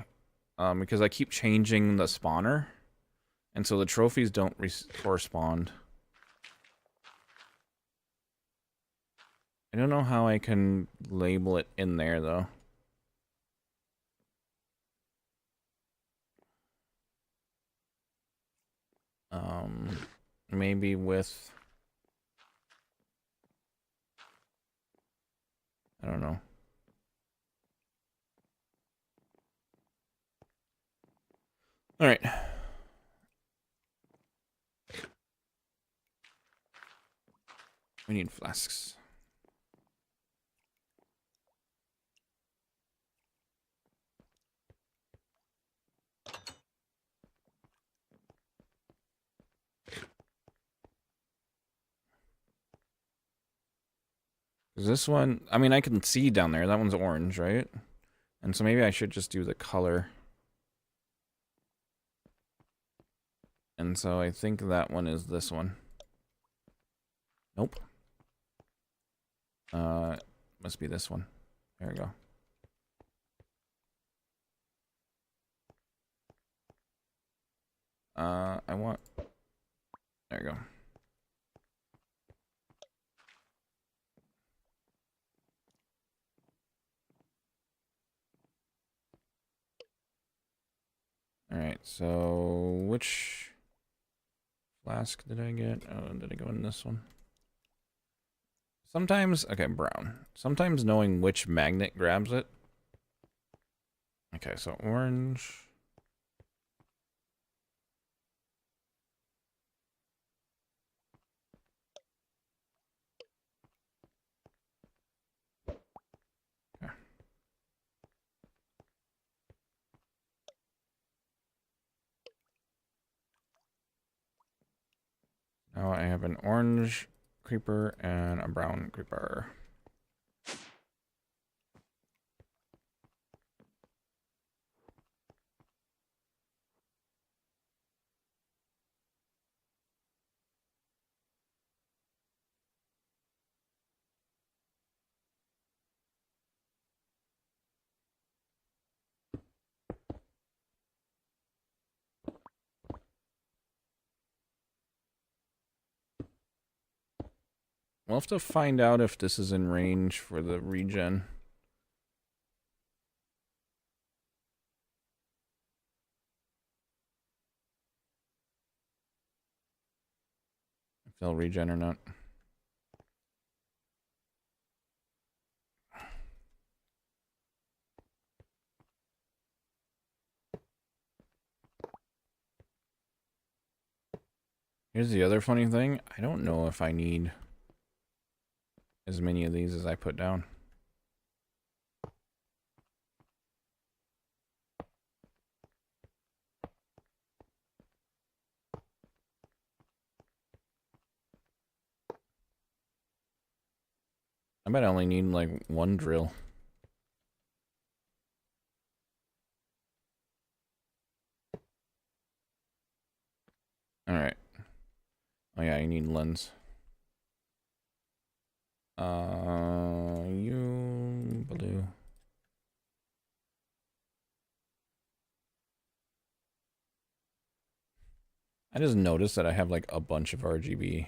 Because I keep changing the spawner. And so the trophies don't correspond. I don't know how I can label it in there, though. Maybe with... I don't know. All right. We need flasks. Is this one... I mean, I can see down there. That one's orange, right? And so maybe I should just do the color. And so I think that one is this one. Nope. Must be this one. There we go. I want... There we go. Alright, so which flask did I get? Oh, did I go in this one? Sometimes, okay, brown. Sometimes knowing which magnet grabs it. Okay, so orange. Okay. Now I have an orange creeper and a brown creeper. We'll have to find out if this is in range for the regen. If they'll regen or not. Here's the other funny thing. I don't know if I need as many of these as I put down. I bet I only need like one drill. Alright. Oh yeah, you need lens. You blue. I just noticed that I have like a bunch of RGB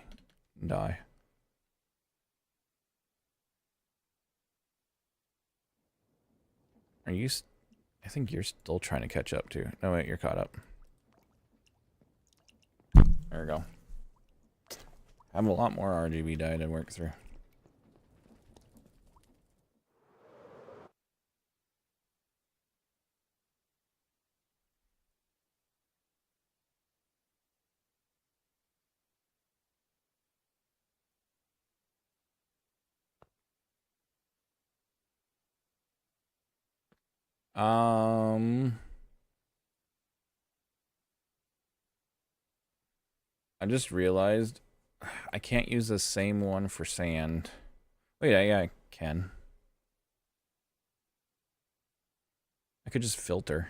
dye. Are you? I think you're still trying to catch up too. No, wait, you're caught up. There we go. I have a lot more RGB dye to work through. I just realized I can't use the same one for sand. Wait, yeah, I can. I could just filter.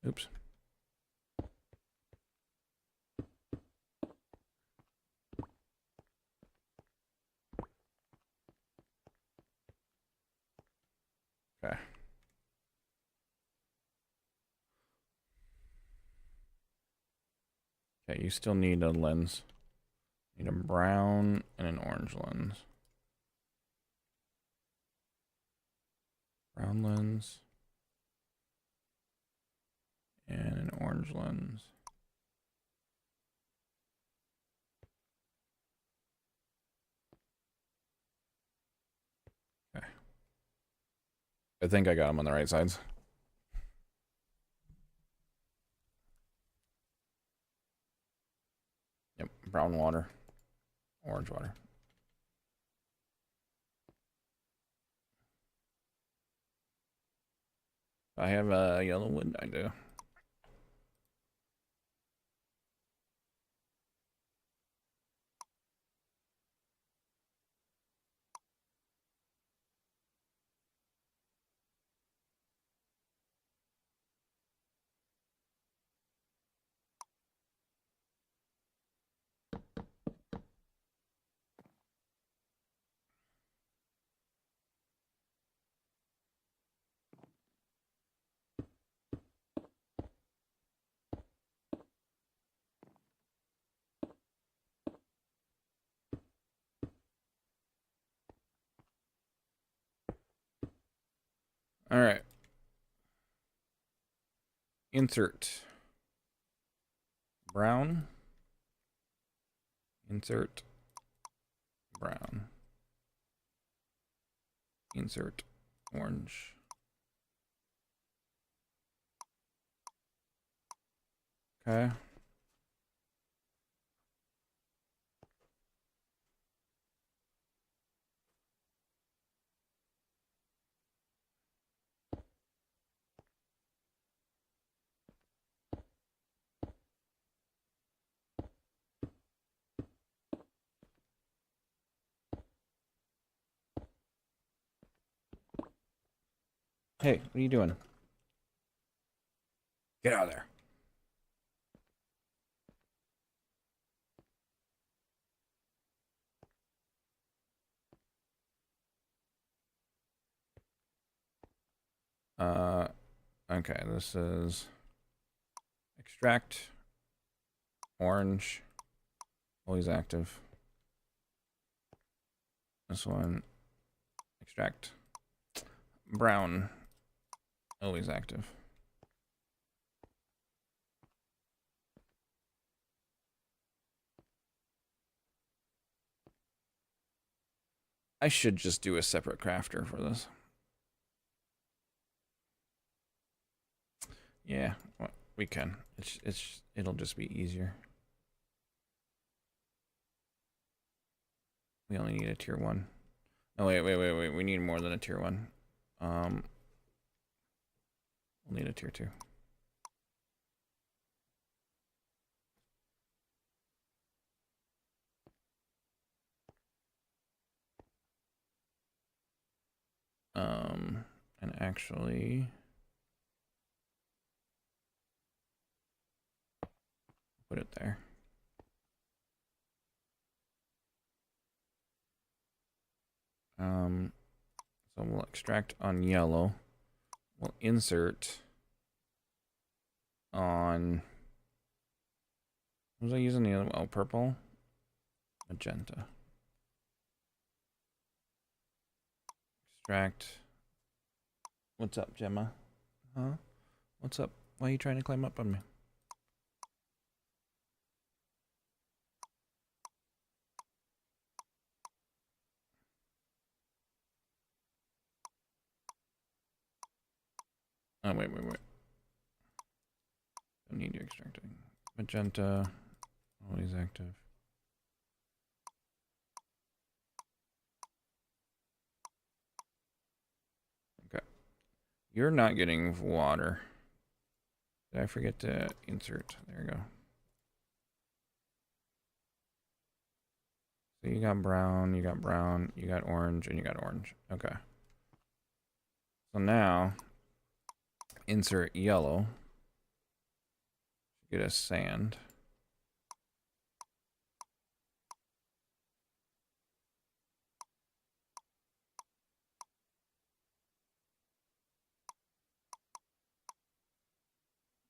Oops. Okay. Okay, you still need a lens. Need a brown and an orange lens. Brown lens. And an orange lens. Okay. I think I got them on the right sides. Yep, brown water. Orange water. I have a yellow wood, I do. All right. Insert. Brown. Insert. Brown. Insert. Orange. Okay. Hey, what are you doing? Get out of there. Uh, okay, this is extract, orange, always active. This one, extract, brown, always active. I should just do a separate crafter for this. Yeah, we can. It'll just be easier. We only need a tier 1. Oh, wait. We need more than a tier 1. We'll need a tier 2. And actually, put it there. So we'll extract on yellow. We'll insert on. What was I using the other one? Oh, purple, magenta. Extract. What's up, Gemma? Huh? What's up? Why are you trying to climb up on me? Oh, wait. Don't need you extracting. Magenta, always active. Okay. You're not getting water. Did I forget to insert? There you go. So you got brown, you got orange, and you got orange. Okay. So now, insert yellow. Get a sand.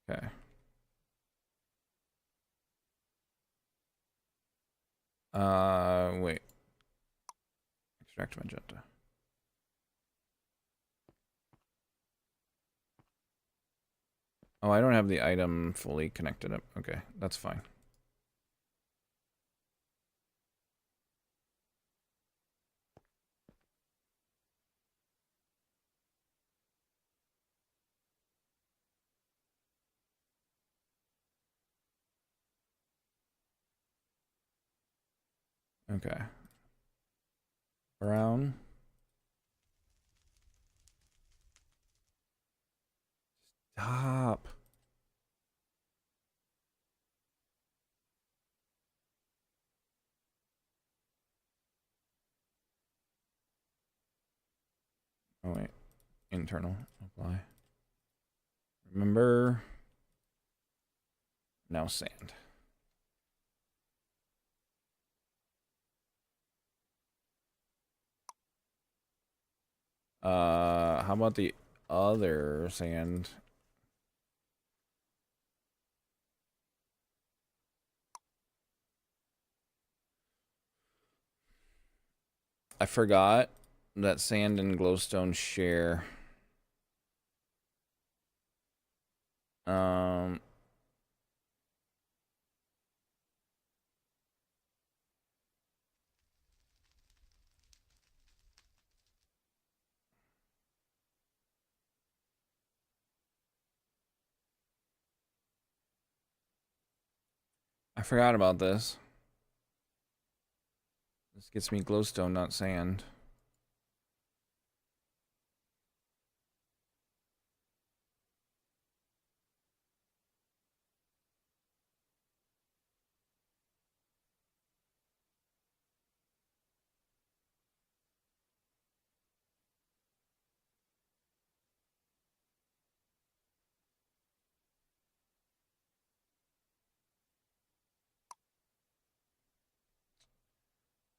Okay. Wait. Extract magenta. Oh, I don't have the item fully connected up. Okay, that's fine. Okay. Brown. Stop. Oh, wait. Internal. Apply. Remember. Now sand. How about the other sand? I forgot that sand and glowstone share. Um, I forgot about this. This gets me glowstone, not sand.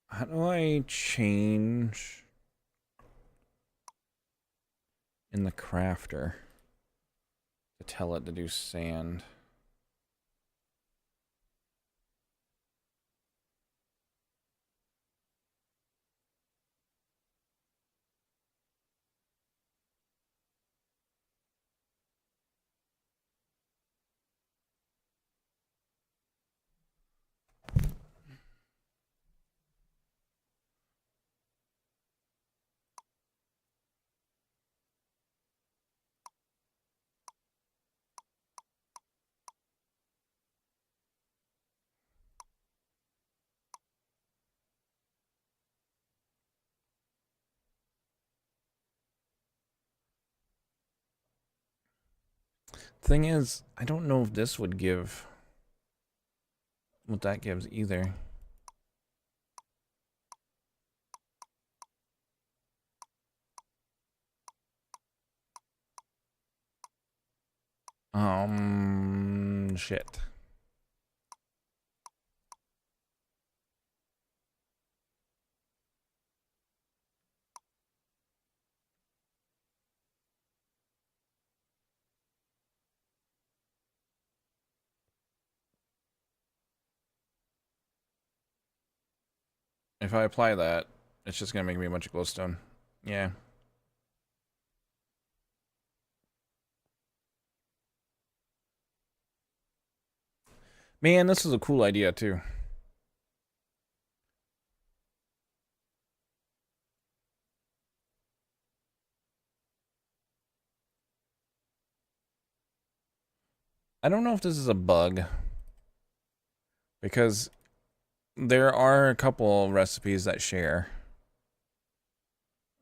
How do I change in the crafter to tell it to do sand? Thing is, I don't know if this would give what that gives either. Shit. If I apply that, it's just gonna make me a bunch of glowstone. Yeah. Man, this is a cool idea too. I don't know if this is a bug because there are a couple recipes that share.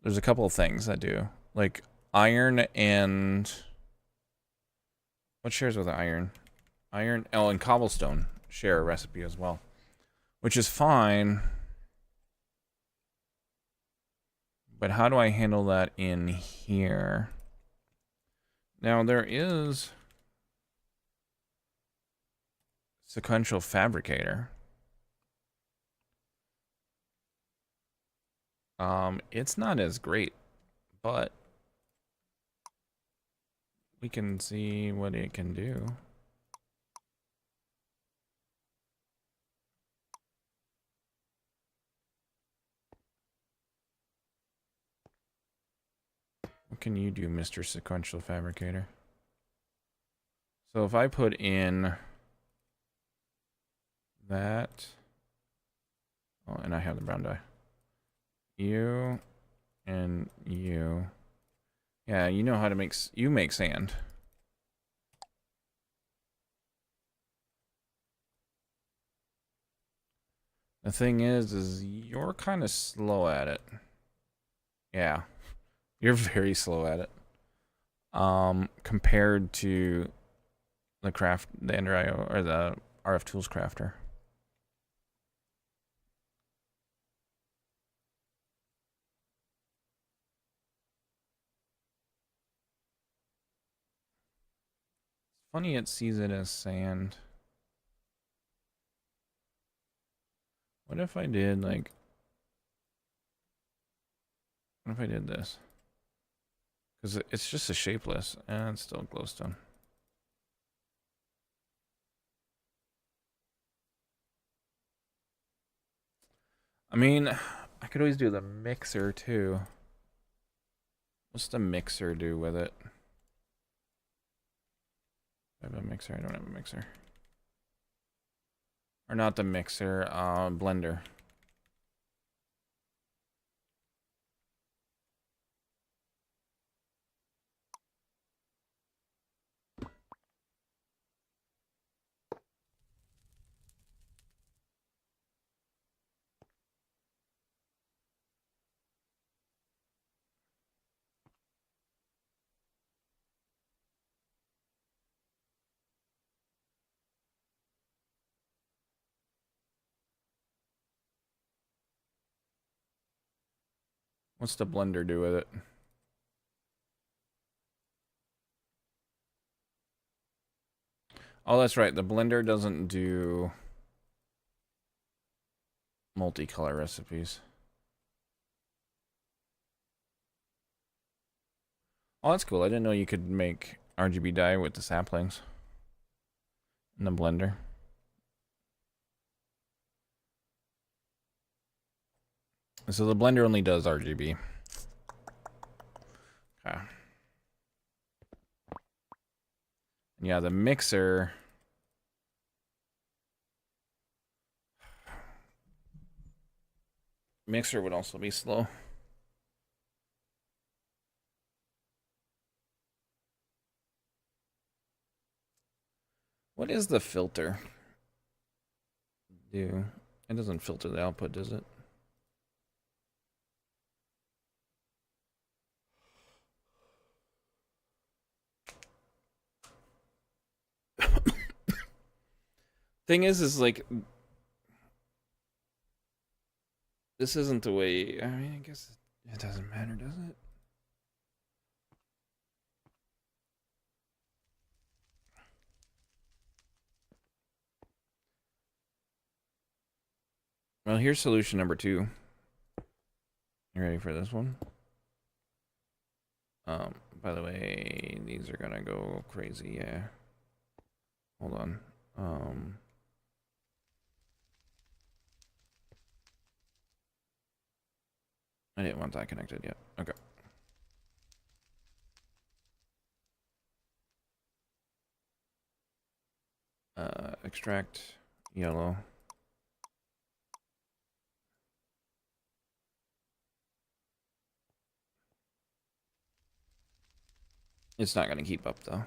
There's a couple of things that do. Like iron and what shares with iron? Iron, oh, and cobblestone share a recipe as well, which is fine. But how do I handle that in here? Now there is sequential fabricator. It's not as great, but we can see what it can do. What can you do, Mr. Sequential Fabricator? So if I put in that, oh, and I have the brown dye. You and you. Yeah, you know how to make, you make sand. The thing is you're kind of slow at it. Yeah, you're very slow at it. Compared to the Ender IO or the RF Tools Crafter. Funny it sees it as sand. What if I did like, what if I did this? Because it's just a shapeless and it's still glowstone. I mean, I could always do the mixer too. What's the mixer do with it? I have a mixer. I don't have a mixer. Or not the mixer, blender. What's the blender do with it? Oh, that's right. The blender doesn't do... multicolor recipes. Oh, that's cool. I didn't know you could make RGB dye with the saplings in the blender. So the blender only does RGB. Okay. Yeah, the mixer. Mixer would also be slow. What is the filter? Do it doesn't filter the output, does it? Thing is like this isn't the way. I mean, I guess it doesn't matter, does it? Well, here's solution number 2. You ready for this one? By the way, these are gonna go crazy, yeah. Hold on. I didn't want that connected yet. Okay. Extract yellow. It's not gonna keep up though.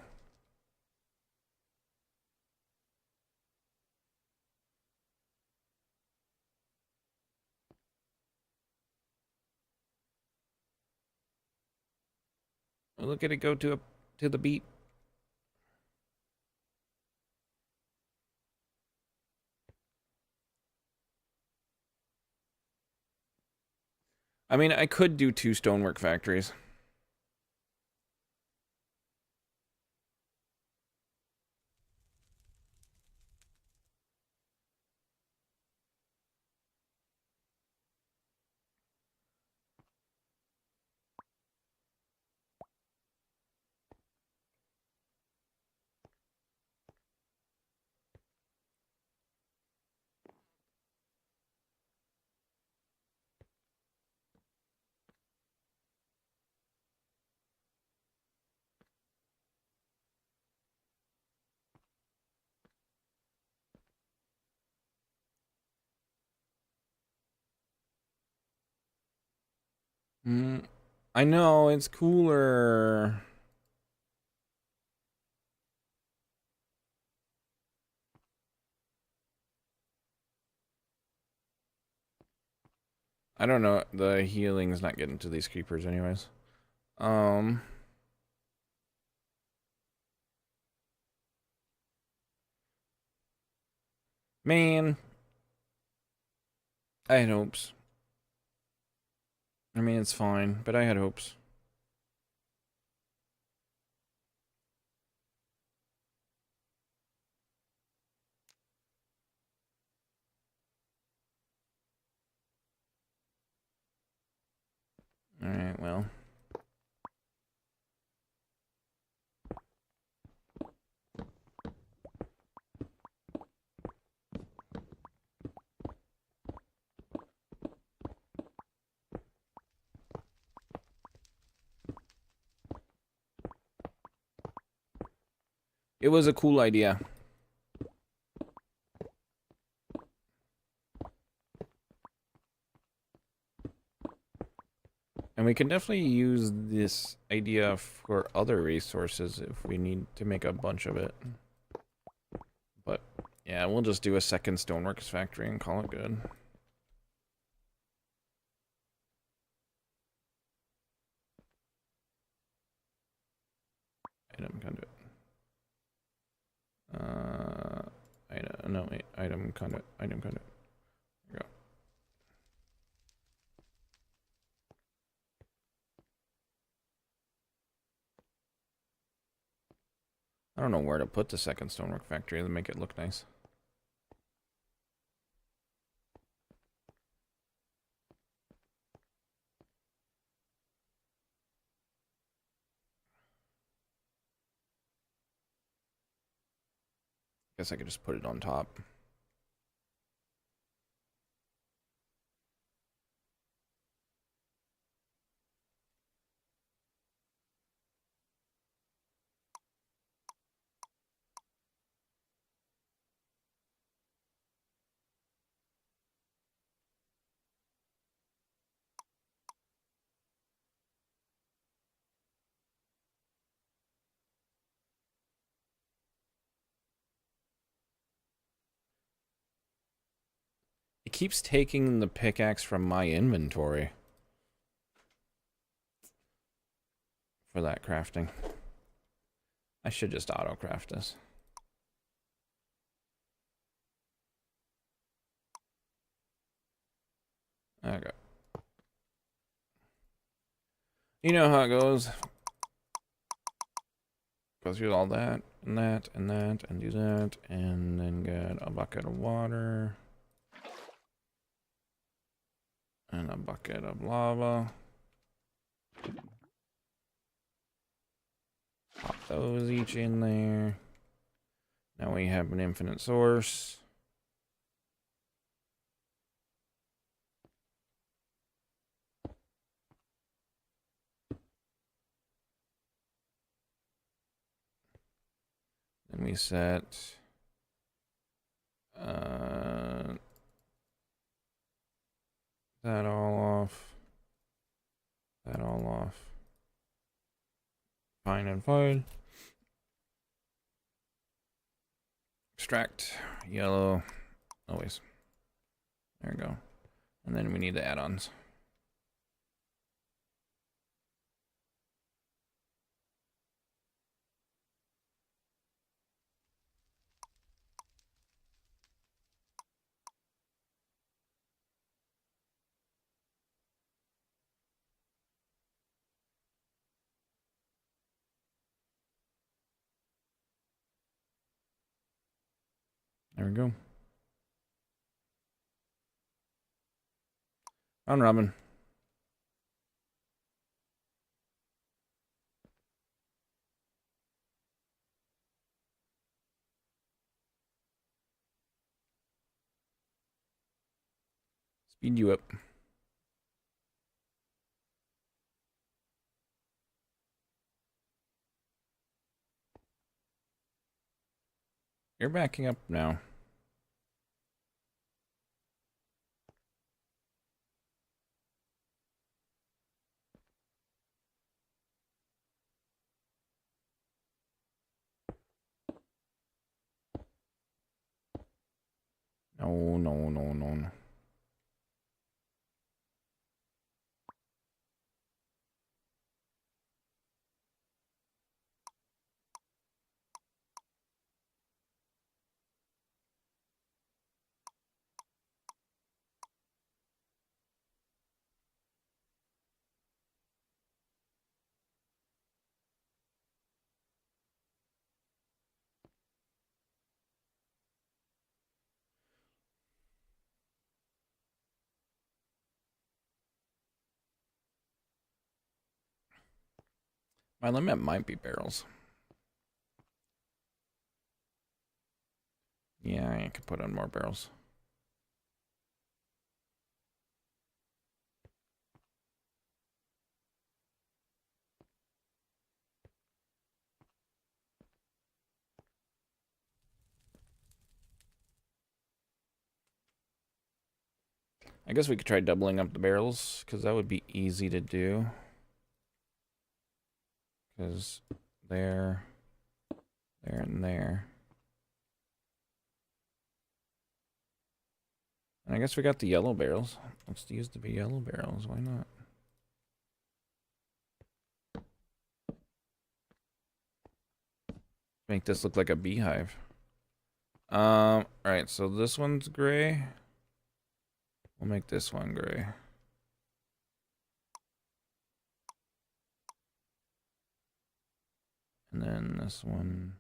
Look at it go to the beat. I mean, I could do 2 stonework factories. I know, it's cooler. I don't know. The healing is not getting to these creepers anyways. Man. I had hopes. I mean, it's fine, but I had hopes. Alright, well. It was a cool idea. And we can definitely use this idea for other resources if we need to make a bunch of it. But, yeah, we'll just do a second stoneworks factory and call it good. Item conduit. Item conduit. Item conduit. There we go. I don't know where to put the second stonework factory to make it look nice. Guess I could just put it on top. It keeps taking the pickaxe from my inventory for that crafting. I should just auto craft this. Okay. You know how it goes. Go through all that and that and that and do that and then get a bucket of water and a bucket of lava. Pop those each in there. Now we have an infinite source. Then we set that all off. That all off. Fine and fine. Extract yellow. Always. There we go. And then we need the add-ons. There we go. On Robin. Speed you up. You're backing up now. No, no, no, no, no. My limit might be barrels. Yeah, I could put on more barrels. I guess we could try doubling up the barrels, because that would be easy to do. Because there, and there. And I guess we got the yellow barrels. Let's use the yellow barrels. Why not? Make this look like a beehive. Alright, so this one's gray. We'll make this one gray. And then this one.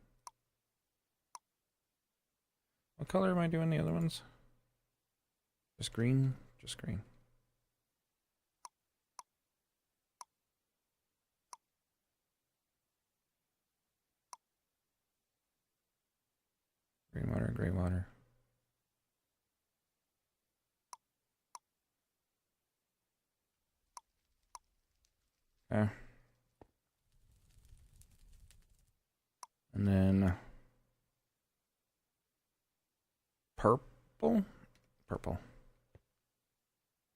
What color am I doing the other ones? Just green? Just green. Green gray water. Okay. And then purple? Purple.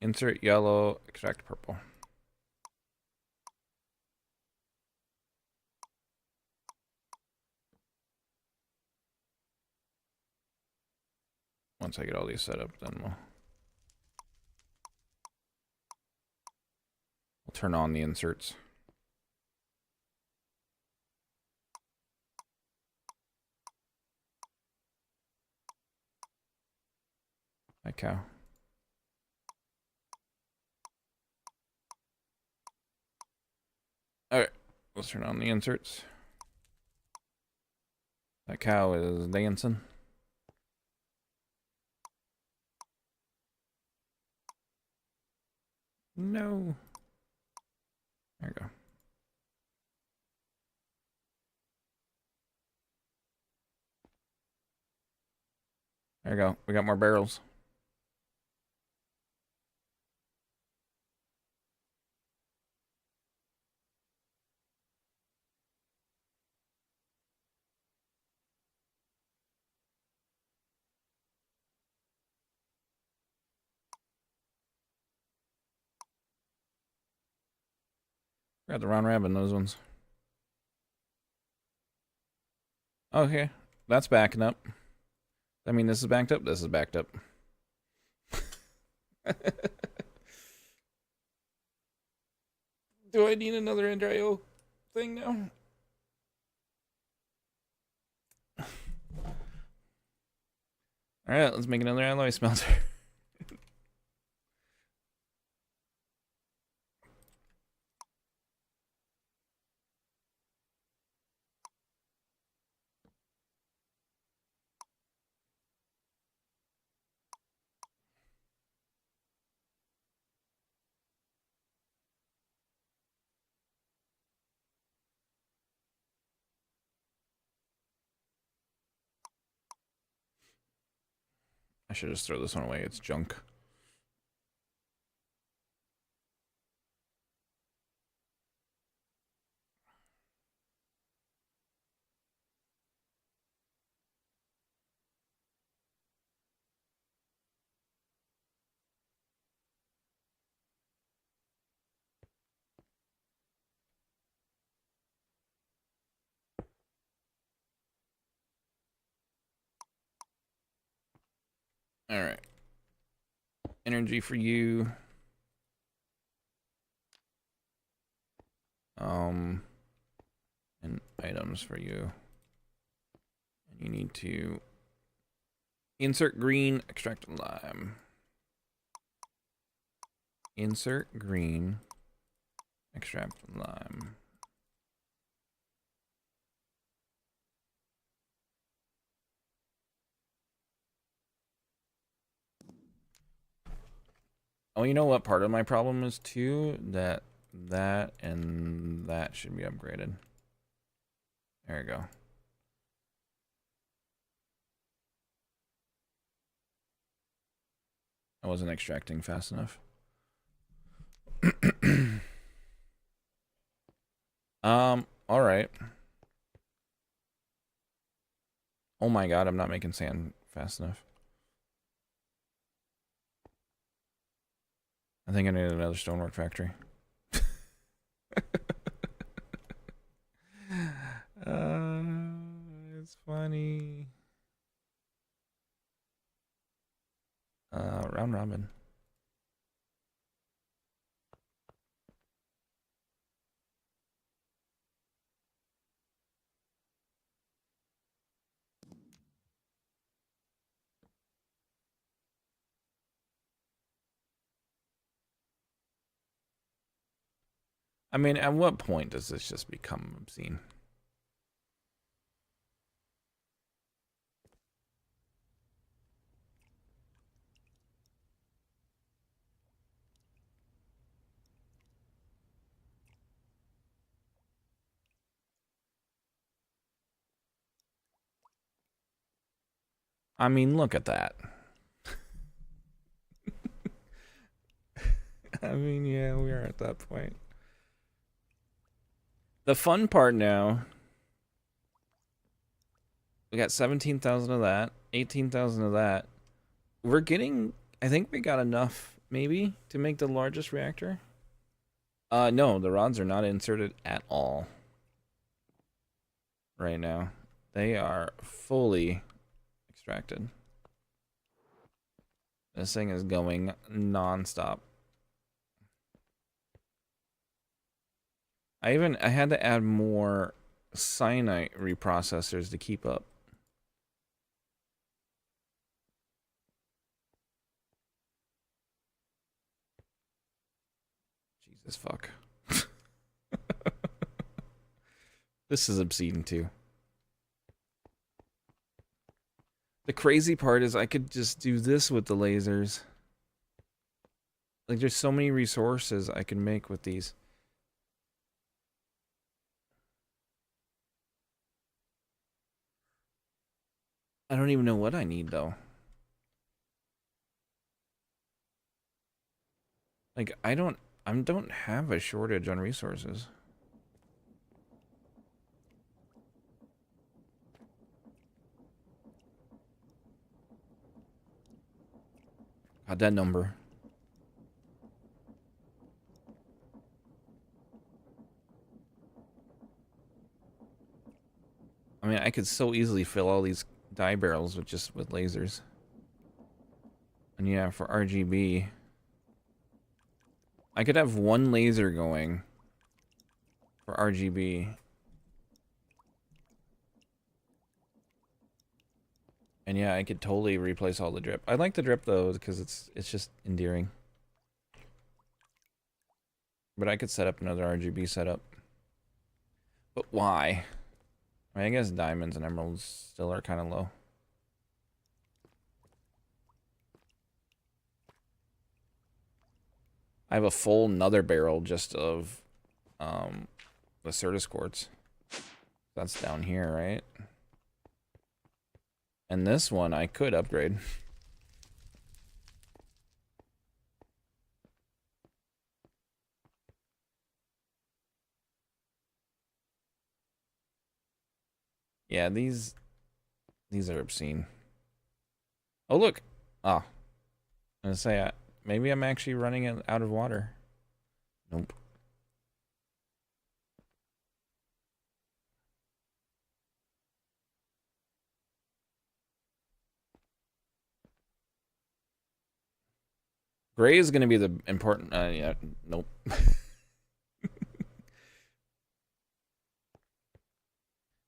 Insert yellow, extract purple. Once I get all these set up, then we'll turn on the inserts. My cow. Alright, let's turn on the inserts. That cow is dancing. No. There we go. There we go. We got more barrels. Got the round rabbit in those ones. Okay, that's backing up. I mean, this is backed up. This is backed up. Do I need another Andrio thing now? Alright, let's make another alloy smelter. I should just throw this one away. It's junk. Alright. Energy for you. And items for you. And you need to insert green, extract lime. Insert green, extract lime. Oh, you know what part of my problem is too? That and that should be upgraded. There we go. I wasn't extracting fast enough. All right. Oh my god, I'm not making sand fast enough. I think I need another stonework factory. It's funny. Round robin. I mean, at what point does this just become obscene? I mean, look at that. I mean, yeah, we are at that point. The fun part now, we got 17,000 of that, 18,000 of that. We're getting, I think we got enough, maybe, to make the largest reactor. No, the rods are not inserted at all right now. They are fully extracted. This thing is going non-stop. I had to add more cyanide reprocessors to keep up. Jesus fuck. This is obscene too. The crazy part is I could just do this with the lasers. Like there's so many resources I can make with these. I don't even know what I need though. Like I don't have a shortage on resources. Got that number. I mean, I could so easily fill all these dye barrels with just with lasers. And yeah, for RGB, I could have one laser going for RGB. And yeah, I could totally replace all the drip. I like the drip though because it's just endearing. But I could set up another RGB setup. But why? I guess diamonds and emeralds still are kind of low. I have a full nether barrel just of the Certus quartz. That's down here, right? And this one I could upgrade. Yeah, these are obscene. Oh look. Ah, I'm gonna say maybe I'm actually running out of water. Nope. Gray is gonna be the important. Yeah, nope.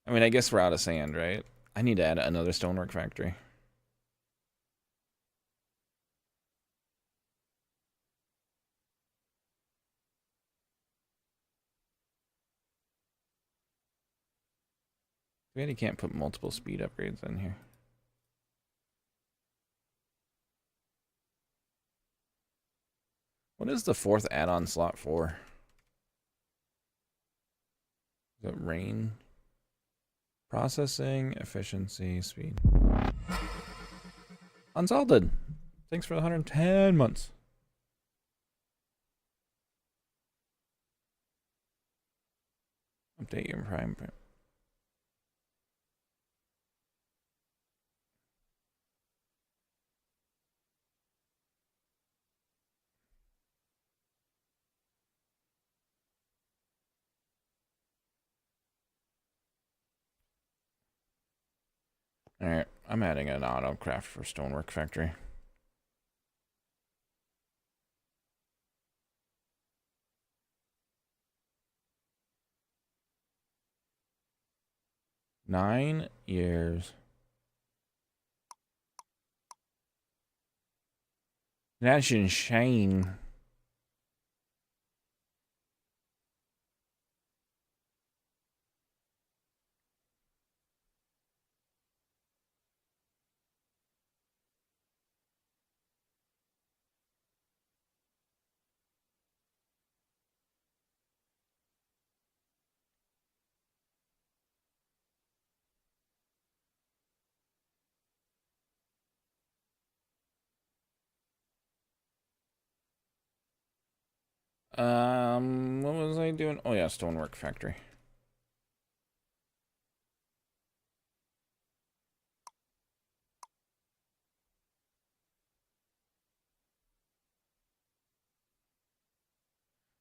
I mean, I guess we're out of sand, right? I need to add another stonework factory. We really can't put multiple speed upgrades in here. What is the fourth add-on slot for? Is it rain? Processing, efficiency, speed. Unsalted. Thanks for the 110 months. Update your prime. Alright, I'm adding an auto craft for stonework factory. Nine years. That's insane. What was I doing? Oh yeah, stonework factory.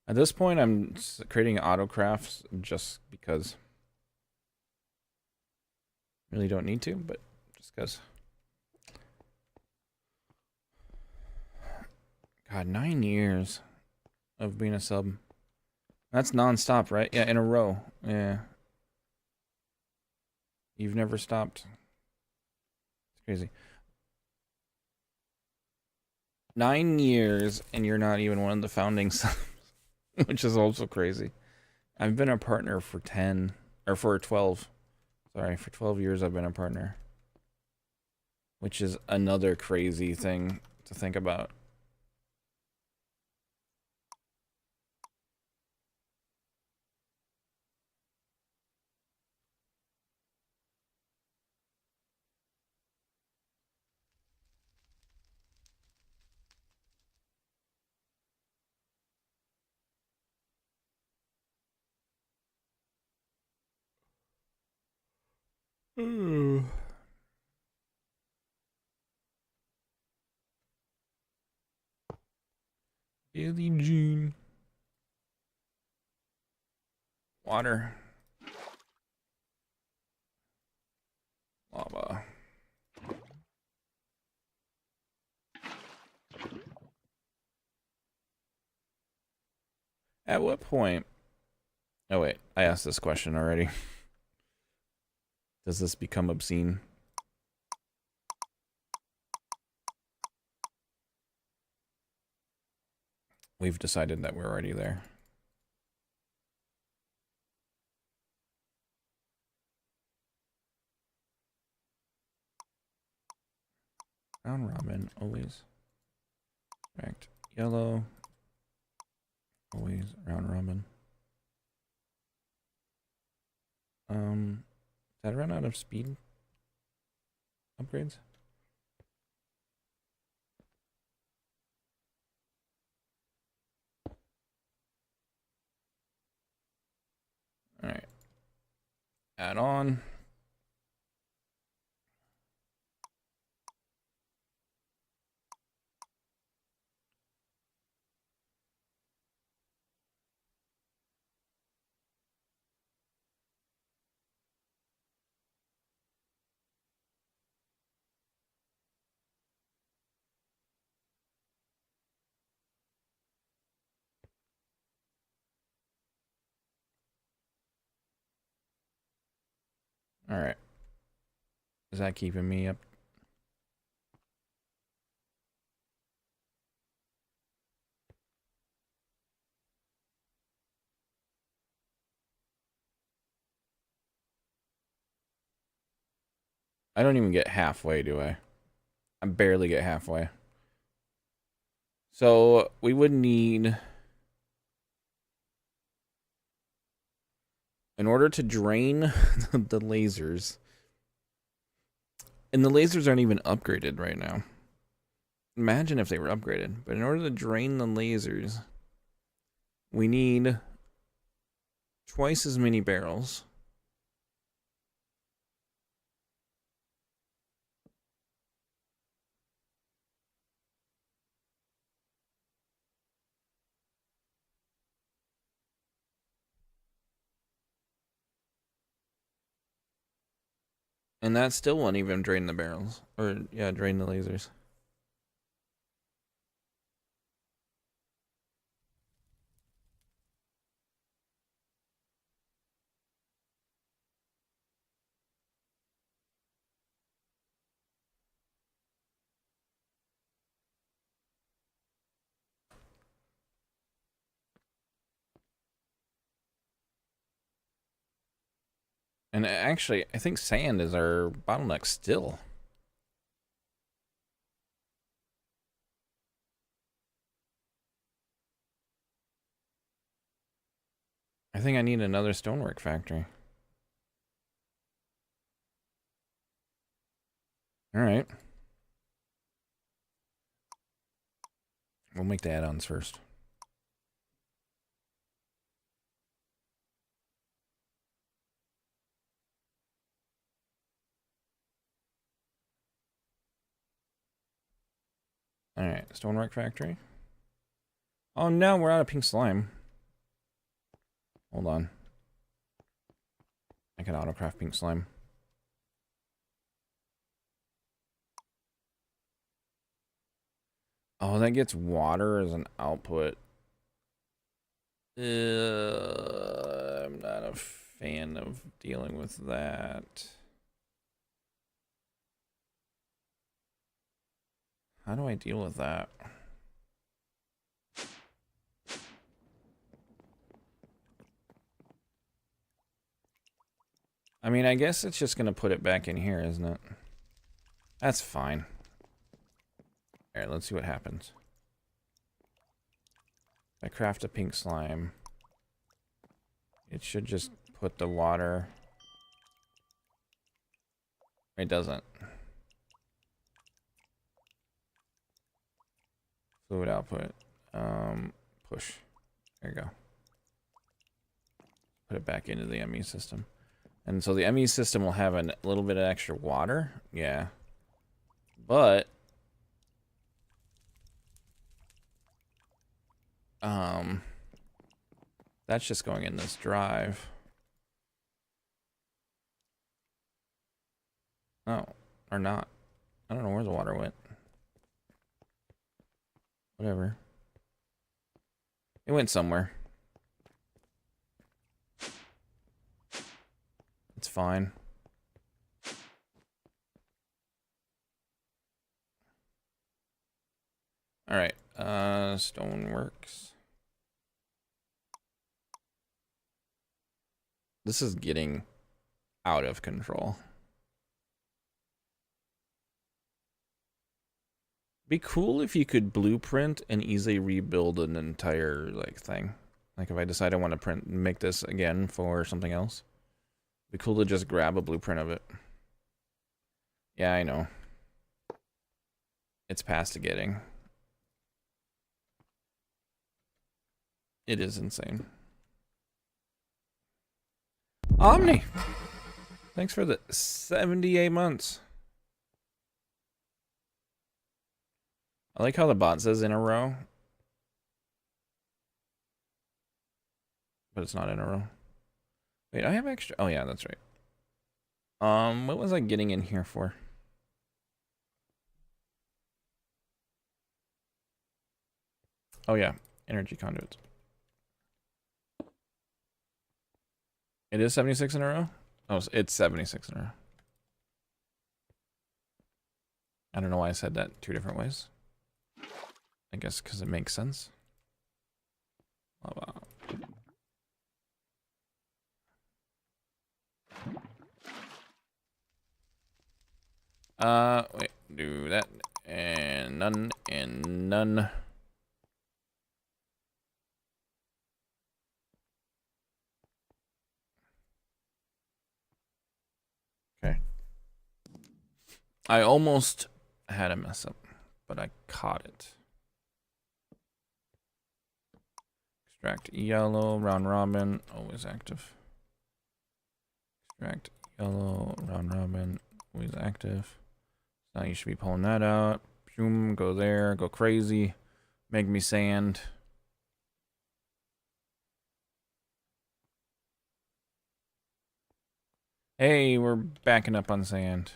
At this point, I'm creating autocrafts just because. Really don't need to, but just because. God, 9 years of being a sub. That's nonstop, right? Yeah, in a row. Yeah. You've never stopped. It's crazy. 9 years, and you're not even one of the founding subs, which is also crazy. I've been a partner for 10, or for 12. Sorry, for 12 years I've been a partner. Which is another crazy thing to think about. Billie Jean. Water. Lava. At what point? Oh wait, I asked this question already. Does this become obscene? We've decided that we're already there. Round robin, always. Correct. Yellow. Always round robin. Did I run out of speed upgrades? Alright. Add on. Alright. Is that keeping me up? I don't even get halfway, do I? I barely get halfway. So we would need, in order to drain the lasers, and the lasers aren't even upgraded right now. Imagine if they were upgraded. But in order to drain the lasers, we need twice as many barrels. And that still won't even drain the barrels. Or, yeah, drain the lasers. And actually, I think sand is our bottleneck still. I think I need another stonework factory. Alright. We'll make the add-ons first. Alright, stonework factory. Oh no, we're out of pink slime. Hold on. I can autocraft pink slime. Oh, that gets water as an output. I'm not a fan of dealing with that. How do I deal with that? I mean, I guess it's just gonna put it back in here, isn't it? That's fine. Alright, let's see what happens. If I craft a pink slime, it should just put the water. It doesn't. Fluid output. Push. There you go. Put it back into the ME system. And so the ME system will have a little bit of extra water. Yeah. But that's just going in this drive. Oh, or not. I don't know where the water went. Whatever. It went somewhere. It's fine. All right, stoneworks. This is getting out of control. Be cool if you could blueprint and easily rebuild an entire like thing. Like if I decide I want to make this again for something else, be cool to just grab a blueprint of it. Yeah, I know. It's past getting. It is insane. Omni! Thanks for the 78 months. I like how the bot says in a row. But it's not in a row. Wait, I have extra. Oh yeah, that's right. What was I getting in here for? Oh yeah, energy conduits. It is 76 in a row? Oh, it's 76 in a row. I don't know why I said that two different ways. I guess because it makes sense. Wait, do that and none and none. Okay. I almost had a mess up, but I caught it. Extract yellow, round robin, always active. Extract yellow, round robin, always active. Now you should be pulling that out. Boom, go there, go crazy. Make me sand. Hey, we're backing up on sand.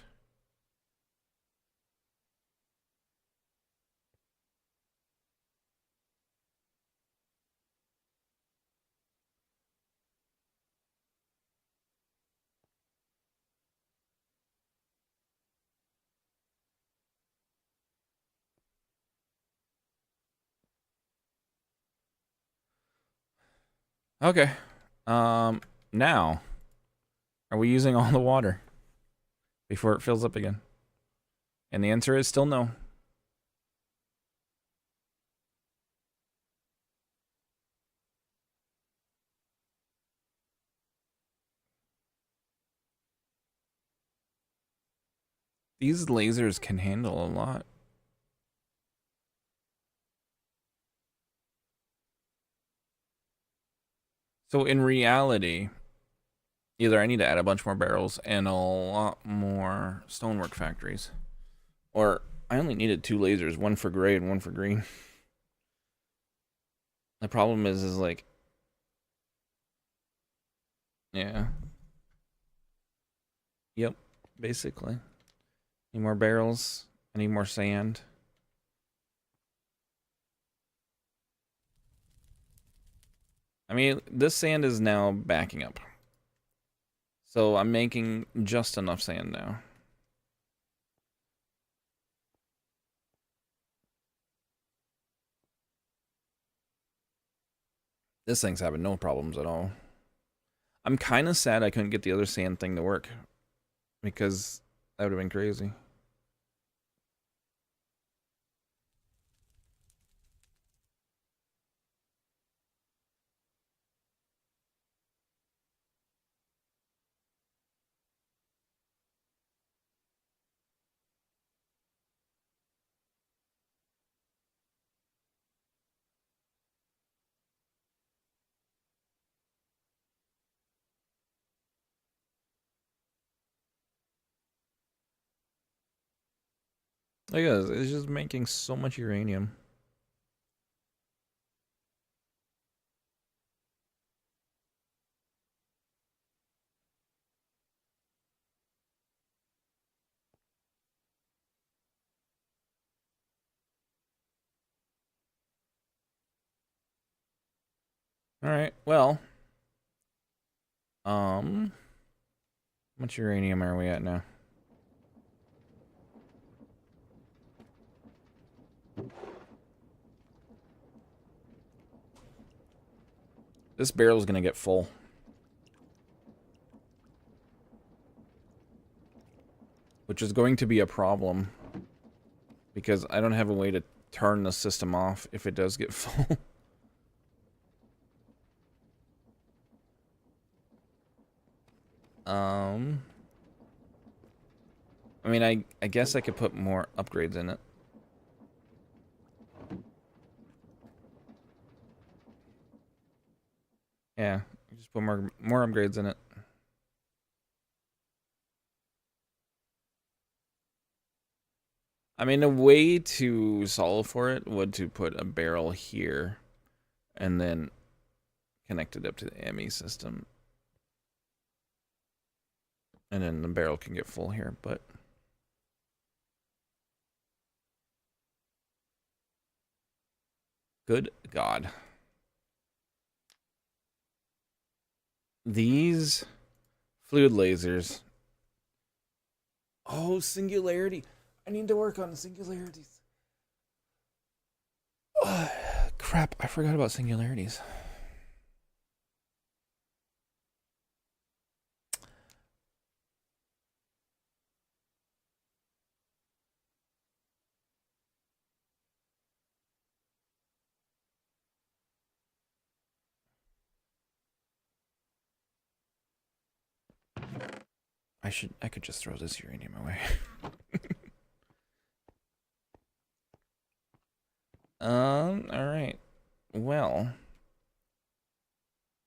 Okay. Now, are we using all the water before it fills up again? And the answer is still no. These lasers can handle a lot. So in reality, either I need to add a bunch more barrels and a lot more stonework factories, or I only needed 2 lasers, one for gray and one for green. The problem is like, yeah. Yep, basically. Need more barrels. I need more sand. I mean, this sand is now backing up. So I'm making just enough sand now. This thing's having no problems at all. I'm kind of sad I couldn't get the other sand thing to work, because that would have been crazy. Look at this. It's just making so much uranium. All right. Well, how much uranium are we at now? This barrel's gonna get full. Which is going to be a problem, because I don't have a way to turn the system off if it does get full. I mean, I guess I could put more upgrades in it. Yeah, just put more upgrades in it. I mean, a way to solve for it would to put a barrel here and then connect it up to the ME system. And then the barrel can get full here, but good God. These fluid lasers. Oh, singularity. I need to work on singularities. Oh, crap, I forgot about singularities. I could just throw this uranium away. All right. Well,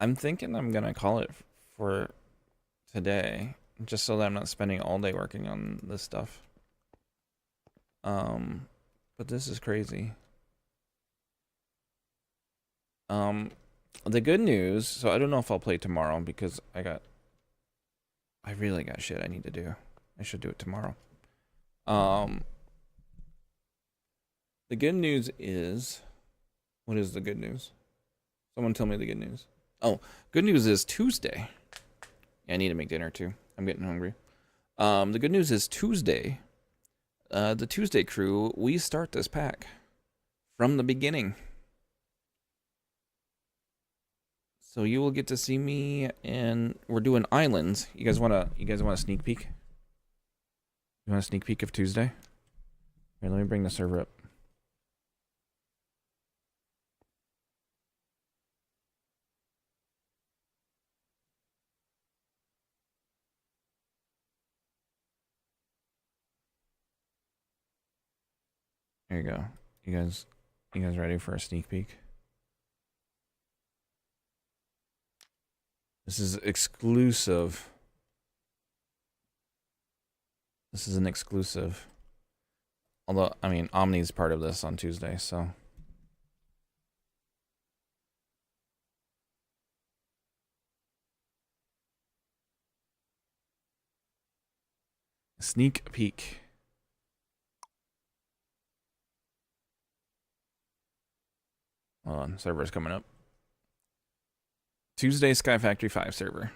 I'm thinking I'm gonna call it for today, just so that I'm not spending all day working on this stuff. But this is crazy. The good news, so I don't know if I'll play tomorrow because I really got shit I need to do. I should do it tomorrow. The good news is, what is the good news? Someone tell me the good news. Oh, good news is Tuesday. Yeah, I need to make dinner too. I'm getting hungry. The good news is Tuesday. The Tuesday crew, we start this pack from the beginning. So you will get to see me, and we're doing islands. You guys want a sneak peek? You want a sneak peek of Tuesday? Here, let me bring the server up. There you go. You guys ready for a sneak peek? This is exclusive. This is an exclusive. Although, I mean, Omni's part of this on Tuesday, so. Sneak peek. Hold on, server's coming up. Tuesday SkyFactory 5 server.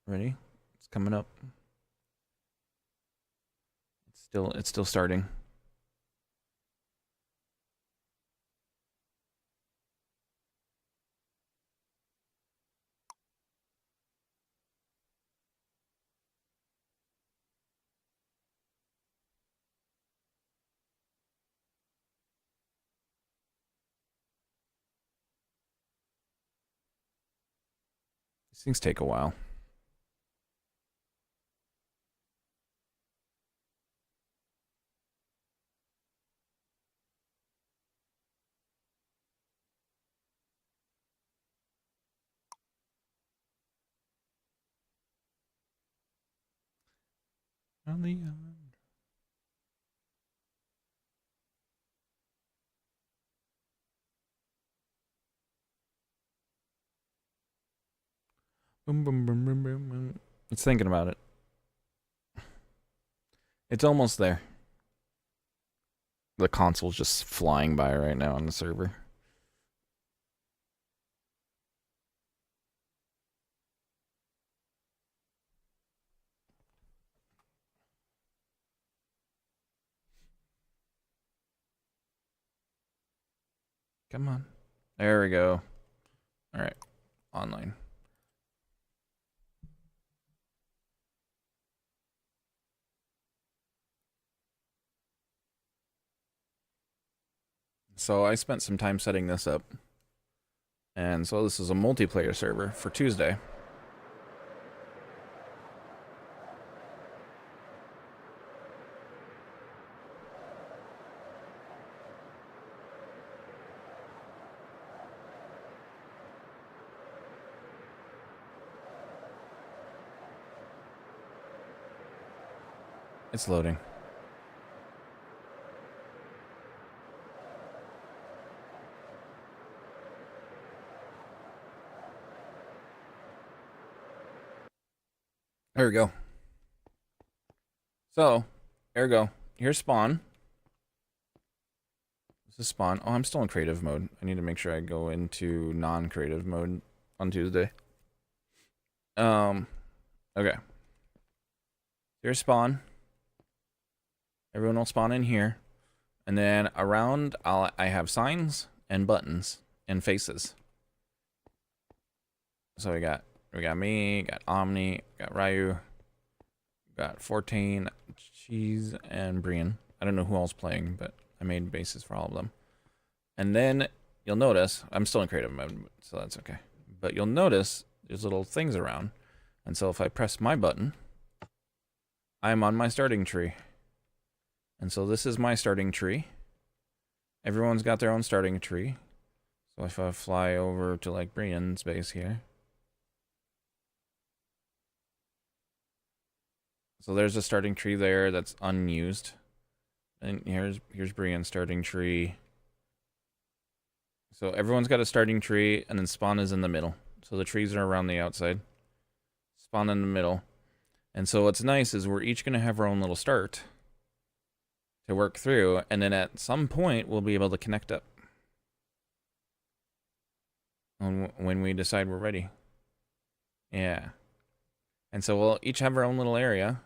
Ready? It's coming up. It's still starting. These things take a while. On the boom, boom, boom, boom, boom, boom. It's thinking about it. It's almost there. The console's just flying by right now on the server. Come on. There we go. All right. Online. So I spent some time setting this up. And so this is a multiplayer server for Tuesday. It's loading. There we go. So, there we go. Here's spawn. This is spawn. Oh, I'm still in creative mode. I need to make sure I go into non-creative mode on Tuesday. Okay. Here's spawn. Everyone will spawn in here. And then around, I have signs and buttons and faces. So we got me, got Omni, got Ryu, got 14, Cheese, and Brian. I don't know who else playing, but I made bases for all of them. And then you'll notice, I'm still in creative mode, so that's okay. But you'll notice there's little things around. And so if I press my button, I'm on my starting tree. And so this is my starting tree. Everyone's got their own starting tree. So if I fly over to like Brian's base here. So there's a starting tree there that's unused. And here's Brian's starting tree. So everyone's got a starting tree, and then spawn is in the middle. So the trees are around the outside. Spawn in the middle. And so what's nice is we're each going to have our own little start to work through, and then at some point we'll be able to connect up when we decide we're ready. Yeah. And so we'll each have our own little area.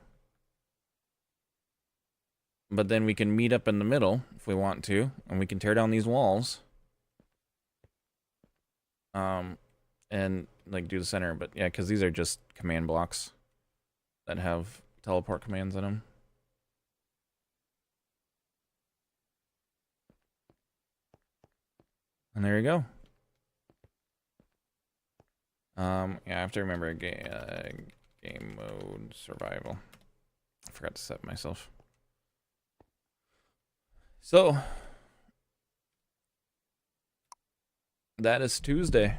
But then we can meet up in the middle if we want to, and we can tear down these walls. And like do the center, but yeah, because these are just command blocks that have teleport commands in them. And there you go. Yeah, I have to remember game mode survival. I forgot to set myself. So that is Tuesday.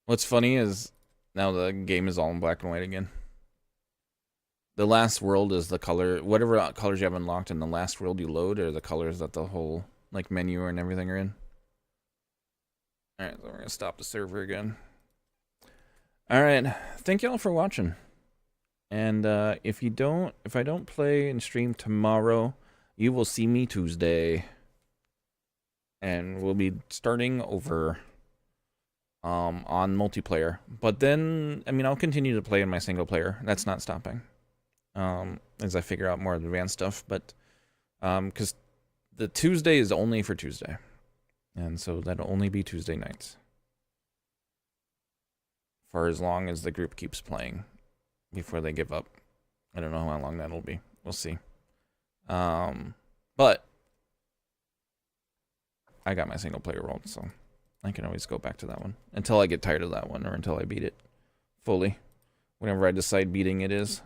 What's funny is Now the game is all in black and white again. The last world is the color, whatever colors you have unlocked in the last world you load are the colors that the whole like menu and everything are in. Alright, so we're gonna stop the server again. Alright, thank y'all for watching. And if I don't play and stream tomorrow, you will see me Tuesday. And we'll be starting over on multiplayer. But then, I mean, I'll continue to play in my single player. That's not stopping. As I figure out more advanced stuff. But, because the Tuesday is only for Tuesday. And so that'll only be Tuesday nights. For as long as the group keeps playing. Before they give up. I don't know how long that'll be. We'll see. But I got my single player rolled, so I can always go back to that one. Until I get tired of that one, or until I beat it fully. Whenever I decide beating it is.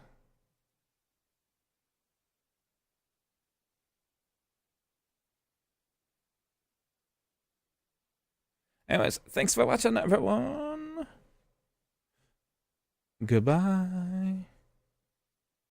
Anyways, thanks for watching, everyone. Goodbye.